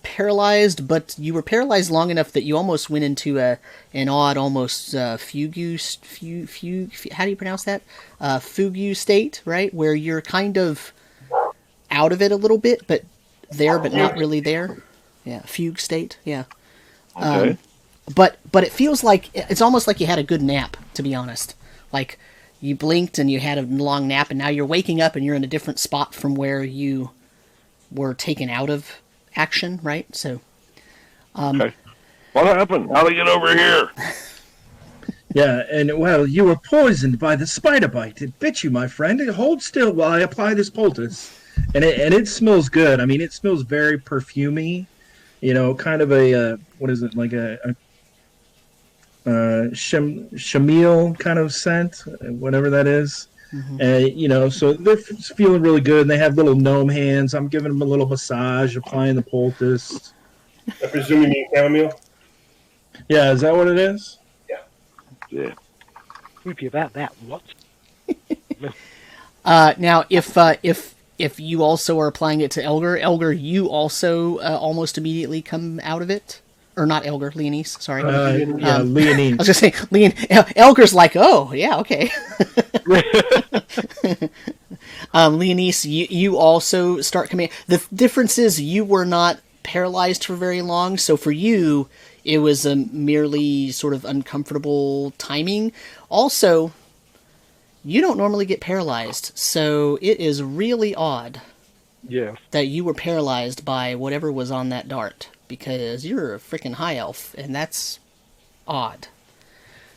paralyzed, but you were paralyzed long enough that you almost went into an odd, almost fugue. How do you pronounce that? Fugue state, right? Where you're kind of out of it a little bit, but there, but not really there. Yeah, fugue state. Yeah. Okay. But it feels like it's almost like you had a good nap, to be honest. Like you blinked and you had a long nap, and now you're waking up and you're in a different spot from where you were taken out of action, right? So, Okay. What happened? How'd I get over here? Yeah, and well, you were poisoned by the spider bite. It bit you, my friend. Hold still while I apply this poultice. And it smells good. I mean, it smells very perfumey. You know, kind of a what is it, like a chamomile kind of scent, whatever that is. Mm-hmm. You know, so they're feeling really good. And they have little gnome hands. I'm giving them a little massage, applying the poultice. I presume you mean chamomile? Yeah, is that what it is? Yeah. Creepy about that. What? Now, if you also are applying it to Elgar, you also almost immediately come out of it. Or not Elgar, Leonise, sorry. Leonise. I was going to say, Elgar's like, oh, yeah, okay. Leonise, you also start coming. The difference is you were not paralyzed for very long, so for you, it was a merely sort of uncomfortable timing. Also, you don't normally get paralyzed, so it is really odd that you were paralyzed by whatever was on that dart, because you're a freaking high elf, and that's odd.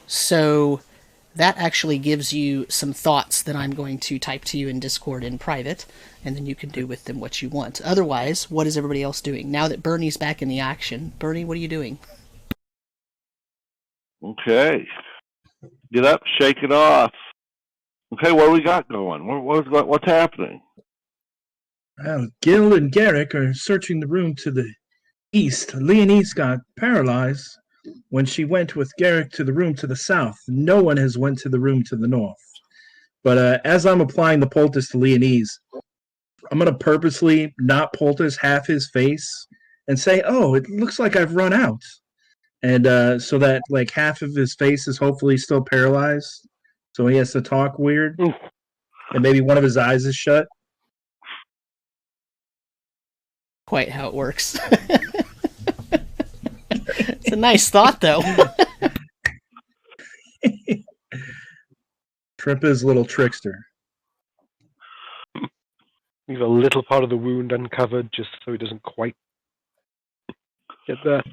So that actually gives you some thoughts that I'm going to type to you in Discord in private, and then you can do with them what you want. Otherwise, what is everybody else doing? Now that Bernie's back in the action, Bernie, what are you doing? Okay. Get up, shake it off. Okay, what do we got going? What's happening? Well, Gil and Garrick are searching the room to the east. Leonise got paralyzed when she went with Garrick to the room to the south. No one has went to the room to the north. But as I'm applying the poultice to Leonise, I'm going to purposely not poultice half his face and say, oh, it looks like I've run out. And so that like half of his face is hopefully still paralyzed. So he has to talk weird. And maybe one of his eyes is shut. Quite how it works. It's a nice thought, though. Trip is a little trickster. Leave a little part of the wound uncovered just so he doesn't quite get there.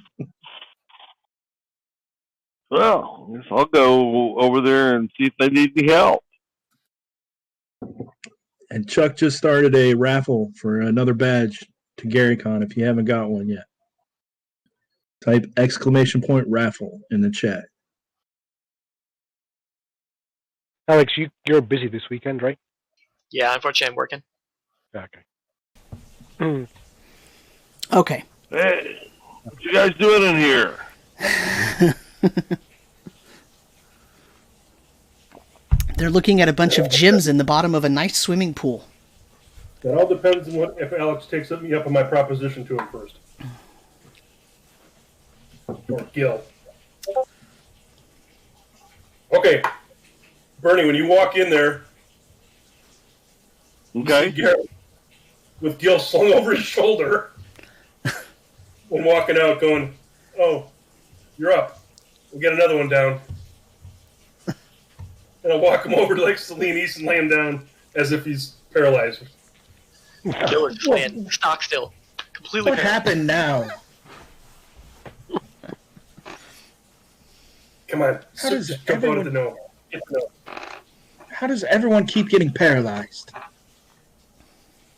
Well, I guess I'll go over there and see if they need any help. And Chuck just started a raffle for another badge to GaryCon if you haven't got one yet. Type !raffle in the chat. Alex, you're busy this weekend, right? Yeah, unfortunately I'm working. Okay. Okay. Hey, what you guys doing in here? They're looking at a bunch of gems in the bottom of a nice swimming pool. That all depends on if Alex takes me up on my proposition to him first. Or Gil. Okay. Bernie, when you walk in there, Okay. Garrett, with Gil slung over his shoulder, when walking out going, oh, you're up. We'll get another one down. And I'll walk him over to like Celine Easton, lay him down as if he's paralyzed. Gil is just laying stock still. Completely What paralyzed. happened now? Come on. How does Just jump out of the know. Get the know. How does everyone keep getting paralyzed?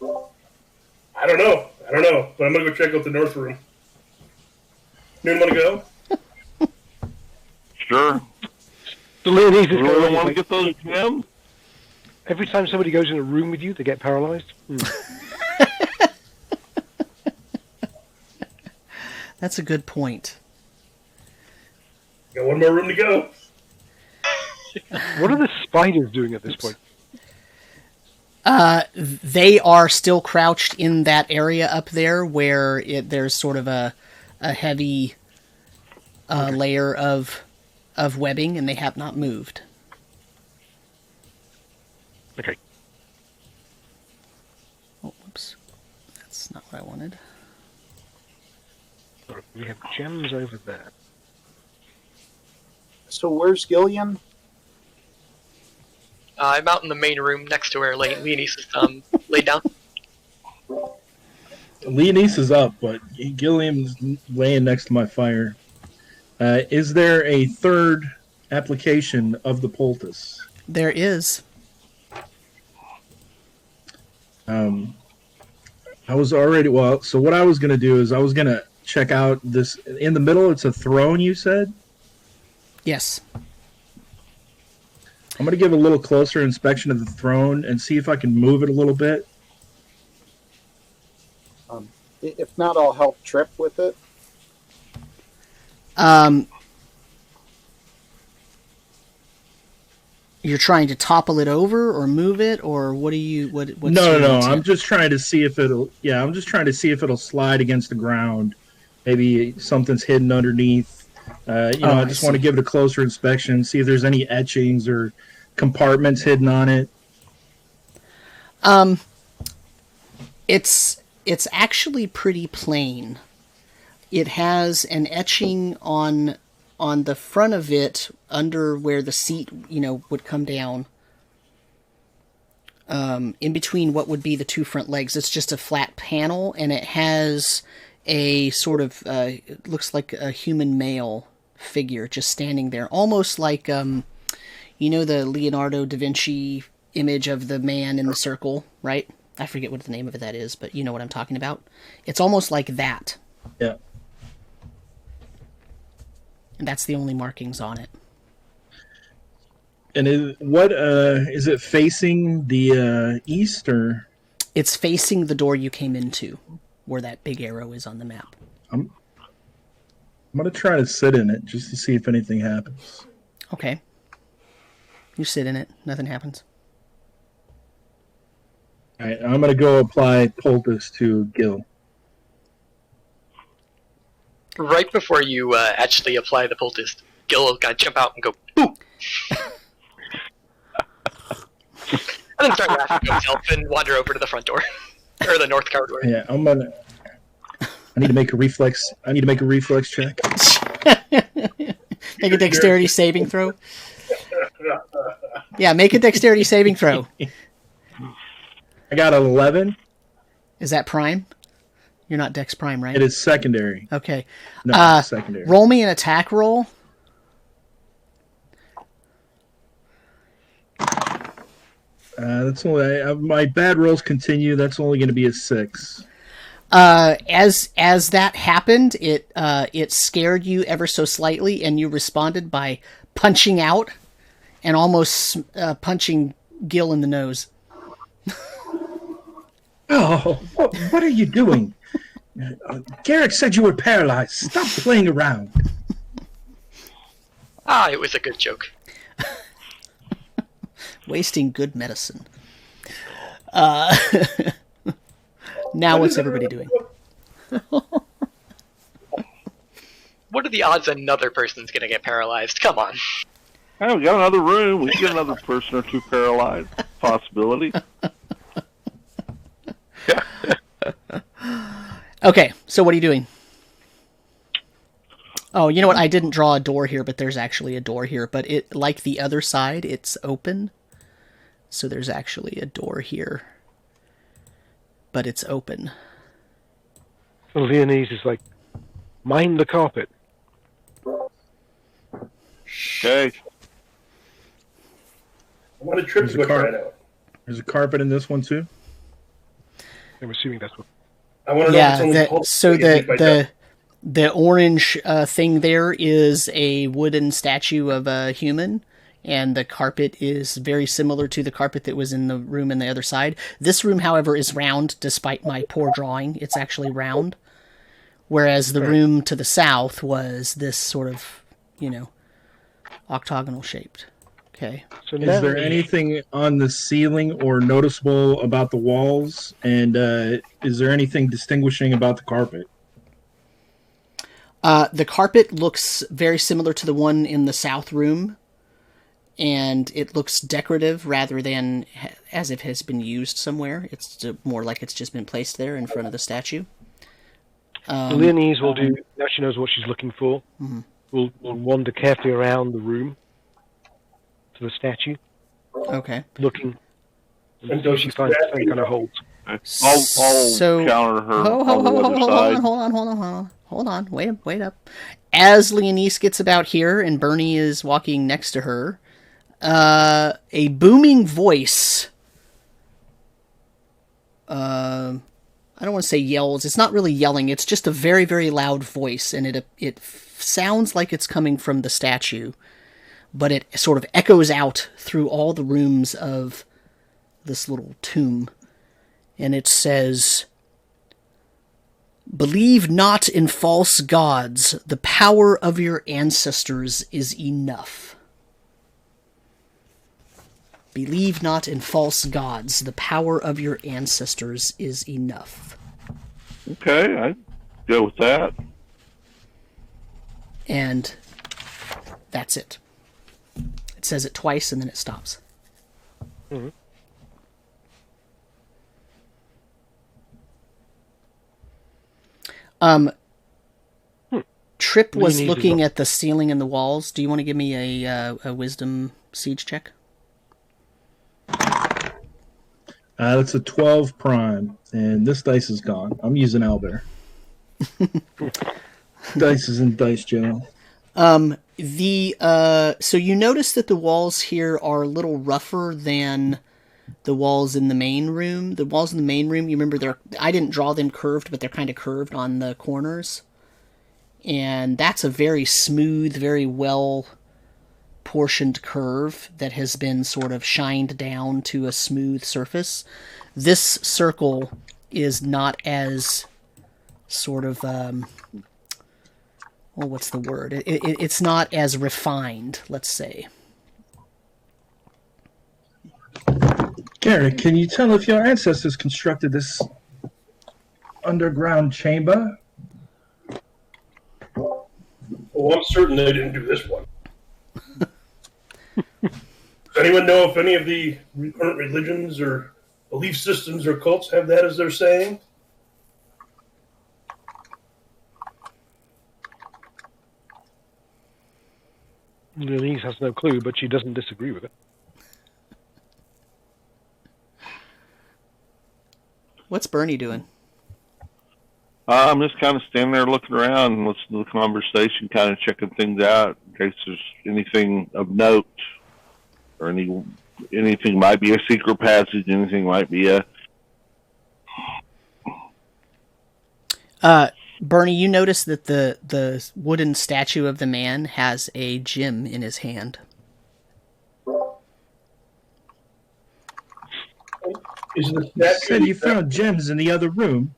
I don't know. But I'm going to go check out the north room. Noon want to go? Sure. The Leonese is You really going want to get those gems? every time somebody goes in a room with you, they get paralyzed. That's a good point. Got one more room to go. What are the spiders doing at this point? They are still crouched in that area up there where there's sort of a heavy layer of webbing, and they have not moved. Okay. Oh, whoops. That's not what I wanted. We have gems over there. So where's Gillian? I'm out in the main room next to where Leonise is laid down. Leonise is up, but Gilliam's laying next to my fire. Is there a third application of the poultice? There is. I was already so what I was going to do is I was going to check out this in the middle. It's a throne, you said? Yes. I'm going to give a little closer inspection of the throne and see if I can move it a little bit. If not, I'll help Trip with it. You're trying to topple it over or move it, or what do you? What's No. your intent? I'm just trying to see if it'll. Yeah, I'm just trying to see if it'll slide against the ground. Maybe something's hidden underneath. I just want to give it a closer inspection, see if there's any etchings or compartments hidden on it. It's actually pretty plain. It has an etching on the front of it, under where the seat, would come down. In between what would be the two front legs, it's just a flat panel, and it has a sort of it looks like a human male figure just standing there, almost like the Leonardo da Vinci image of the man in the circle, right? I forget what the name of that is, but you know what I'm talking about. It's almost like that. Yeah. And that's the only markings on it. And is it facing the east, or? It's facing the door you came into, where that big arrow is on the map. I'm going to try to sit in it just to see if anything happens. Okay. You sit in it. Nothing happens. All right, I'm going to go apply poultice to Gil. Right before you actually apply the poultice, Gil will kind of jump out and go, "Boo!" and then start laughing to himself and wander over to the front door. Or the north car door. Yeah, I need to make a reflex. I need to make a reflex check. Make a dexterity saving throw. Yeah, make a dexterity saving throw. I got an 11. Is that prime? You're not dex prime, right? It is secondary. Okay. No, it's secondary. Roll me an attack roll. That's only my bad rolls continue. That's only going to be a 6. As that happened, it scared you ever so slightly, and you responded by punching out and almost punching Gil in the nose. Oh, what are you doing? Garrick said you were paralyzed. Stop playing around. It was a good joke. Wasting good medicine. Now what's everybody doing? What are the odds another person's going to get paralyzed? Come on. Hey, we got another room. We can get another person or two paralyzed. Possibility. Okay, so what are you doing? Oh, you know what? I didn't draw a door here, but there's actually a door here. But it, like the other side, it's open. So there's actually a door here. But it's open. So Leonise is like, mind the carpet. Okay. I want a trip to go try it out. There's a carpet in this one too. I'm assuming that's what. I want to know if it's only so the orange thing there is a wooden statue of a human, and the carpet is very similar to the carpet that was in the room on the other side. This room, however, is round, despite my poor drawing. It's actually round, whereas the room to the south was this sort of, octagonal shaped. Okay. So Is now there anything on the ceiling or noticeable about the walls? And is there anything distinguishing about the carpet? The carpet looks very similar to the one in the south room, and it looks decorative rather than as if it has been used somewhere. It's more like it's just been placed there in front of the statue. Leonese will do. Now she knows what she's looking for. Mhm. Will wander carefully around the room to the statue, Okay. looking Until she finds the same kind of holes. I'll So- counter her Hold on the other side. Hold on. Wait up. As Leonese gets about here and Bernie is walking next to her, a booming voice. I don't want to say yells. It's not really yelling. It's just a very, very loud voice, and it sounds like it's coming from the statue, but it sort of echoes out through all the rooms of this little tomb, and it says, "Believe not in false gods. The power of your ancestors is enough." Believe not in false gods. The power of your ancestors is enough. Okay, I'd go with that. And that's it. It says it twice and then it stops. Mm-hmm. Trip was Leonese is looking at the ceiling and the walls. Do you want to give me a wisdom siege check? That's a 12 prime, and this dice is gone. I'm using Elgar. Dice is in Dice Journal. So you notice that the walls here are a little rougher than the walls in the main room. The walls in the main room, you remember, I didn't draw them curved, but they're kind of curved on the corners. And that's a very smooth, very well portioned curve that has been sort of shined down to a smooth surface. This circle is not as sort of what's the word? It's not as refined, let's say. Gary, can you tell if your ancestors constructed this underground chamber? Oh, I'm certain they didn't do this one. Does anyone know if any of the current religions or belief systems or cults have that as their saying? Leonese has no clue, but she doesn't disagree with it. What's Bernie doing? I'm just kind of standing there looking around and listening to the conversation, kind of checking things out in case there's anything of note or anything might be a secret passage, anything might be a... Bernie, you notice that the wooden statue of the man has a gem in his hand. Is the You statue said you found gems in the other room.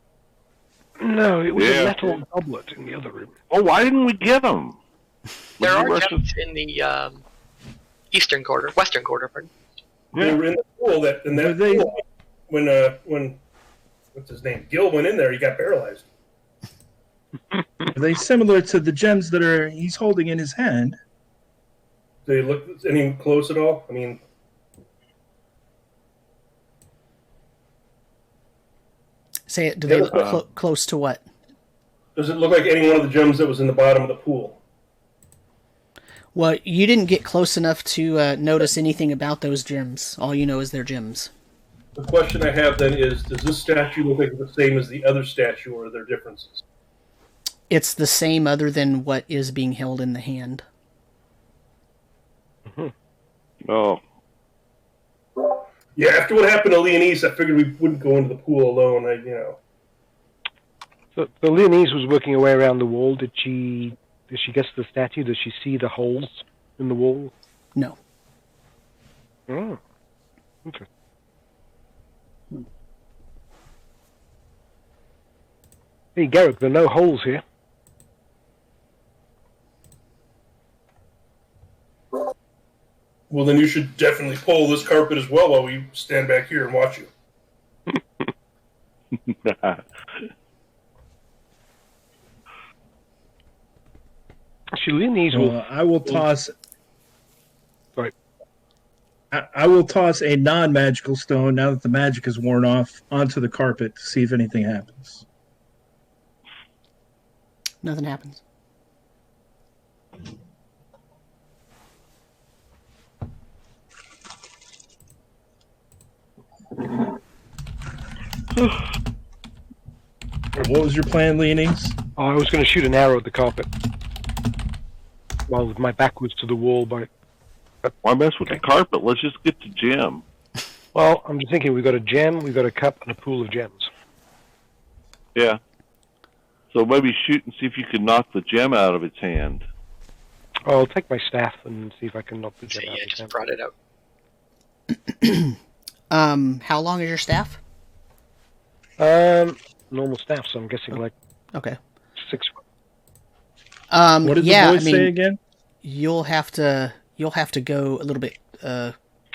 No, it was Yeah. a metal goblet in the other room. Oh, why didn't we get them? There are gems in the western quarter, pardon. They were in the pool Were they- pool, when what's his name? Gil went in there, he got paralyzed. Are they similar to the gems that he's holding in his hand? Do they look any close at all? I mean, Say it. Do they look Yeah. close to what? does it look like any one of the gems that was in the bottom of the pool? Well, you didn't get close enough to notice anything about those gems. All you know is they're gems. The question I have then is, does this statue look like the same as the other statue, or are there differences? It's the same other than what is being held in the hand. Oh, Yeah, after what happened to Leonese, I figured we wouldn't go into the pool alone. So Leonese was working her way around the wall. Did she get to the statue? Does she see the holes in the wall? No. Oh, okay. Hey, Garrick, there are no holes here. Well, then you should definitely pull this carpet as well while we stand back here and watch you. Actually, Leonese will. I will toss. Sorry. I will toss a non-magical stone now that the magic is worn off onto the carpet to see if anything happens. Nothing happens. What was your plan, Leonese? Oh, I was going to shoot an arrow at the carpet. Well, with my back was to the wall, but Why mess with the carpet? Let's just get to Jim. well, I'm just thinking we've got a gem, we've got a cup, and a pool of gems. Yeah. So maybe shoot and see if you can knock the gem out of its hand. Oh, I'll take my staff and see if I can knock the So gem out. yeah, of his just hand. brought it out. How long is your staff? Normal staff, so I'm guessing like Okay. 6 foot. What did Yeah, the voice say again? you'll have to go a little bit. Yeah, I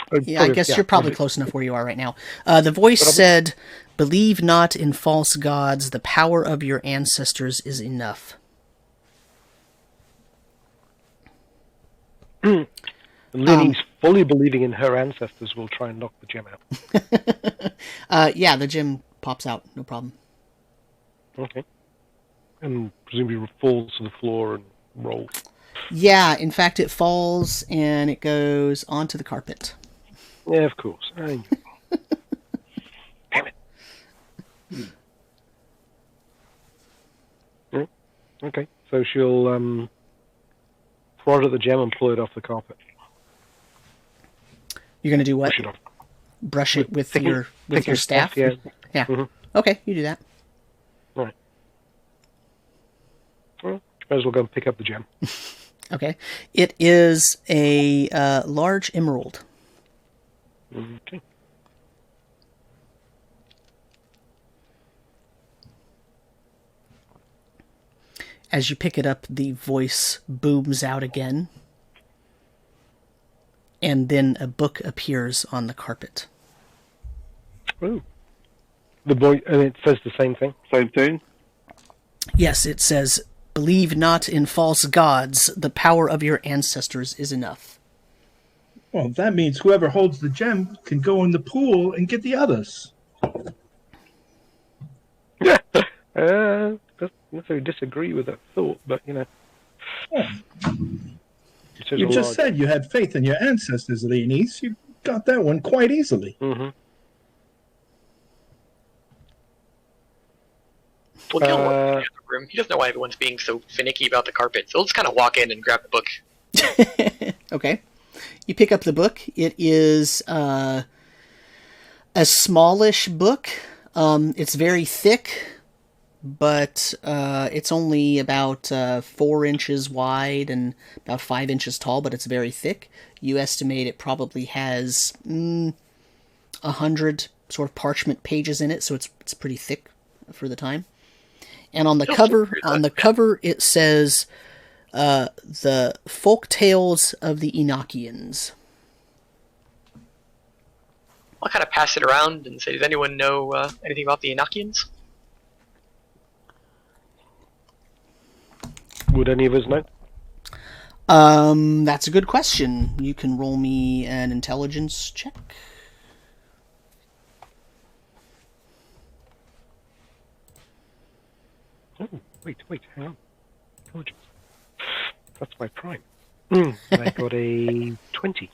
Probably- guess yeah, you're probably close enough where you are right now. The voice said, "Believe not in false gods. The power of your ancestors is enough." And Linny's fully believing in her ancestors will try and knock the gem out. Yeah, the gem pops out, no problem. Okay. And presumably falls to the floor and rolls. Yeah, in fact, it falls and it goes onto the carpet. Yeah, of course. Damn it. Yeah, okay, so she'll prod at the gem and pull it off the carpet. You're gonna do what? Push it off. Brush it with Pick it- your pick your staff? staff, yeah. Yeah. Mhm. Okay, you do that. Right. Well, she might as well go and pick up the gem. Okay. It is a large emerald. Okay. As you pick it up, the voice booms out again. And then a book appears on the carpet. Ooh. The boy, and it says the same thing. Same thing? Yes, it says, "Believe not in false gods. The power of your ancestors is enough." Well, that means whoever holds the gem can go in the pool and get the others. Doesn't necessarily disagree with that thought, but you know. It says You a just large- said you had faith in your ancestors, Leonese. You got that one quite easily. Mhm. Well, Gil walks in the other room. He doesn't know why everyone's being so finicky about the carpet, so he'll just kind of walk in and grab the book. Okay. You pick up the book. It is a smallish book. It's very thick, but it's only about 4 inches wide and about 5 inches tall, but it's very thick. You estimate it probably has 100 sort of parchment pages in it, so it's pretty thick for the time. And on the cover, it says the folk tales of the Enochians. I'll kind of pass it around and say, does anyone know anything about the Enochians? Would any of us know? That's a good question. You can roll me an intelligence check. Oh, wait, hang on. Intelligence. That's my prime. I got a 20.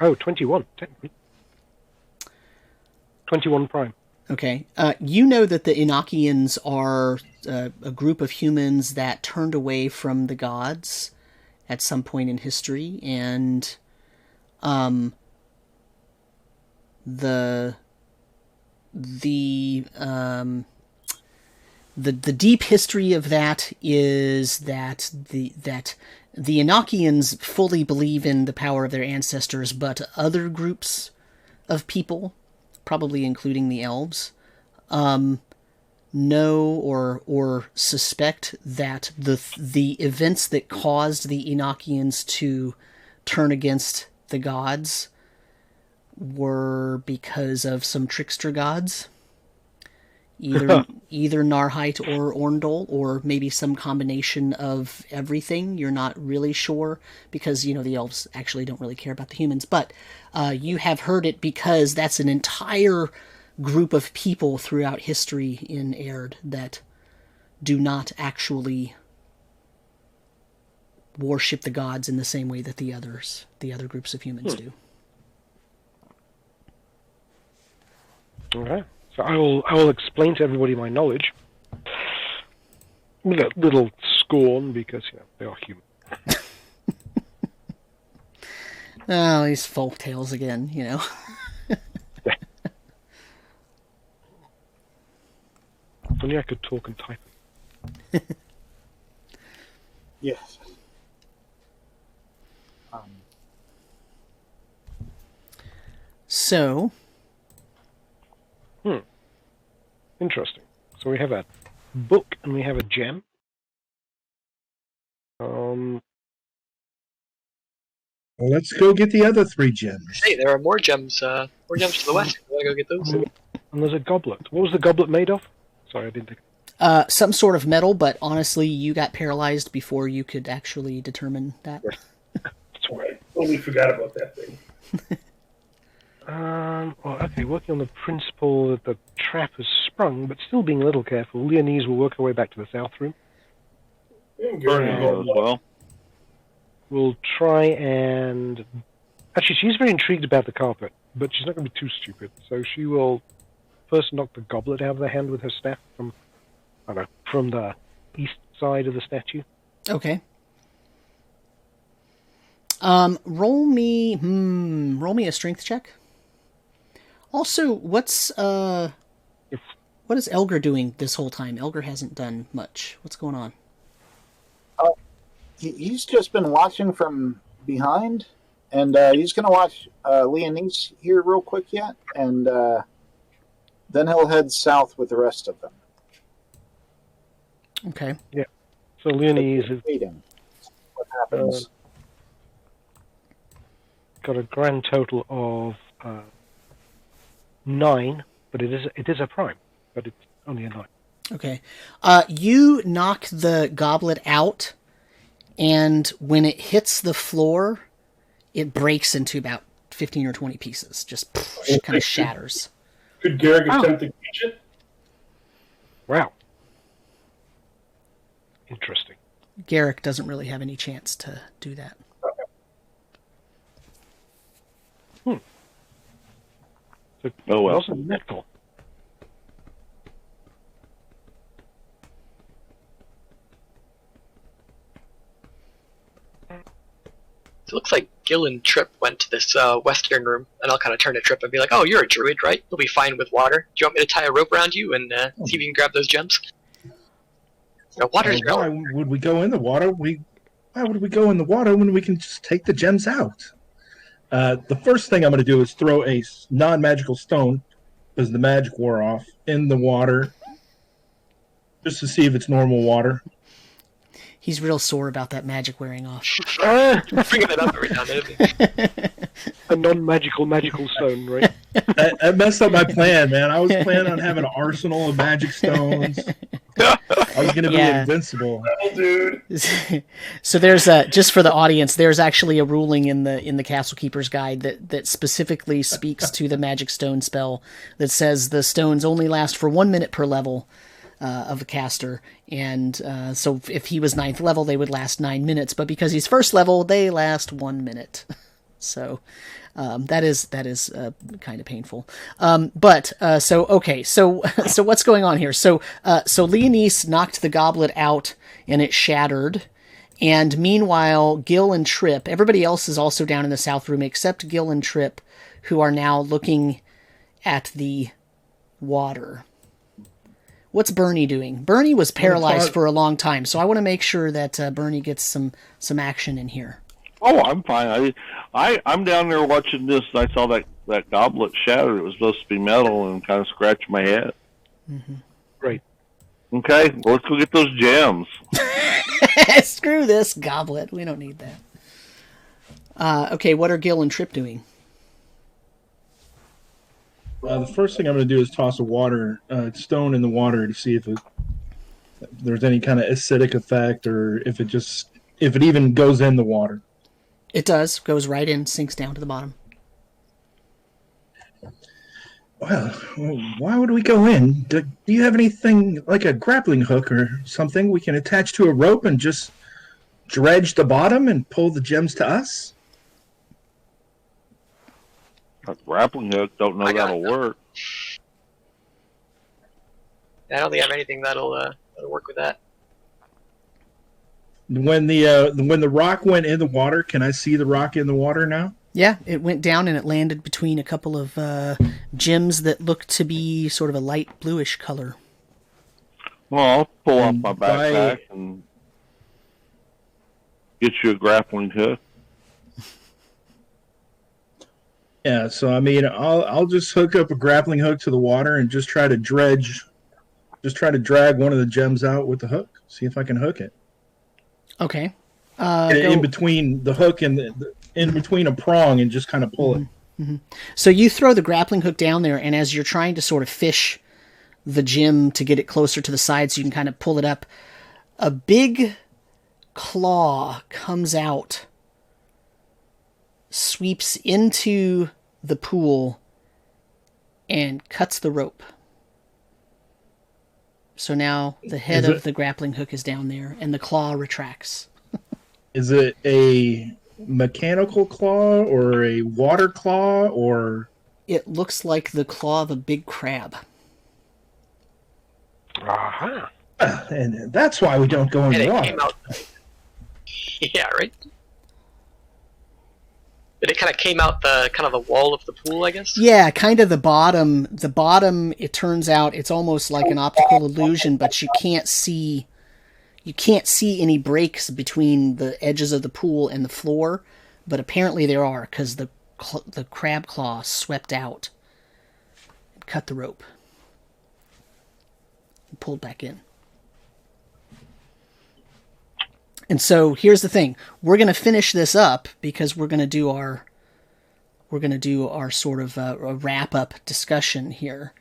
Oh, 21, technically. 21 prime. Okay. You know that the Enochians are a group of humans that turned away from the gods at some point in history, and the deep history of that is that the Enochians fully believe in the power of their ancestors, but other groups of people, probably including the elves, know or suspect that the events that caused the Enochians to turn against the gods were because of some trickster gods. Either Narrheit or Orndol, or maybe some combination of everything. You're not really sure, because, the elves actually don't really care about the humans. But you have heard it because that's an entire group of people throughout history in Erd that do not actually worship the gods in the same way that the other groups of humans do. Okay. So I will explain to everybody my knowledge. With a little scorn, because they are human. Oh, these folk tales again, If only I could talk and type. Yes. So. Interesting. So we have a book and we have a gem. Let's go get the other 3 gems. Hey, there are more gems. More gems to the west. You want to go get those? And there's a goblet. What was the goblet made of? Sorry, I didn't think. Some sort of metal, but honestly, you got paralyzed before you could actually determine that. That's right. Totally forgot about that thing. Okay, working on the principle that the trap has sprung, but still being a little careful, Leonese will work her way back to the south room. Well, We'll try and... Actually, she's very intrigued about the carpet, but she's not going to be too stupid. So she will first knock the goblet out of the hand with her staff from the east side of the statue. Okay. Roll me a strength check. Also, what is Elgar doing this whole time? Elgar hasn't done much. What's going on? He's just been watching from behind, and he's going to watch Leonese here real quick yet, and then he'll head south with the rest of them. Okay. Yeah. So Leonese is waiting. What happens? Got a grand total of 9, but it is a prime, but it's only a 9. Okay. You knock the goblet out, and when it hits the floor, it breaks into about 15 or 20 pieces. Just kind of shatters. Could Garrick attempt to catch it? Wow. Interesting. Garrick doesn't really have any chance to do that. So, oh well. Also metal. It looks like Gil and Trip went to this western room, and I'll kind of turn to Trip and be like, "Oh, you're a druid, right? You'll be fine with water. Do you want me to tie a rope around you and see if you can grab those gems?" Water's your why would we go in the water? Why would we go in the water when we can just take the gems out? The first thing I'm going to do is throw a non-magical stone, because the magic wore off, in the water, just to see if it's normal water. He's real sore about that magic wearing off. bringing it up every now and then. A non-magical stone, right? I messed up my plan, man. I was planning on having an arsenal of magic stones. I was going to be invincible. Oh, dude. So there's just for the audience, there's actually a ruling in the Castle Keeper's Guide that specifically speaks to the magic stone spell that says the stones only last for 1 minute per level of a caster, and so if he was 9th level, they would last 9 minutes, but because he's 1st level, they last 1 minute. So that is kind of painful. So what's going on here? So Leonese knocked the goblet out and it shattered. And meanwhile, Gil and Trip, everybody else is also down in the south room except Gil and Trip, who are now looking at the water. What's Bernie doing? Bernie was paralyzed for a long time, so I want to make sure that Bernie gets some action in here. Oh, I'm fine. I'm down there watching this. I saw that goblet shatter. It was supposed to be metal, and kind of scratched my head. Mm-hmm. Great. Okay, well, let's go get those gems. Screw this goblet. We don't need that. Okay, what are Gil and Trip doing? The first thing I'm going to do is toss a stone in the water to see if there's any kind of acidic effect, or if it even goes in the water. It does. Goes right in, sinks down to the bottom. Well, why would we go in? Do you have anything like a grappling hook or something we can attach to a rope and just dredge the bottom and pull the gems to us? A grappling hook, don't know that'll work. I don't think I have anything that'll work with that. When the rock went in the water, can I see the rock in the water now? Yeah, it went down and it landed between a couple of gems that looked to be sort of a light bluish color. Well, I'll pull off my backpack and get you a grappling hook. Yeah, so I mean, I'll just hook up a grappling hook to the water and just try to drag one of the gems out with the hook. See if I can hook it. Okay. In between the hook and in between a prong, and just kind of pull it. Mm-hmm. So you throw the grappling hook down there, and as you're trying to sort of fish the gem to get it closer to the side so you can kind of pull it up, a big claw comes out, sweeps into the pool, and cuts the rope. So now the head of the grappling hook is down there, and the claw retracts. Is it a mechanical claw or a water claw, or? It looks like the claw of a big crab. Aha. And that's why we don't go in the water. Came out. Yeah, right. But it kind of came out the wall of the pool, I guess. Yeah, kind of the bottom. The bottom, it turns out, it's almost like an optical illusion, but you can't see any breaks between the edges of the pool and the floor. But apparently there are, because the crab claw swept out and cut the rope and pulled back in. And so here's the thing: we're going to finish this up because we're going to do our sort of a wrap up discussion here.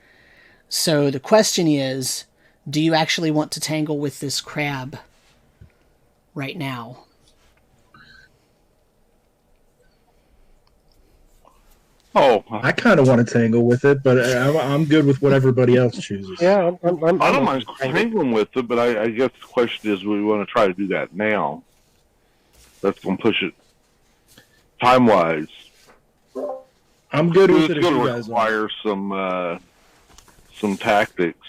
So the question is, do you actually want to tangle with this crab right now? Oh, I kind of want to tangle with it, but I'm good with what everybody else chooses. Yeah, I don't mind tangling with it, but I guess the question is, we want to try to do that now. That's going to push it time-wise. I'm good with it. It's going to require some tactics.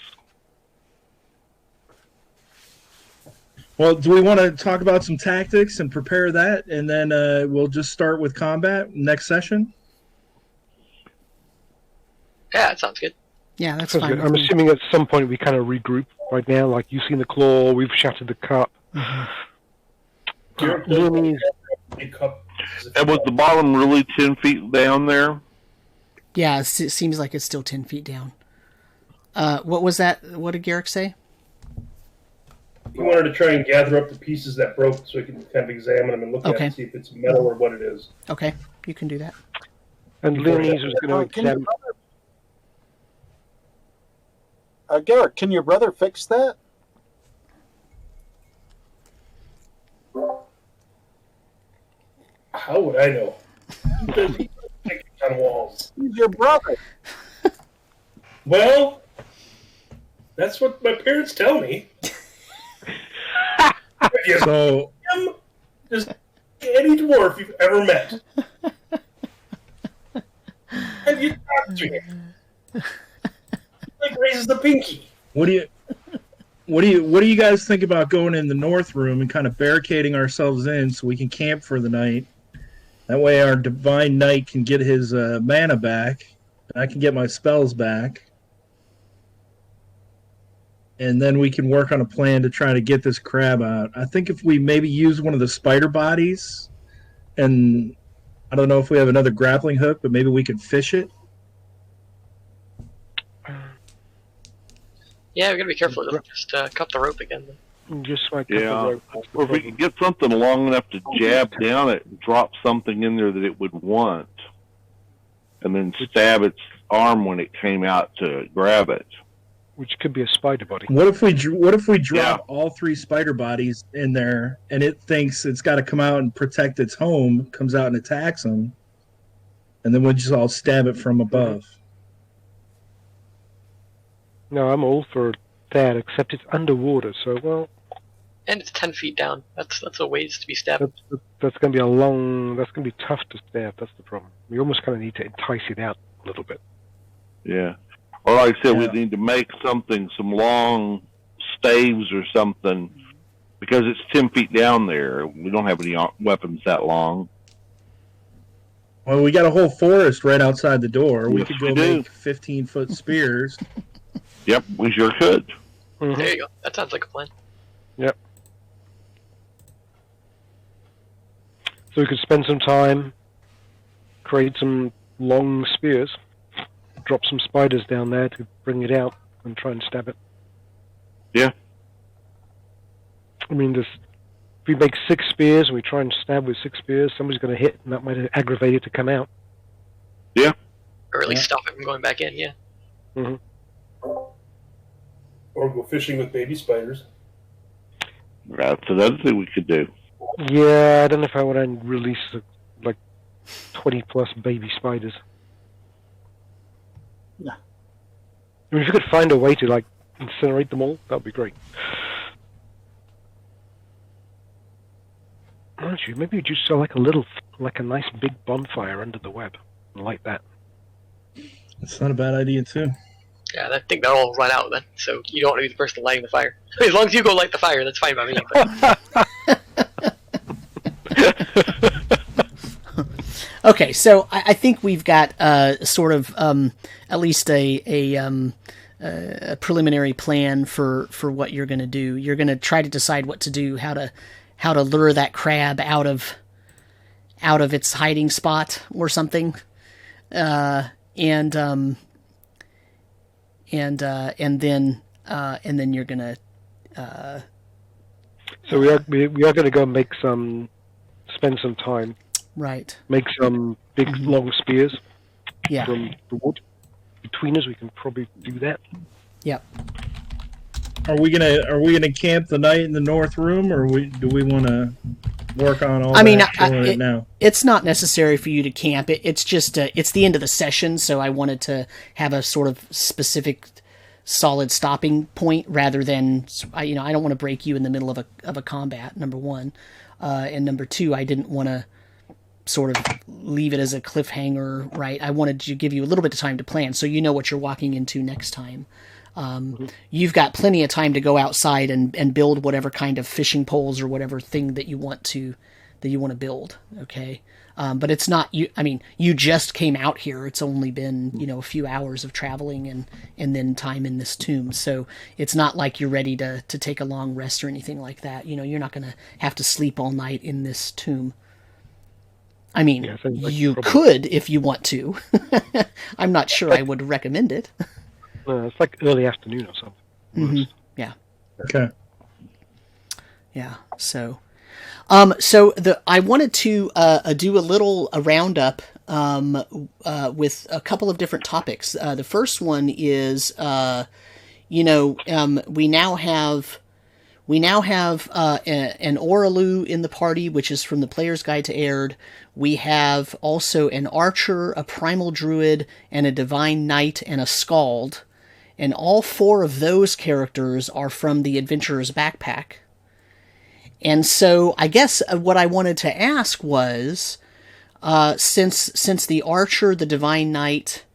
Well, do we want to talk about some tactics and prepare that, and then we'll just start with combat next session? Yeah, that sounds good. Yeah, that's Sounds fine. good. I'm assuming at some point we kind of regroup right now. Like, you've seen the claw, we've shattered the cup. Big cup. And was the bottom really 10 feet down there? Yeah, it seems like it's still 10 feet down. What was that? What did Garrick say? He wanted to try and gather up the pieces that broke so he can kind of examine them and look at it and see if it's metal or what it is. Okay, you can do that. And Leonese was going to examine... Garrick, can your brother fix that? How would I know? He's on walls. He's your brother. Well, that's what my parents tell me. So, just any dwarf you've ever met. And you talk to him. Like raises the pinky. what do you guys think about going in the north room and kind of barricading ourselves in so we can camp for the night? That way our divine knight can get his mana back, and I can get my spells back. And then we can work on a plan to try to get this crab out. I think if we maybe use one of the spider bodies, and I don't know if we have another grappling hook, but maybe we could fish it. Yeah, we gotta be careful. Don't just cut the rope again. Just like cut the Yeah. rope. That's the Or if we problem. could get something long enough to jab down it and drop something in there that it would want, and then stab its arm when it came out to grab it. Which could be a spider body. What if we drop Yeah. all 3 spider bodies in there, and it thinks it's got to come out and protect its home, comes out and attacks them, and then we'll just all stab it from above. No, I'm all for that, except it's underwater. So, well, And it's 10 feet down. That's a ways to be stabbed. that's going to be a long. That's going to be tough to stab. That's the problem. We almost kind of need to entice it out a little bit. Yeah. Or like I said, we Yeah. need to make some long staves or something, because it's 10 feet down there. We don't have any weapons that long. Well, we got a whole forest right outside the door. We Yes, could go we do. make 15-foot spears. Yep, we sure could. Mhm. There you go. That sounds like a plan. So we could spend some time, create some long spears, drop some spiders down there to bring it out and try and stab it. Yeah. I mean, if we make 6 spears and we try and stab with 6 spears, somebody's going to hit, and that might aggravate it to come out. Or at least stop it from going back in, yeah. Or go fishing with baby spiders. That's another thing we could do. Yeah, I don't know if I want to release like 20 plus baby spiders. Yeah. I mean, if you could find a way to like incinerate them all, that would be great. Aren't you? Maybe you just sell like a nice big bonfire under the web and light that. That's not a bad idea, too. Yeah, I think that'll all run out then. So you don't want to be the person lighting the fire. As long as you go light the fire, that's fine by me. But Okay, so I think we've got sort of at least a preliminary plan for what you're going to do. You're going to try to decide what to do, how to lure that crab out of its hiding spot or something, and then you're gonna. So we are going to go and spend some time, Right. make some big long spears Yeah. from the wood. Between us, we can probably do that. Yep. Are we gonna camp the night in the north room, or do we want to work on all I mean, that killing it now? It's not necessary for you to camp. It's just it's the end of the session, so I wanted to have a sort of specific, solid stopping point rather than I don't want to break you in the middle of a combat. Number one, and number two, I didn't want to sort of leave it as a cliffhanger. Right, I wanted to give you a little bit of time to plan, so you know what you're walking into next time. You've got plenty of time to go outside and build whatever kind of fishing poles or whatever thing that you want to build. Okay. But it's not you. I mean, you just came out here. It's only been, a few hours of traveling and then time in this tomb. So it's not like you're ready to take a long rest or anything like that. You're not going to have to sleep all night in this tomb. I mean, Yeah, sounds like you probably- could if you want to. I'm not sure I would recommend it. It's like early afternoon or something. Mhm. Yeah. Okay. Yeah. So I wanted to do a little roundup with a couple of different topics. The first one is we now have an Oralu in the party, which is from the Player's Guide to Aird. We have also an Archer, a Primal Druid, and a Divine Knight and a Skald. And all 4 of those characters are from the Adventurer's Backpack. And so I guess what I wanted to ask was, since the Archer, the Divine Knight,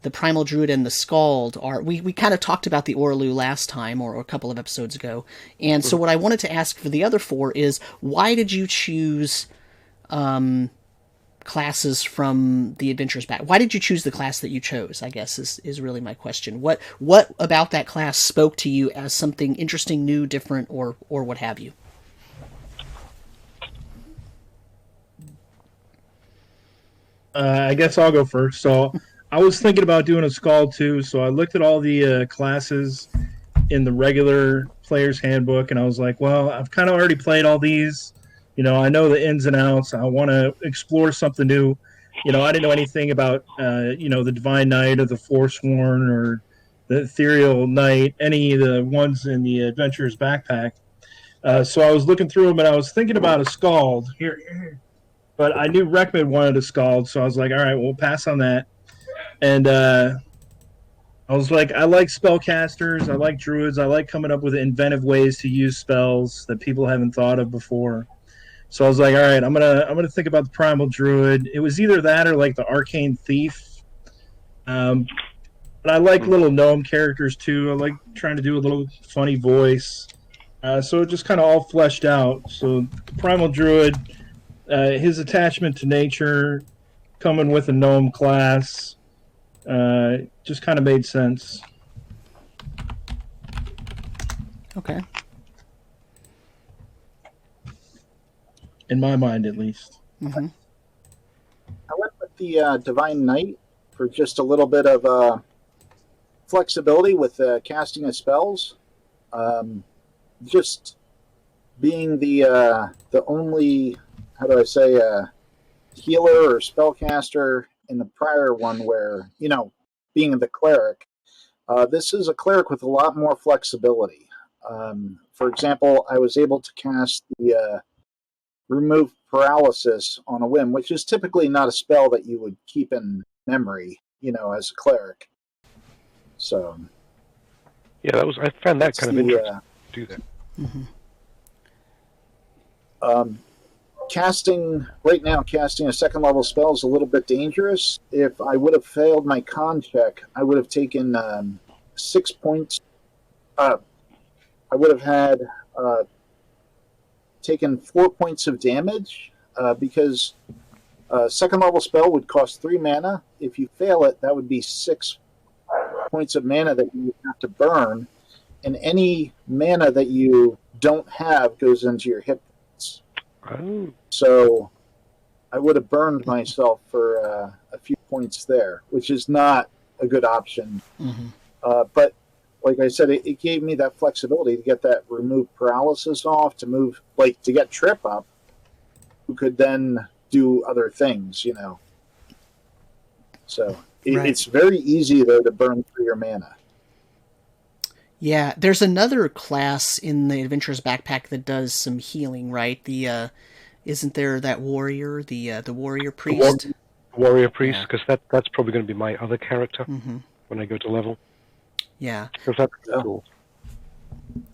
the Primal Druid, and the Skald are... We kind of talked about the Oralu last time, or a couple of episodes ago. And so what I wanted to ask for the other 4 is, why did you choose classes from the Adventurer's Back? Why did you choose the class that you chose, I guess, is really my question. What about that class spoke to you as something interesting, new, different, or what have you? I guess I'll go first. So I was thinking about doing a Skald too. So I looked at all the classes, in the regular player's handbook, and I was like, well, I've kind of already played all these. I know the ins and outs. I want to explore something new. I didn't know anything about, the Divine Knight or the Forsworn or the Ethereal Knight, any of the ones in the Adventurer's Backpack. So I was looking through them, and I was thinking about a Scald here. But I knew Reckman wanted a Scald, so I was like, all right, we'll pass on that. And I was like, I like spellcasters, I like druids, I like coming up with inventive ways to use spells that people haven't thought of before. So I was like, all right, I'm gonna think about the Primal Druid. It was either that or like the Arcane Thief. But I like little gnome characters too. I like trying to do a little funny voice. So it just kind of all fleshed out. So the Primal Druid, his attachment to nature, coming with a gnome class, just kind of made sense. Okay. In my mind, at least. Mm-hmm. I went with the Divine Knight for just a little bit of flexibility with casting of spells. Just being the only, how do I say, healer or spellcaster in the prior one where, being the cleric, this is a cleric with a lot more flexibility. For example, I was able to cast the remove paralysis on a whim, which is typically not a spell that you would keep in memory, as a cleric. So, Yeah, I found that kind of interesting to do that. Mm-hmm. Casting a second level spell is a little bit dangerous. If I would have failed my con check, I would have taken 6 points. I would have had taken 4 points of damage because a second level spell would cost 3 mana. If you fail it, that would be 6 points of mana that you would have to burn, and any mana that you don't have goes into your hit points. Oh. So I would have burned myself for a few points there, which is not a good option. Mm-hmm. But like I said, it gave me that flexibility to get that remove paralysis off, to get trip up, who could then do other things, So it's very easy, though, to burn through your mana. Yeah, there's another class in the Adventurer's Backpack that does some healing, right? Isn't there that warrior, the warrior priest? Warrior priest, because that's probably going to be my other character when I go to level. Yeah. Because that's cool.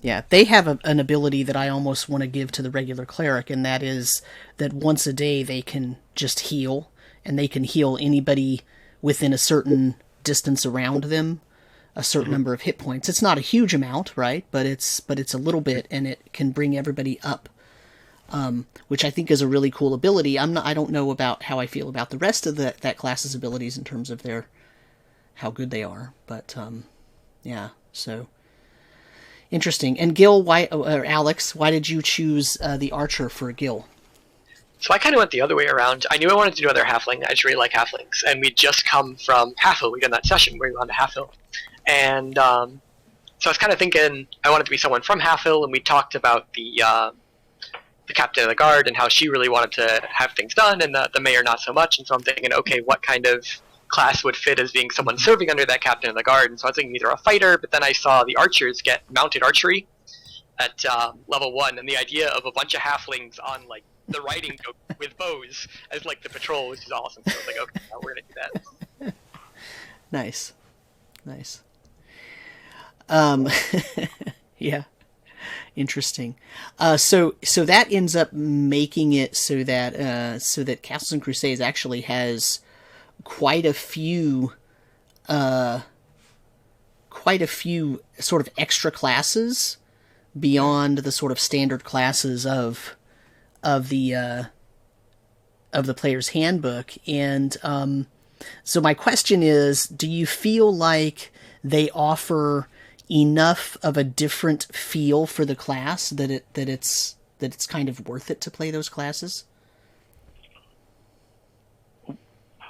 Yeah, they have an ability that I almost want to give to the regular cleric, and that is that once a day they can just heal, and they can heal anybody within a certain distance around them, a certain number of hit points. It's not a huge amount, right? But it's a little bit, and it can bring everybody up, which I think is a really cool ability. I don't know about how I feel about the rest of that class's abilities in terms of how good they are, but yeah. So interesting. And Gil, Alex, why did you choose the archer for Gil? So I kind of went the other way around. I knew I wanted to do another halfling. I just really like halflings, and we'd just come from Halfhill. We'd done that session where we went to Halfhill. And so I was kind of thinking I wanted to be someone from Halfhill, and we talked about the captain of the guard and how she really wanted to have things done, and the mayor not so much. And so I'm thinking, okay, what kind of class would fit as being someone serving under that captain of the guard? And so I was thinking either a fighter, but then I saw the archers get mounted archery at level 1, and the idea of a bunch of halflings on like the riding boat with bows as like the patrol, which is awesome. So I was like, okay, now we're gonna do that. Nice. Yeah, interesting. So that ends up making it so that Castles and Crusades actually has quite a few sort of extra classes beyond the sort of standard classes of the player's handbook. And so my question is, do you feel like they offer enough of a different feel for the class that it's kind of worth it to play those classes?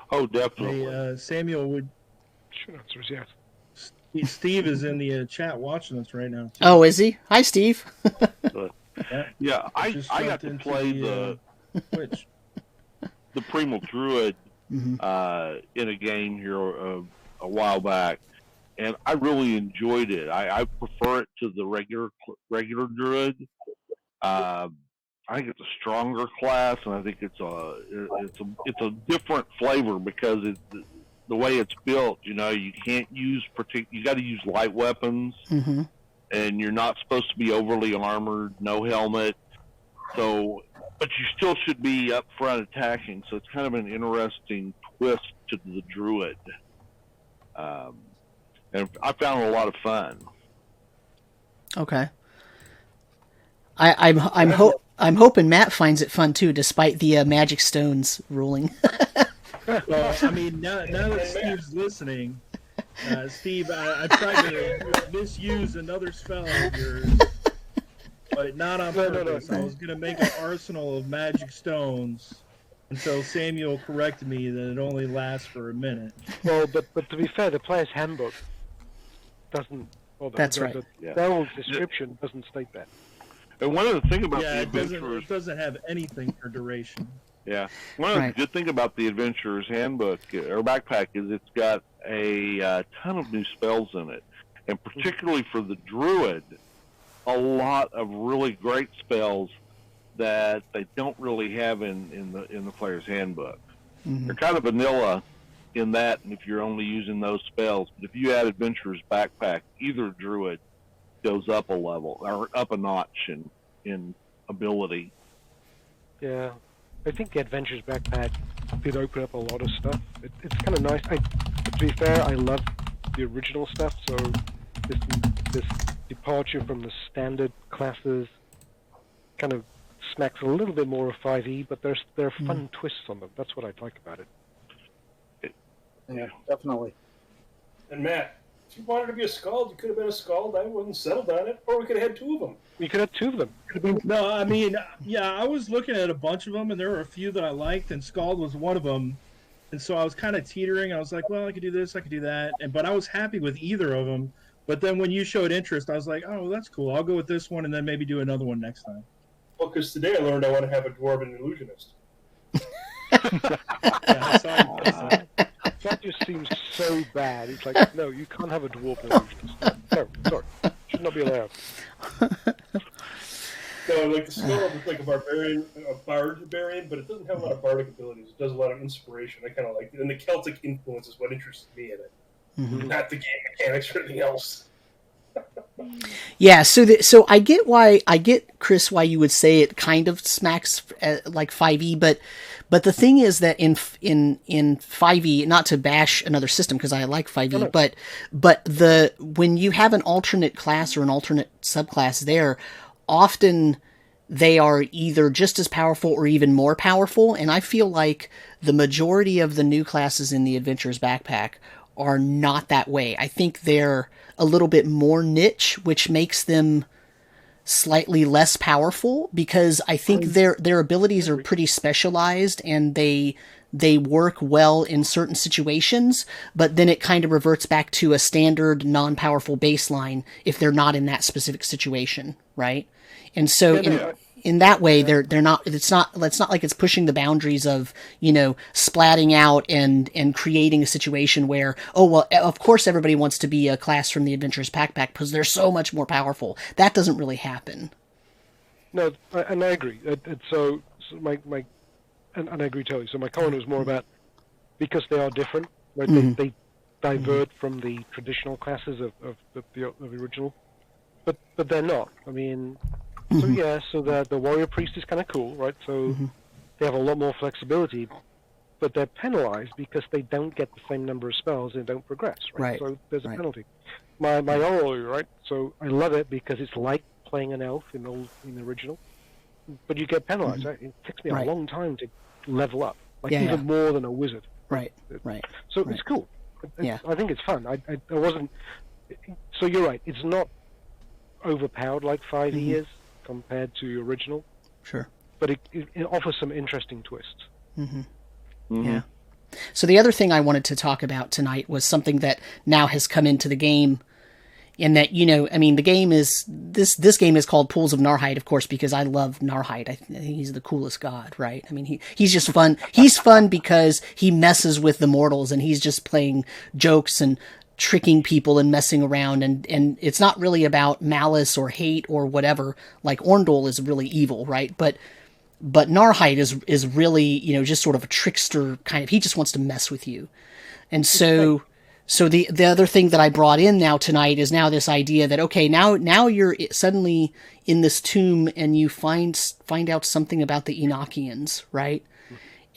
Oh, definitely. Samuel, would Sure, answer is yes. Steve is in the chat watching us right now. Too. Oh, is he? Hi, Steve. Yeah, I Just got jumped to into play Twitch. the Primal Druid in a game here a while back, and I really enjoyed it. I prefer it to the regular Druid. I think it's a stronger class, and I think it's a different flavor because the way it's built. You know, you can't use you got to use light weapons, and you're not supposed to be overly armored. No helmet. So, but you still should be up front attacking. So it's kind of an interesting twist to the Druid, and I found it a lot of fun. Okay. I'm hoping Matt finds it fun too, despite the magic stones ruling. Well, I mean, now that Steve's listening, Steve, I tried to misuse another spell of yours, but not on purpose. I was going to make an arsenal of magic stones until Samuel corrected me that it only lasts for a minute. Well, but to be fair, the player's handbook doesn't. Well, That's right. The spell description doesn't state that. And one of the things about the it adventurers, doesn't have anything for duration. Yeah, one of the good things about the adventurer's handbook or backpack is it's got a ton of new spells in it, and particularly for the druid, a lot of really great spells that they don't really have in the player's handbook. They're kind of vanilla in that, and if you're only using those spells, but if you add adventurer's backpack, either druid goes up a level or up a notch in ability. Yeah, I think the Adventurer's Backpack did open up a lot of stuff. It's kind of nice. To be fair, I love the original stuff, so this departure from the standard classes kind of smacks a little bit more of 5e, but there are fun twists on them. That's what I like about it. Yeah, definitely. And Matt, if you wanted to be a Skald, you could have been a Skald. I wasn't settled on it, or we could have had two of them. We could have two of them. No, I mean, yeah, I was looking at a bunch of them, and there were a few that I liked, and Skald was one of them. And so I was kind of teetering. I was like, well, I could do this, I could do that. But I was happy with either of them. But then when you showed interest, I was like, oh, that's cool. I'll go with this one and then maybe do another one next time. Well, because today I learned I want to have a Dwarven Illusionist. Yeah, sorry. That just seems so bad. It's like, no, you can't have a dwarf illusionist. No, sorry. Should not be allowed. No, like the Skald is like a barbarian, a bard barbarian, but it doesn't have a lot of bardic abilities. It does a lot of inspiration. I kind of like it. And the Celtic influence is what interests me in it. Not the game mechanics or anything else. Yeah, so I get Chris why you would say it kind of smacks like 5e, but the thing is that in 5e, not to bash another system because I like 5e, but when you have an alternate class or an alternate subclass there, often they are either just as powerful or even more powerful, and I feel like the majority of the new classes in the Adventurer's Backpack are not that way. I think they're a little bit more niche, which makes them slightly less powerful because I think their abilities are pretty specialized and they work well in certain situations, but then it kind of reverts back to a standard non-powerful baseline if they're not in that specific situation, right? And so in that way, they're not. It's not like it's pushing the boundaries of splatting out and creating a situation where of course everybody wants to be a class from the Adventurer's Backpack because they're so much more powerful. That doesn't really happen. No, and I agree. So my and I agree totally. So my comment was more about because they are different, right? They divert from the traditional classes of the original, but they're not. I mean. So the warrior priest is kind of cool, right? So they have a lot more flexibility, but they're penalized because they don't get the same number of spells and don't progress, right? So there's a penalty. My oral, right? So I love it because it's like playing an elf in the original, but you get penalized. Right? It takes me a long time to level up, even more than a wizard. Right. So it's cool. I think it's fun. I wasn't. So you're right. It's not overpowered like 5e is. Compared to the original, sure, but it offers some interesting twists. Yeah, So the other thing I wanted to talk about tonight was something that now has come into the game. In that, the game is this game is called Pools of Narrheit, of course, because I love Narrheit. I think he's the coolest god, right? I mean, he's just fun. He's fun because he messes with the mortals, and he's just playing jokes and tricking people and messing around, and it's not really about malice or hate or whatever. Like Orndol is really evil, right? But Narrheit is really, just sort of a trickster kind of. He just wants to mess with you, and so. So the other thing that I brought in now tonight is now this idea that, okay, now you're suddenly in this tomb and you find out something about the Enochians, right?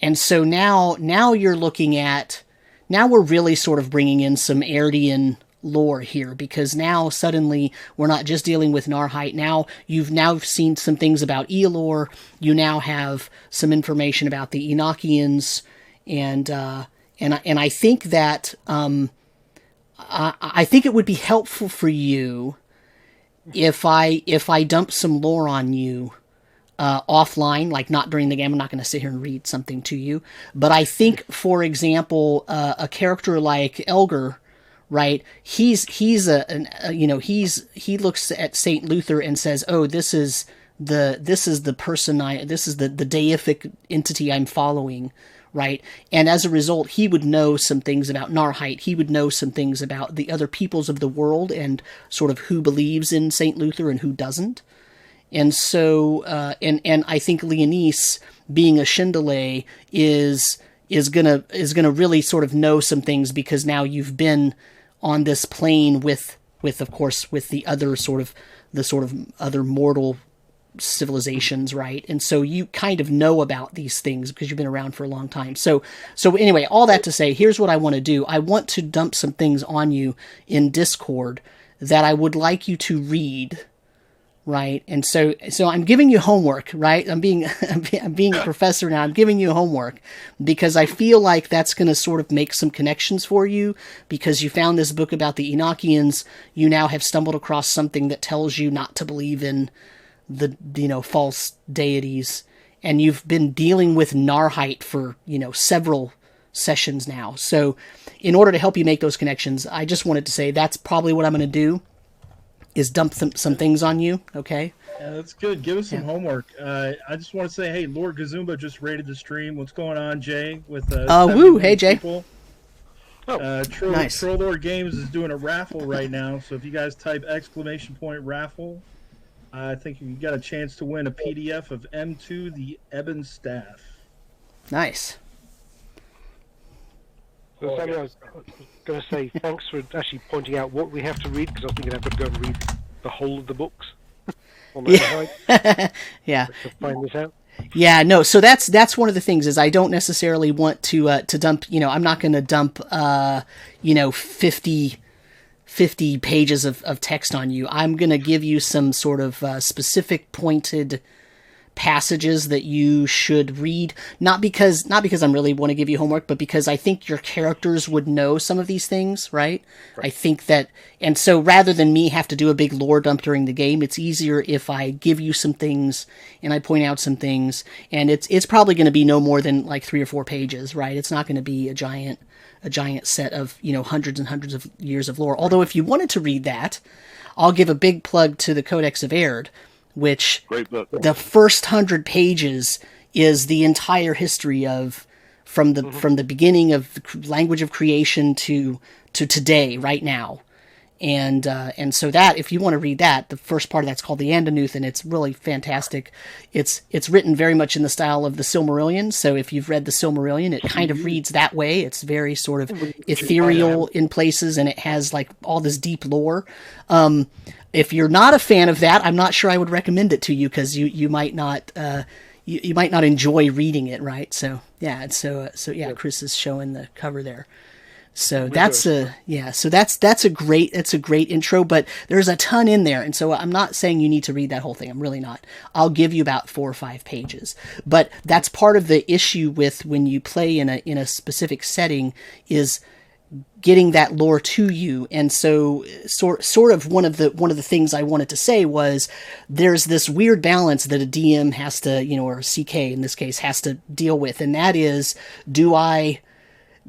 And so now you're looking at, now we're really sort of bringing in some Aerdian lore here, because now suddenly we're not just dealing with Narrheit. Now you've seen some things about Elor. You now have some information about the Enochians, and I think that I think it would be helpful for you if I dump some lore on you offline, like not during the game. I'm not going to sit here and read something to you, but I think, for example, a character like Elgar, right? He looks at St. Luther and says, "Oh, this is the person this is the deific entity I'm following." Right. And as a result, he would know some things about Narrheit. He would know some things about the other peoples of the world and sort of who believes in St. Luther and who doesn't. And so, and I think Leonise, being a Shindelay, is gonna really sort of know some things, because now you've been on this plane with of course with the other sort of other mortal civilizations, right? And so you kind of know about these things because you've been around for a long time. So anyway, all that to say, here's what I want to do. I want to dump some things on you in Discord that I would like you to read, right? And so I'm giving you homework, right? I'm being a professor now. I'm giving you homework because I feel like that's going to sort of make some connections for you, because you found this book about the Enochians. You now have stumbled across something that tells you not to believe in the false deities, and you've been dealing with Narrheit for several sessions now. So in order to help you make those connections, I just wanted to say that's probably what I'm going to do, is dump some things on you. Okay, yeah, that's good. Give us some homework. I just want to say, hey, Lord Gazumba just raided the stream. What's going on, Jay? With woo, hey Jay. People. Troll Lord Games is doing a raffle right now, so if you guys type !raffle, I think you got a chance to win a PDF of M2, the Ebon Staff. Nice. So, Sammy, I was going to say thanks for actually pointing out what we have to read, because I was thinking I've got to go and read the whole of the books on the side. Yeah. To find this out. Yeah, no. So that's one of the things, is I don't necessarily want to dump. I'm not going to dump 50 pages of text on you. I'm going to give you some sort of specific pointed passages that you should read, not because I'm really want to give you homework, but because I think your characters would know some of these things, right? I think that, and so rather than me have to do a big lore dump during the game, it's easier if I give you some things and I point out some things, and it's probably going to be no more than like 3 or 4 pages, right? It's not going to be a giant set of hundreds and hundreds of years of lore. Although if you wanted to read that, I'll give a big plug to the Codex of Erd, which the first 100 pages is the entire history of from the beginning of the language of creation to today, right now. And so that, if you want to read that, the first part of that's called the Andanuth, and it's really fantastic. It's written very much in the style of the Silmarillion. So if you've read the Silmarillion, it kind of reads that way. It's very sort of ethereal in places, and it has like all this deep lore. If you're not a fan of that, I'm not sure I would recommend it to you, because you might not you might not enjoy reading it, right? So yeah, Chris is showing the cover there. So that's a great intro, but there's a ton in there, and so I'm not saying you need to read that whole thing. I'm really not. I'll give you about 4 or 5 pages, but that's part of the issue with when you play in a specific setting, is getting that lore to you. And so sort of one of the things I wanted to say was, there's this weird balance that a DM has to, or a CK in this case, has to deal with, and that is, do I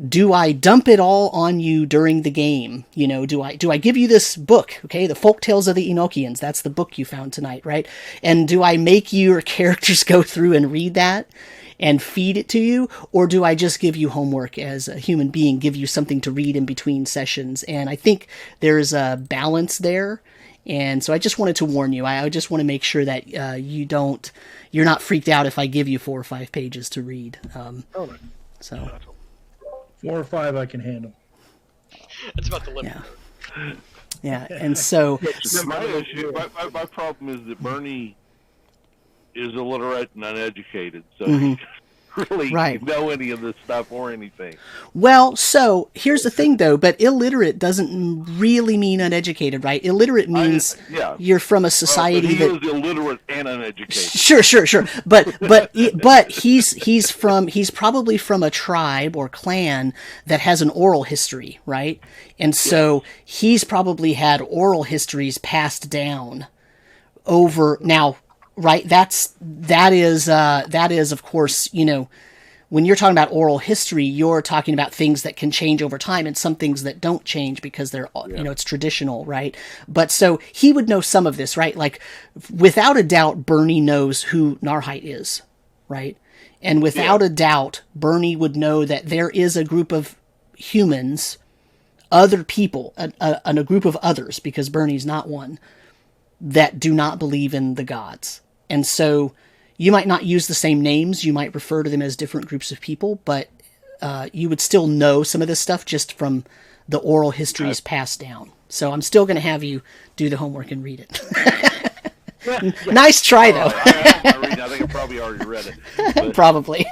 do I dump it all on you during the game? You know, do I give you this book, okay, the Folk Tales of the Enochians? That's the book you found tonight, right? And do I make your characters go through and read that and feed it to you? Or do I just give you homework as a human being, give you something to read in between sessions? And I think there's a balance there. And so I just wanted to warn you. I just want to make sure that you're not freaked out if I give you 4 or 5 pages to read. So 4 or 5 I can handle. That's about the limit. Yeah. And so my problem is that Bernie is illiterate and uneducated, so he doesn't really know any of this stuff or anything. Well, so here's the thing, though. But illiterate doesn't really mean uneducated, right? Illiterate means you're from a society he that is illiterate and uneducated. Sure. But he's probably from a tribe or clan that has an oral history, right? And so he's probably had oral histories passed down over now. Right, that is of course, you know, when you're talking about oral history, you're talking about things that can change over time and some things that don't change because they're you know, it's traditional, right? But so he would know some of this, right? Like without a doubt, Bernie knows who Narrheit is, right? And without a doubt, Bernie would know that there is a group of humans, other people, a group of others, because Bernie's not one, that do not believe in the gods. And so you might not use the same names, you might refer to them as different groups of people, but you would still know some of this stuff just from the oral histories passed down. So I'm still going to have you do the homework and read it. Nice try, though. I think I probably already read it. But. Probably.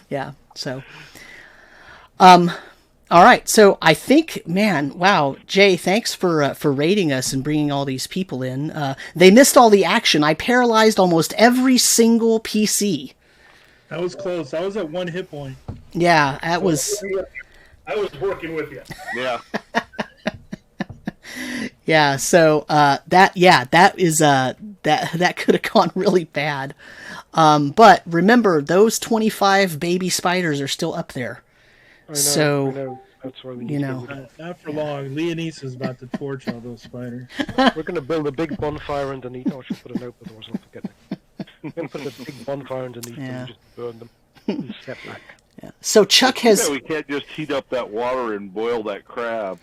Yeah, so... all right, so I think, man, wow, Jay, thanks for raiding us and bringing all these people in. They missed all the action. I paralyzed almost every single PC. That was close. I was at 1 hit point. Yeah, that was... I was working with you. Yeah. Yeah, so that could have gone really bad. But remember, those 25 baby spiders are still up there. I know. That's why we need not for long. Leonise is about to torch all those spiders. We're going to build a big bonfire underneath. Oh, I should put a note with them, so I'll forget it. We're going to put a big bonfire underneath them and just burn them and step back. Yeah. So Chuck has... we can't just heat up that water and boil that crab.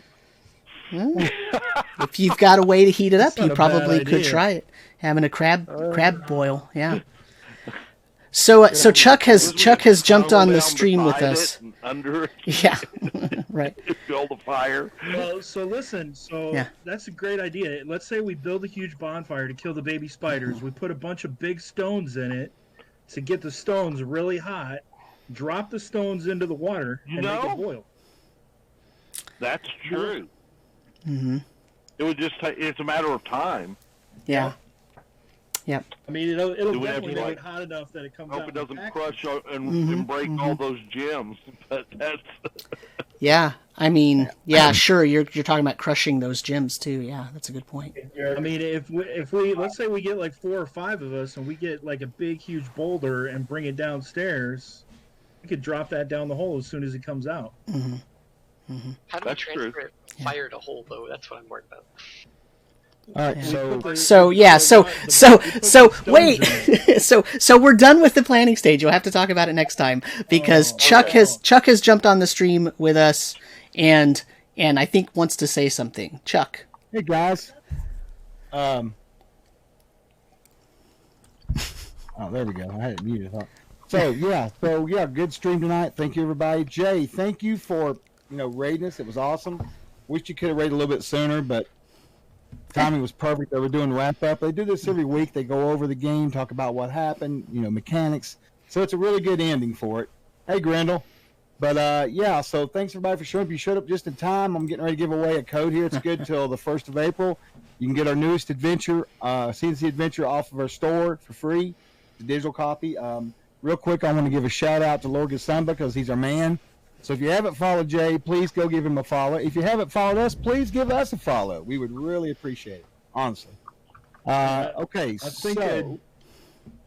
If you've got a way to heat it up, you probably could try it. Having a crab boil, yeah. So Chuck has jumped on the stream with us. Yeah, right. Build a fire. Well, so listen. That's a great idea. Let's say we build a huge bonfire to kill the baby spiders. We put a bunch of big stones in it to get the stones really hot. Drop the stones into the water and make it boil. That's true. Mm-hmm. It would it's a matter of time. Yeah. Yep. I mean, it'll definitely make it hot enough that it comes out. Hope it doesn't crush and break all those gems. But that's... Yeah, I mean, yeah, sure. You're talking about crushing those gems too. Yeah, that's a good point. I mean, if we let's say we get like 4 or 5 of us and we get like a big huge boulder and bring it downstairs, we could drop that down the hole as soon as it comes out. Mm-hmm. Mm-hmm. How do we transfer fire to hole though? That's what I'm worried about. All right, wait, so we're done with the planning stage. You'll have to talk about it next time because Chuck has jumped on the stream with us, and I think wants to say something. Chuck, hey guys. Oh, there we go. I had it muted. So good stream tonight. Thank you everybody. Jay, thank you for raiding us. It was awesome. Wish you could have raided a little bit sooner, but timing was perfect. They were doing wrap up. They do this every week. They go over the game, talk about what happened, mechanics. So it's a really good ending for it. Hey, Grendel. But so thanks everybody for showing up. You showed up just in time. I'm getting ready to give away a code here. It's good till the 1st of April. You can get our newest adventure, CNC Adventure, off of our store for free, the digital copy. Real quick, I want to give a shout out to Lord Gasumba because he's our man. So if you haven't followed Jay, please go give him a follow. If you haven't followed us, please give us a follow. We would really appreciate it, honestly. Okay,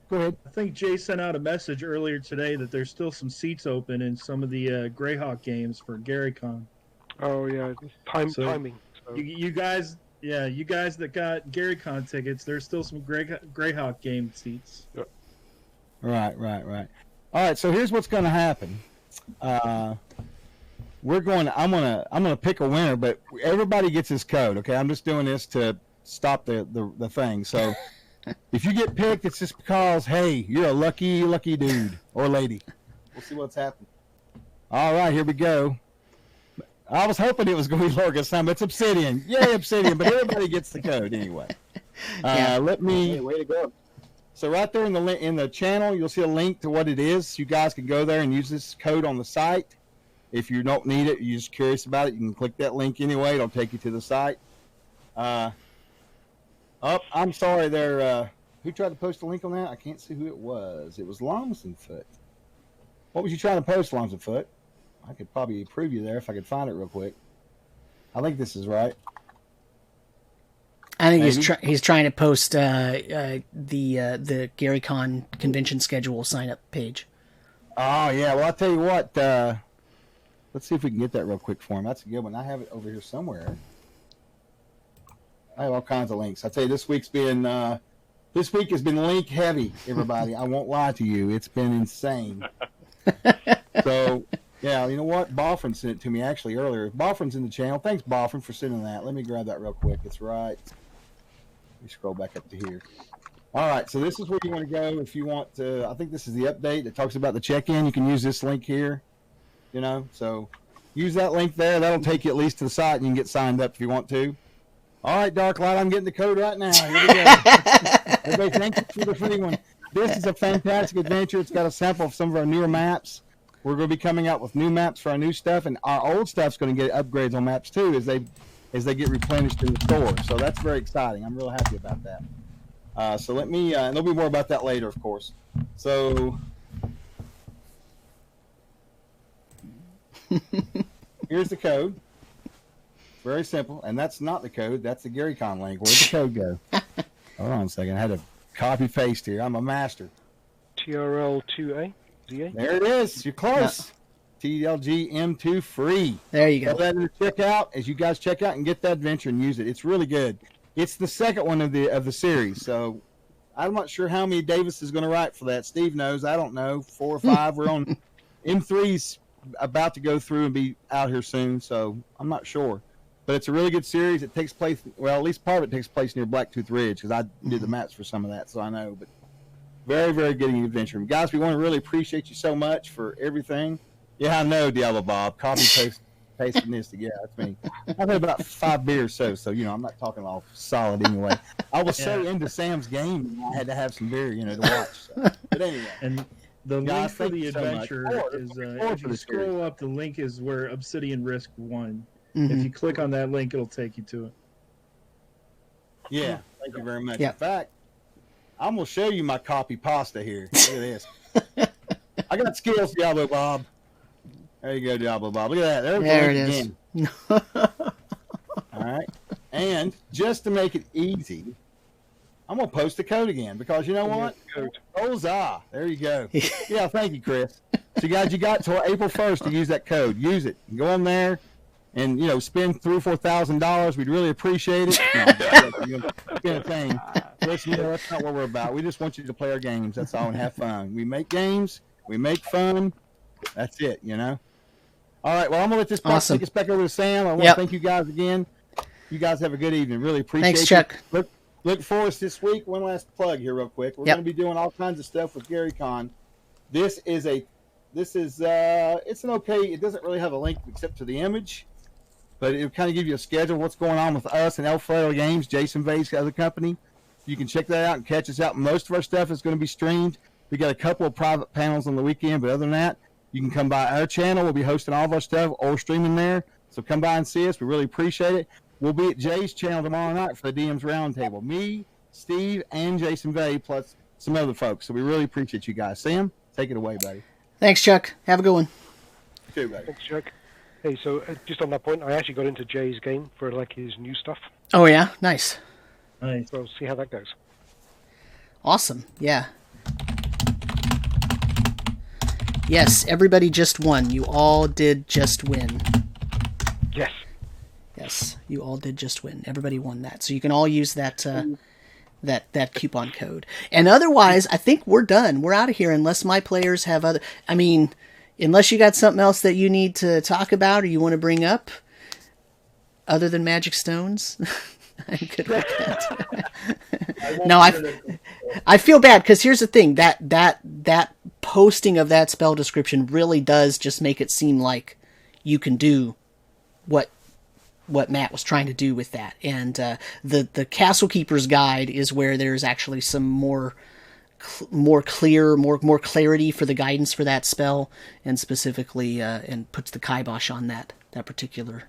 Go ahead. I think Jay sent out a message earlier today that there's still some seats open in some of the Greyhawk games for GaryCon. Oh yeah, timing. So. You guys that got GaryCon tickets, there's still some Greyhawk game seats. Yep. Right. All right, so here's what's going to happen. I'm gonna pick a winner, but everybody gets this code. Okay, I'm just doing this to stop the thing. So if you get picked, it's just because hey, you're a lucky dude or lady. We'll see what's happening. All right, here we go. I was hoping it was going to be Lorga this time, but it's Obsidian. Yay, Obsidian! But everybody gets the code anyway. Let me. Hey, way to go. So right there in the channel, you'll see a link to what it is. You guys can go there and use this code on the site. If you don't need it, you're just curious about it, you can click that link anyway. It'll take you to the site. I'm sorry there. Who tried to post a link on that? I can't see who it was. It was Longsonfoot. What was you trying to post, Longsonfoot? I could probably prove you there if I could find it real quick. I think this is right. I think he's trying to post the GaryCon convention schedule sign up page. Oh yeah, well I'll tell you what. Let's see if we can get that real quick for him. That's a good one. I have it over here somewhere. I have all kinds of links. I tell you, this week has been link heavy. Everybody, I won't lie to you. It's been insane. So yeah, you know what? Boffin sent it to me actually earlier. Boffin's in the channel. Thanks, Boffin, for sending that. Let me grab that real quick. It's right. Let me scroll back up to here. All right, so this is where you want to go if you want to. I think this is the update that talks about the check-in. You can use this link here. You know, so use that link there. That'll take you at least to the site, and you can get signed up if you want to. All right, Darklight, I'm getting the code right now. Here we go. Everybody, thank you for the free one. This is a fantastic adventure. It's got a sample of some of our newer maps. We're going to be coming out with new maps for our new stuff, and our old stuff's going to get upgrades on maps too as they get replenished in the store. So that's very exciting. I'm real happy about that. So let me, and there'll be more about that later, of course. So here's the code. Very simple, and that's not the code. That's the GaryCon link. Where'd the code go? Hold on a second. I had to copy paste here. I'm a master. TRL2A. There it is. You're close. TLG M2 free. There you go. Go ahead and check out as you guys check out and get that adventure and use it. It's really good. It's the second one of the series, so I'm not sure how many Davis is going to write for that. Steve knows. I don't know. 4 or 5. We're on M3's about to go through and be out here soon, so I'm not sure. But it's a really good series. It takes place, well, at least part of it takes place near Blacktooth Ridge because I did the maps for some of that, so I know. But very, very good adventure. Guys, we want to really appreciate you so much for everything. Yeah, I know, Diablo Bob. Copy pasting this together. That's me. I've had about 5 beers, so you know I'm not talking all solid anyway. I was so into Sam's game, I had to have some beer, to watch. So. But anyway, and the link for the so adventure is if you scroll up, the link is where Obsidian Risk won. Mm-hmm. If you click on that link, it'll take you to it. Yeah, thank you very much. Yep. In fact, I'm gonna show you my copy pasta here. Look at this. I got skills, Diablo Bob. There you go, Diablo Bob. Look at that. There it is. All right. And just to make it easy, I'm going to post the code again because you know what? Huzzah. There you go. Yeah, thank you, Chris. So, guys, you got till April 1st to use that code. Use it. Go on there and, spend $3,000 or $4,000. We'd really appreciate it. No, spend a thing. Listen, that's not what we're about. We just want you to play our games. That's all, and have fun. We make games. We make fun. That's it, All right, well, I'm going to let this take us back over to Sam. I want to thank you guys again. You guys have a good evening. Really appreciate it. Thanks, Chuck. Look for us this week. One last plug here real quick. We're going to be doing all kinds of stuff with GaryCon. It's an okay, it doesn't really have a link except to the image, but it'll kind of give you a schedule of what's going on with us and Alfredo Games, Jason Vay's other company. You can check that out and catch us out. Most of our stuff is going to be streamed. We got a couple of private panels on the weekend, but other than that, you can come by our channel. We'll be hosting all of our stuff or streaming there. So come by and see us. We really appreciate it. We'll be at Jay's channel tomorrow night for the DM's Roundtable. Me, Steve, and Jason Vay, plus some other folks. So we really appreciate you guys. Sam, take it away, buddy. Thanks, Chuck. Have a good one. You too, buddy. Thanks, Chuck. Hey, so just on that point, I actually got into Jay's game for his new stuff. Oh, yeah? Nice. Nice. So we'll see how that goes. Awesome. Yeah. Yes, everybody just won. You all did just win. Yes. Yes, you all did just win. Everybody won that. So you can all use that that coupon code. And otherwise, I think we're done. We're out of here unless my players have other... I mean, unless you got something else that you need to talk about or you want to bring up other than magic stones. I'm good with that. No, I feel bad because here's the thing. That posting of that spell description really does just make it seem like you can do what Matt was trying to do with that. And the Castle Keeper's Guide is where there's actually some more clarity for the guidance for that spell, and specifically and puts the kibosh on that particular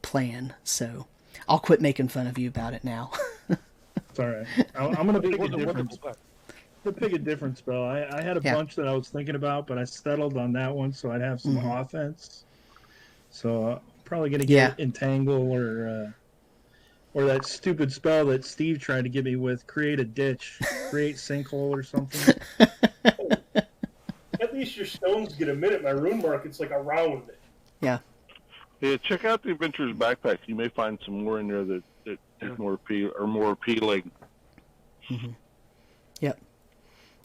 plan. So I'll quit making fun of you about it now. It's all right. I'm going to pick a different spell. Pick a different spell. I had a bunch that I was thinking about, but I settled on that one so I'd have some offense. So probably going to get Entangle or that stupid spell that Steve tried to get me with, create a ditch, create sinkhole or something. At least your stones get a minute. My rune mark, it's like a round. Yeah. Yeah, check out the Adventurer's Backpack. You may find some more in there that is more appealing. Mm-hmm. Yep.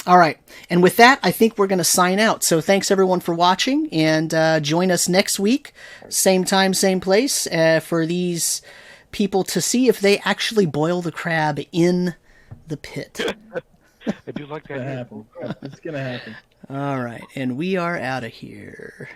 All right. And with that, I think we're going to sign out. So thanks, everyone, for watching. And join us next week, same time, same place, for these people to see if they actually boil the crab in the pit. I do like that. It's going to happen. All right. And we are out of here.